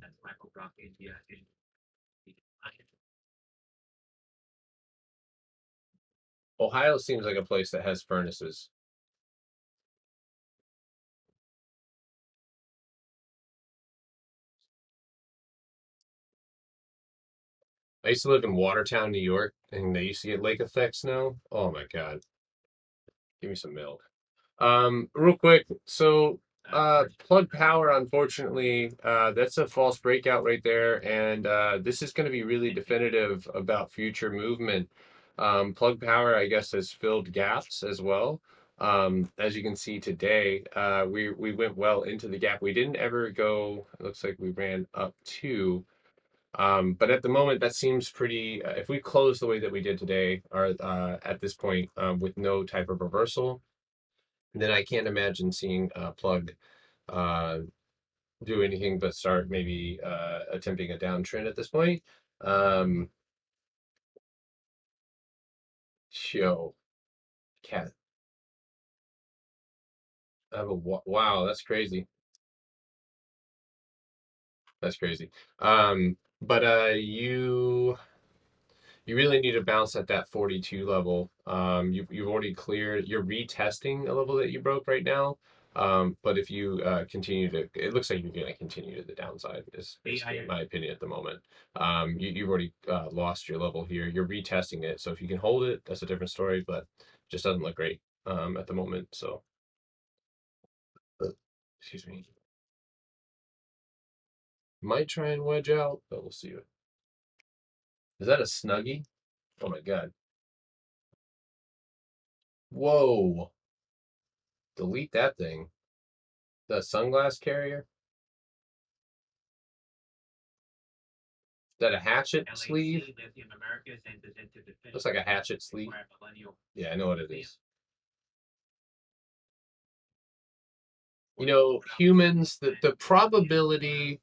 That's Michael Brock India. Ohio seems like a place that has furnaces. I used to live in Watertown, New York, and they used to get lake effect snow. Oh my God. Give me some milk. Real quick, so plug power, unfortunately, that's a false breakout right there, and this is going to be really definitive about future movement. Plug power, I guess, has filled gaps as well. As you can see today, we went well into the gap. We didn't ever go. It looks like we ran up to. But at the moment, that seems pretty. If we close the way that we did today, or at this point, with no type of reversal, then I can't imagine seeing Plug uh, do anything but start maybe attempting a downtrend at this point. Um, Yo, cat. I have a wow. That's crazy. That's crazy. But you really need to bounce at that 42 level. You've already cleared. You're retesting a level that you broke right now. But if you continue to, it looks like you're going to continue to the downside. Is basically my opinion at the moment. You've already lost your level here. You're retesting it. So if you can hold it, that's a different story. But it just doesn't look great at the moment. So, excuse me. Might try and wedge out, but we'll see. Is that a Snuggie? Oh my God. Whoa. Delete that thing. The sunglass carrier? Is that a hatchet sleeve? Lithium Americas enters into definitive Looks like a hatchet sleeve. Yeah, I know what it is. You know, humans, the probability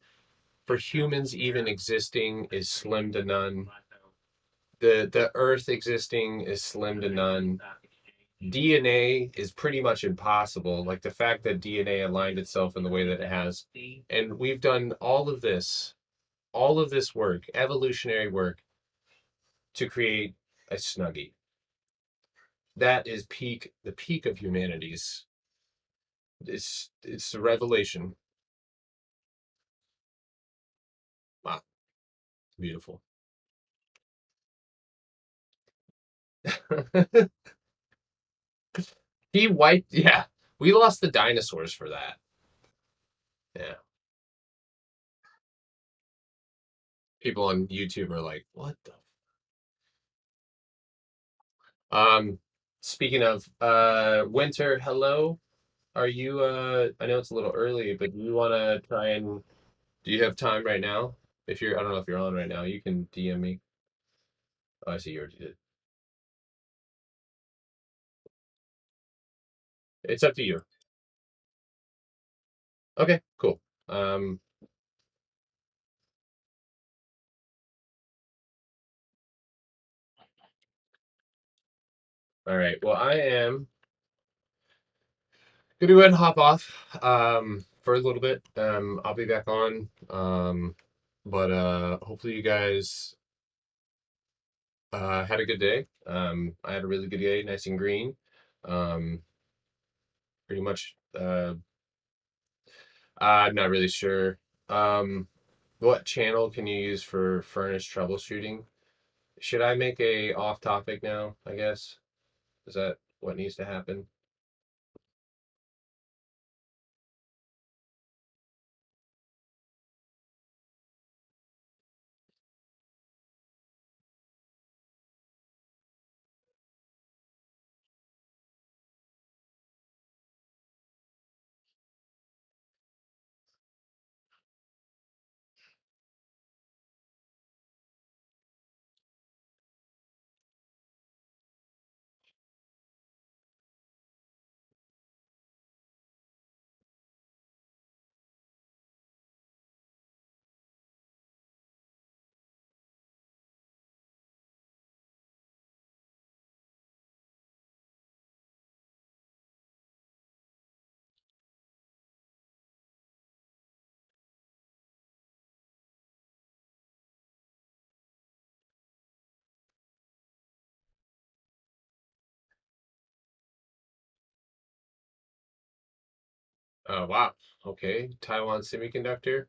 for humans even existing is slim to none. The Earth existing is slim to none. DNA is pretty much impossible. Like the fact that DNA aligned itself in the way that it has. And we've done all of this work, evolutionary work, to create a Snuggie. That is the peak of humanity's. It's a revelation. Wow, beautiful. He wiped. Yeah, we lost the dinosaurs for that. Yeah, people on YouTube are like, "What the?" Speaking of Winter, hello. Are you? I know it's a little early, but do you want to try and? Do you have time right now? If you're, I don't know if you're on right now. You can DM me. Oh, I see you already did. It's up to you. Okay, cool. All right. Well, I am gonna go ahead and hop off for a little bit. I'll be back on. But hopefully you guys had a good day. I had a really good day, nice and green. Um, Pretty much. I'm not really sure. What channel can you use for furnace troubleshooting? Should I make a off topic now? I guess is that what needs to happen? Oh, wow. Okay. Taiwan Semiconductor.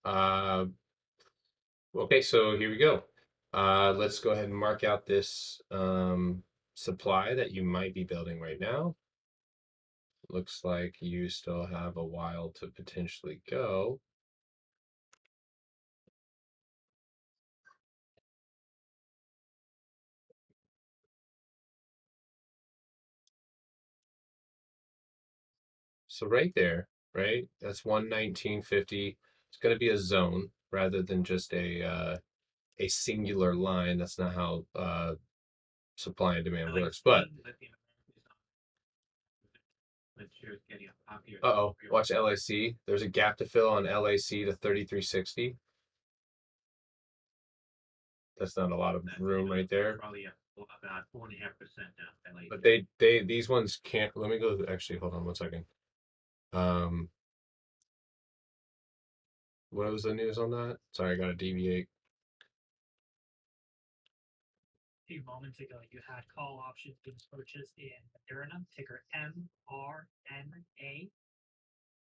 Uh, okay, so here we go. Let's go ahead and mark out this supply that you might be building right now. Looks like you still have a while to potentially go. So right there, right? That's 119.50. It's going to be a zone rather than just a singular line. That's not how supply and demand works. But uh-oh, watch LAC. There's a gap to fill on LAC to 3360. That's not a lot of room right there. Probably about 4.5% now. But these ones can't. Let me go. Actually, hold on one second. Um, what was the news on that? Sorry, I gotta deviate. Few moments ago, you had call options being purchased in Moderna, ticker MRNA.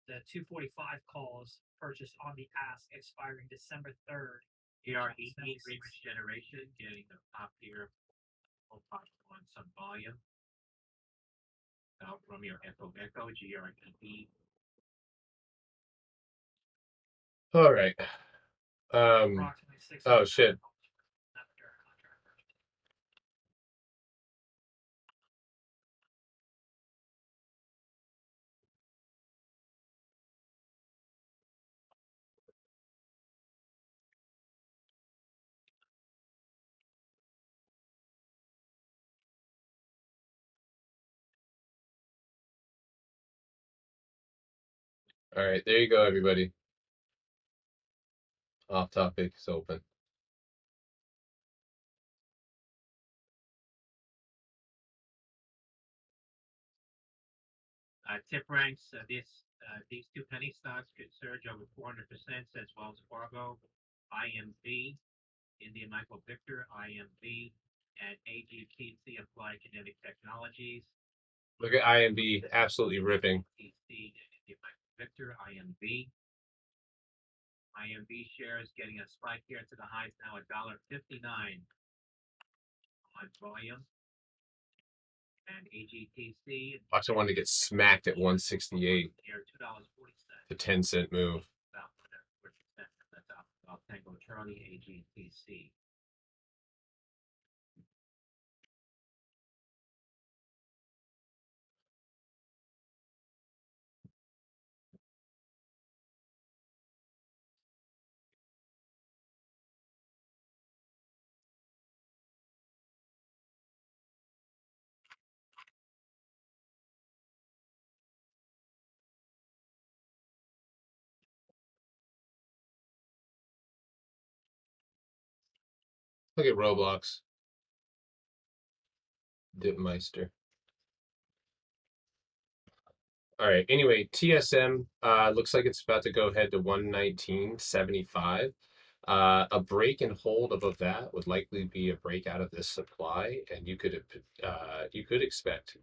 The 245 calls purchased on the ask expiring December 3rd. ERE Greenwich Generation getting the top tier on some volume. Now from your Echo GREP. All right. Approximately 600 Oh shit. All right, there you go, everybody. Off topic is open. Tip ranks these two penny stocks could surge over 400% as Wells Fargo, IMV, Indian Michael Victor, IMV, and AGTC Applied Genetic Technologies. Look at IMB absolutely ripping. TC and Indian Michael Victor, IMV. IMV shares getting a spike here to the highs now $1.59 on volume. And AGTC. Watch the one to get smacked at 168. Here $2.40. The 10-cent move. About Tango Charlie AGTC. Look at Roblox. Dipmeister. All right. Anyway, TSM looks like it's about to go ahead to 119.75. A break and hold above that would likely be a break out of this supply, and you could expect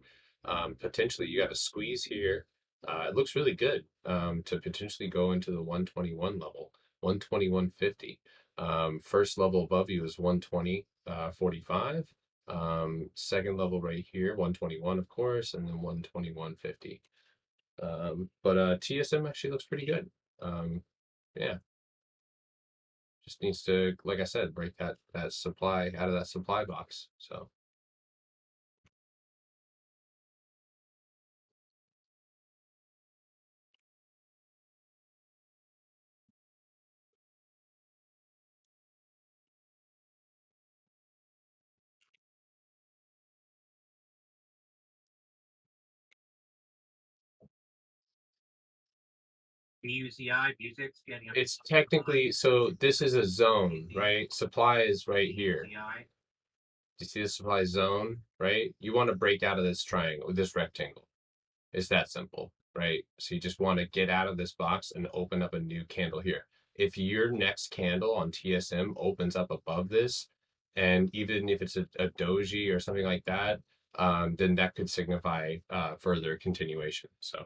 potentially you got a squeeze here. It looks really good to potentially go into the 121 level, 121.50. First level above you is 120.45. Second level right here, 121, of course, and then 121.50. But TSM actually looks pretty good. Yeah, just needs to, like I said, break that supply out of that supply box. So BUZI, Music's getting it's technically, so this is a zone, right? Supply is right here. BUZI. You see the supply zone, right? You want to break out of this triangle, this rectangle. It's that simple, right? So you just want to get out of this box and open up a new candle here. If your next candle on TSM opens up above this, and even if it's a doji or something like that, then that could signify further continuation. So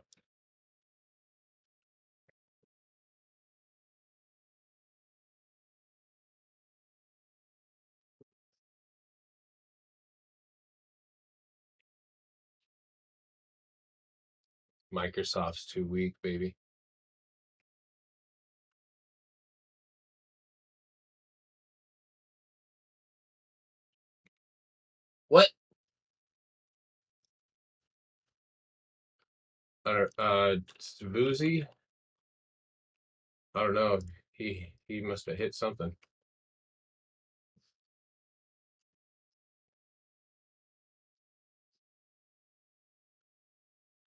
Microsoft's too weak, baby. What? Vuzi? I don't know. He must have hit something.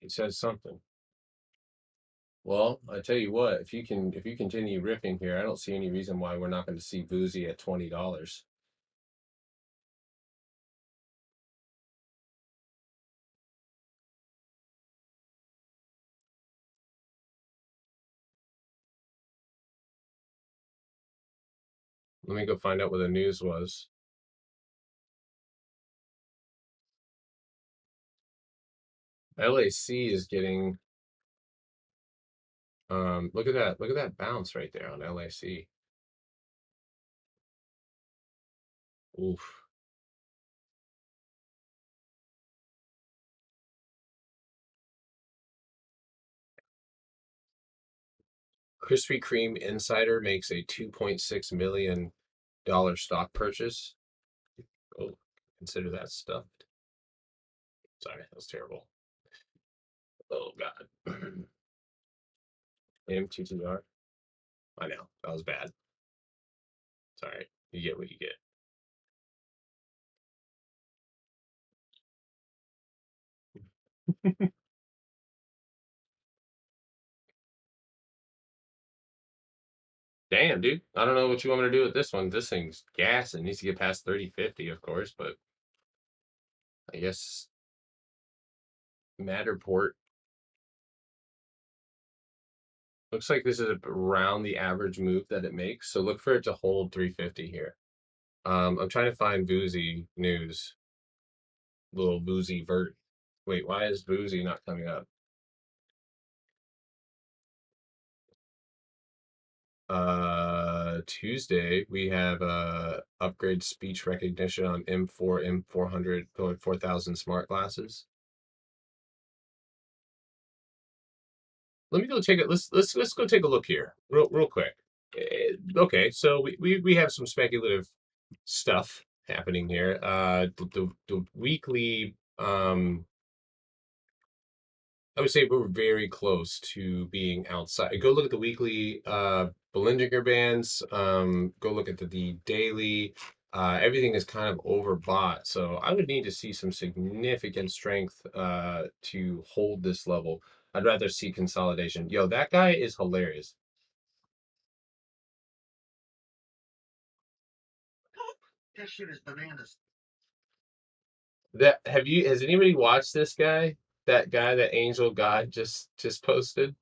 He said something. Well, I tell you what, if you continue ripping here, I don't see any reason why we're not going to see Vuzi at $20. Let me go find out what the news was. LAC is getting look at that bounce right there on LAC. Oof. Krispy Kreme insider makes a $2.6 million stock purchase. Oh, consider that stuffed. Sorry, that was terrible. Oh God. MTTR. I know that was bad. Sorry, you get what you get. Damn, dude. I don't know what you want me to do with this one. This thing's gas. It needs to get past 30.50, of course, but I guess Matterport. Looks like this is around the average move that it makes. So look for it to hold 350 here. I'm trying to find Boozy news. Little Boozy vert. Wait, why is Boozy not coming up? Tuesday we have upgrade speech recognition on M4, M400, 4000 smart glasses. Let me go take it. Let's go take a look here, real quick. Okay, so we have some speculative stuff happening here. The weekly I would say we're very close to being outside. Go look at the weekly Bollinger Bands. Go look at the daily. Everything is kind of overbought. So I would need to see some significant strength to hold this level. I'd rather see consolidation. Yo, that guy is hilarious. That shit is bananas. Has anybody watched this guy? That guy that Angel God just posted?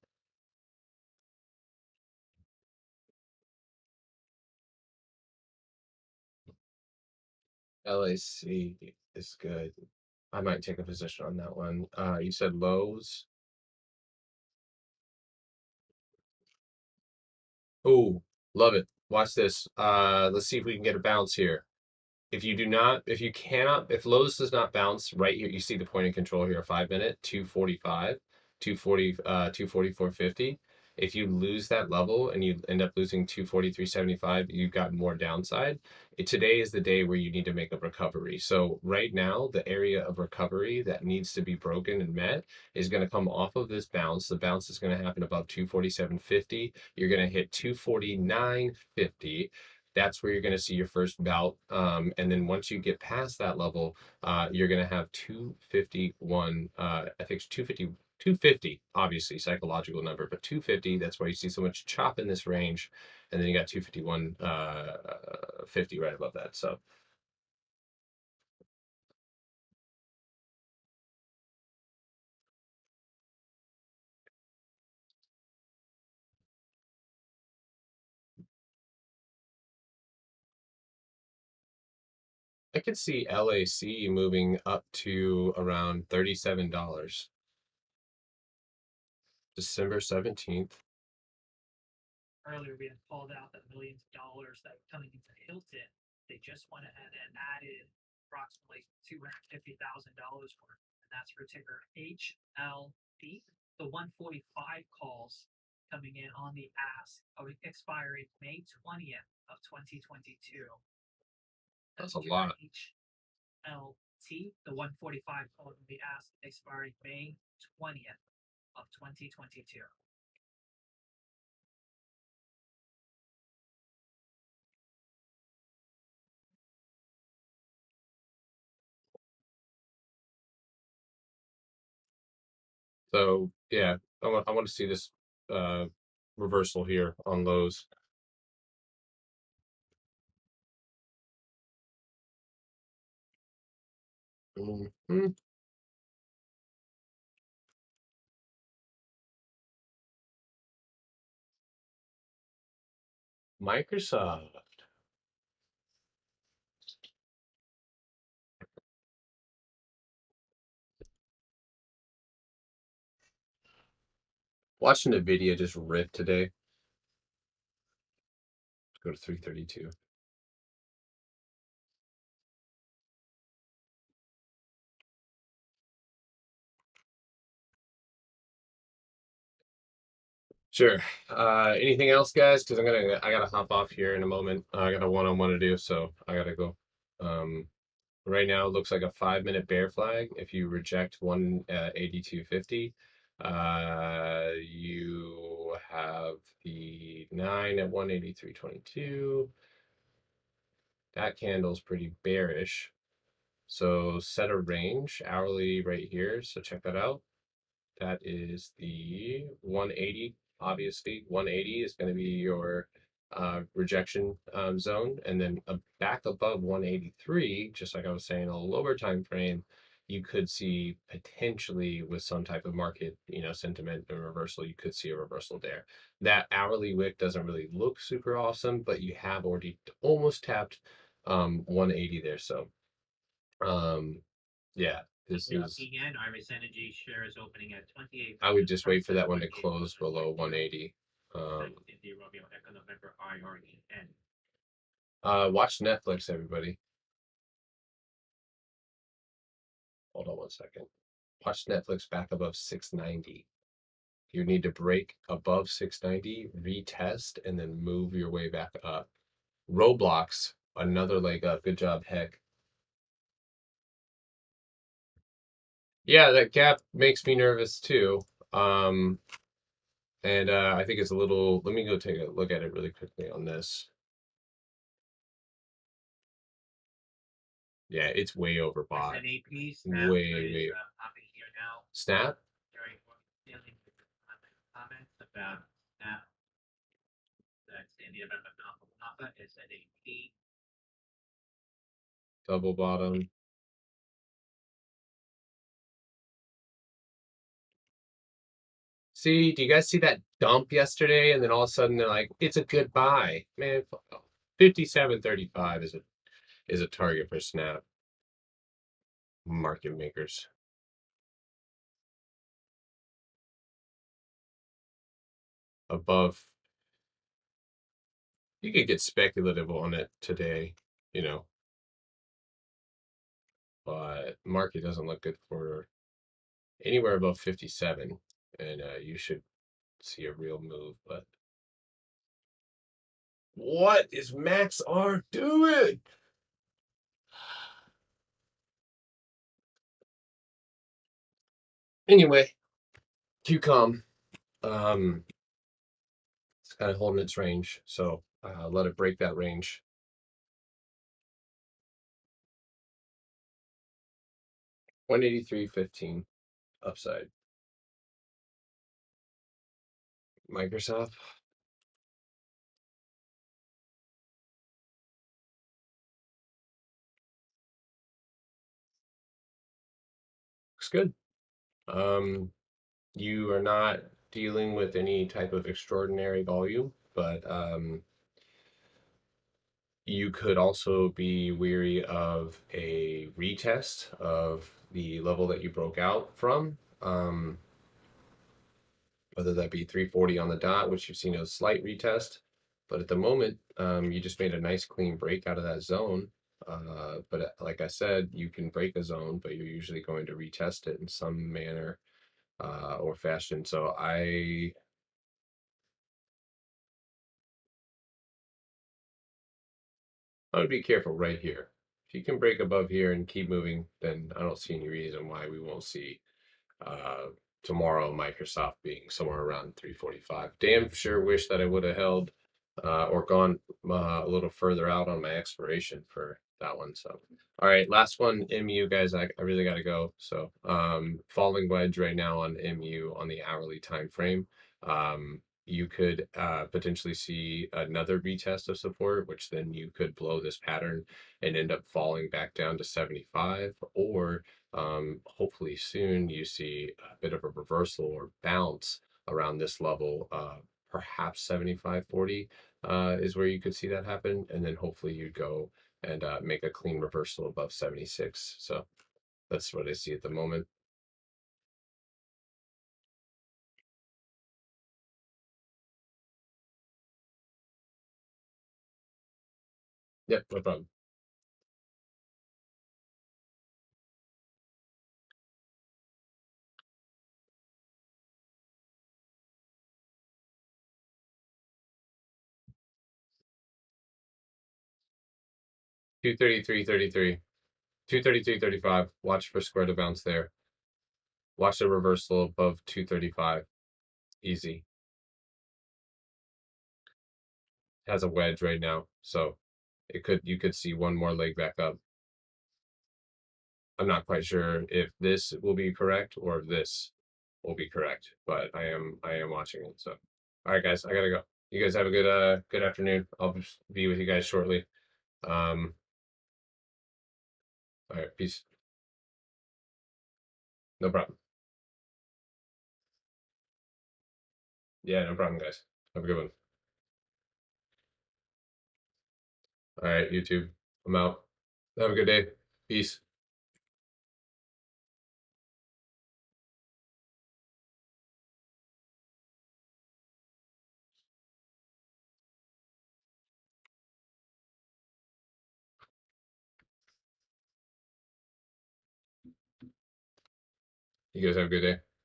LAC is good. I might take a position on that one. You said lows. Oh, love it. Watch this. Let's see if we can get a bounce here. If you do not, if you cannot, if Lowe's does not bounce right here, you see the point of control here, 5 minute, 245, 240, 244.50. If you lose that level and you end up losing 243.75, you've got more downside. Today is the day where you need to make a recovery. So right now, the area of recovery that needs to be broken and met is going to come off of this bounce. The bounce is going to happen above 247.50. You're going to hit 249.50. That's where you're going to see your first bout. And then once you get past that level, you're going to have 251. I think it's 250, obviously psychological number, but 250. That's why you see so much chop in this range. And then you got 251, 50 right above that. So I could see LAC moving up to around $37. December 17th. Earlier, we had called out that millions of dollars that were coming into Hilton. They just went ahead and added approximately $250,000 worth, and that's for ticker HLP. the 145 calls coming in on the ask expiring May 20th of 2022. That's a lot. HLT, the 145 call on the ask expiring May 20th of 2022. So yeah, I want to see this reversal here on lows. Mhm. Microsoft. Watching Nvidia just rip today. Go to 332. Sure. Anything else, guys? Because I gotta hop off here in a moment. I got a one-on-one to do, so I gotta go. Right now, it looks like a 5-minute bear flag. If you reject 182.50, you have the 9 at 183.22. That candle's pretty bearish. So set a range hourly right here. So check that out. That is the 180. Obviously, 180 is going to be your rejection zone, and then back above 183, just like I was saying, a lower time frame, you could see potentially with some type of market, sentiment and reversal, you could see a reversal there. That hourly wick doesn't really look super awesome, but you have already almost tapped 180 there. So, yeah, this is. Again, Iris Energy shares opening at 28. I would just wait for that one to close below 180. November IREN. Watch Netflix, everybody. Hold on one second. Watch Netflix back above 690. You need to break above 690, retest, and then move your way back up. Roblox, another leg up. Good job, Heck. Yeah, that gap makes me nervous too. And I think it's a little. Let me go take a look at it really quickly on this. Yeah, it's way overbought. Way. Snap? Comments about Snap. That's the November Alpha is at AP. Double bottom. See, do you guys see that dump yesterday? And then all of a sudden they're like, it's a good buy. Man, 57.35 is a target for Snap. Market makers. Above. You could get speculative on it today, but market doesn't look good for anywhere above 57. And you should see a real move, but what is Max R doing? Anyway, QCOM, it's kind of holding its range, so let it break that range. 183.15 upside. Microsoft. Looks good. You are not dealing with any type of extraordinary volume, but you could also be weary of a retest of the level that you broke out from, whether that be 340 on the dot, which you've seen a slight retest. But at the moment, you just made a nice clean break out of that zone. But like I said, you can break a zone, but you're usually going to retest it in some manner. or fashion. So I would be careful right here. If you can break above here and keep moving, then I don't see any reason why we won't see uh, tomorrow Microsoft being somewhere around 345. Damn sure wish that I would have held or gone a little further out on my expiration for that one. So, all right, last one, MU guys. I really got to go. So, falling wedge right now on MU on the hourly time frame. You could potentially see another retest of support, which then you could blow this pattern and end up falling back down to 75, or hopefully soon you see a bit of a reversal or bounce around this level, perhaps 75.40 is where you could see that happen, and then hopefully you'd go and make a clean reversal above 76. So that's what I see at the moment. Yep, no problem. Two 33.33, 233.35. Watch for square to bounce there. Watch the reversal above 235. Easy. Has a wedge right now, so you could see one more leg back up. I'm not quite sure if this will be correct or if this will be correct, but I am watching it. So, all right, guys, I gotta go. You guys have a good afternoon. I'll just be with you guys shortly. Um, all right, peace. No problem. Yeah, no problem, guys. Have a good one. All right, YouTube. I'm out. Have a good day. Peace. You guys have a good day.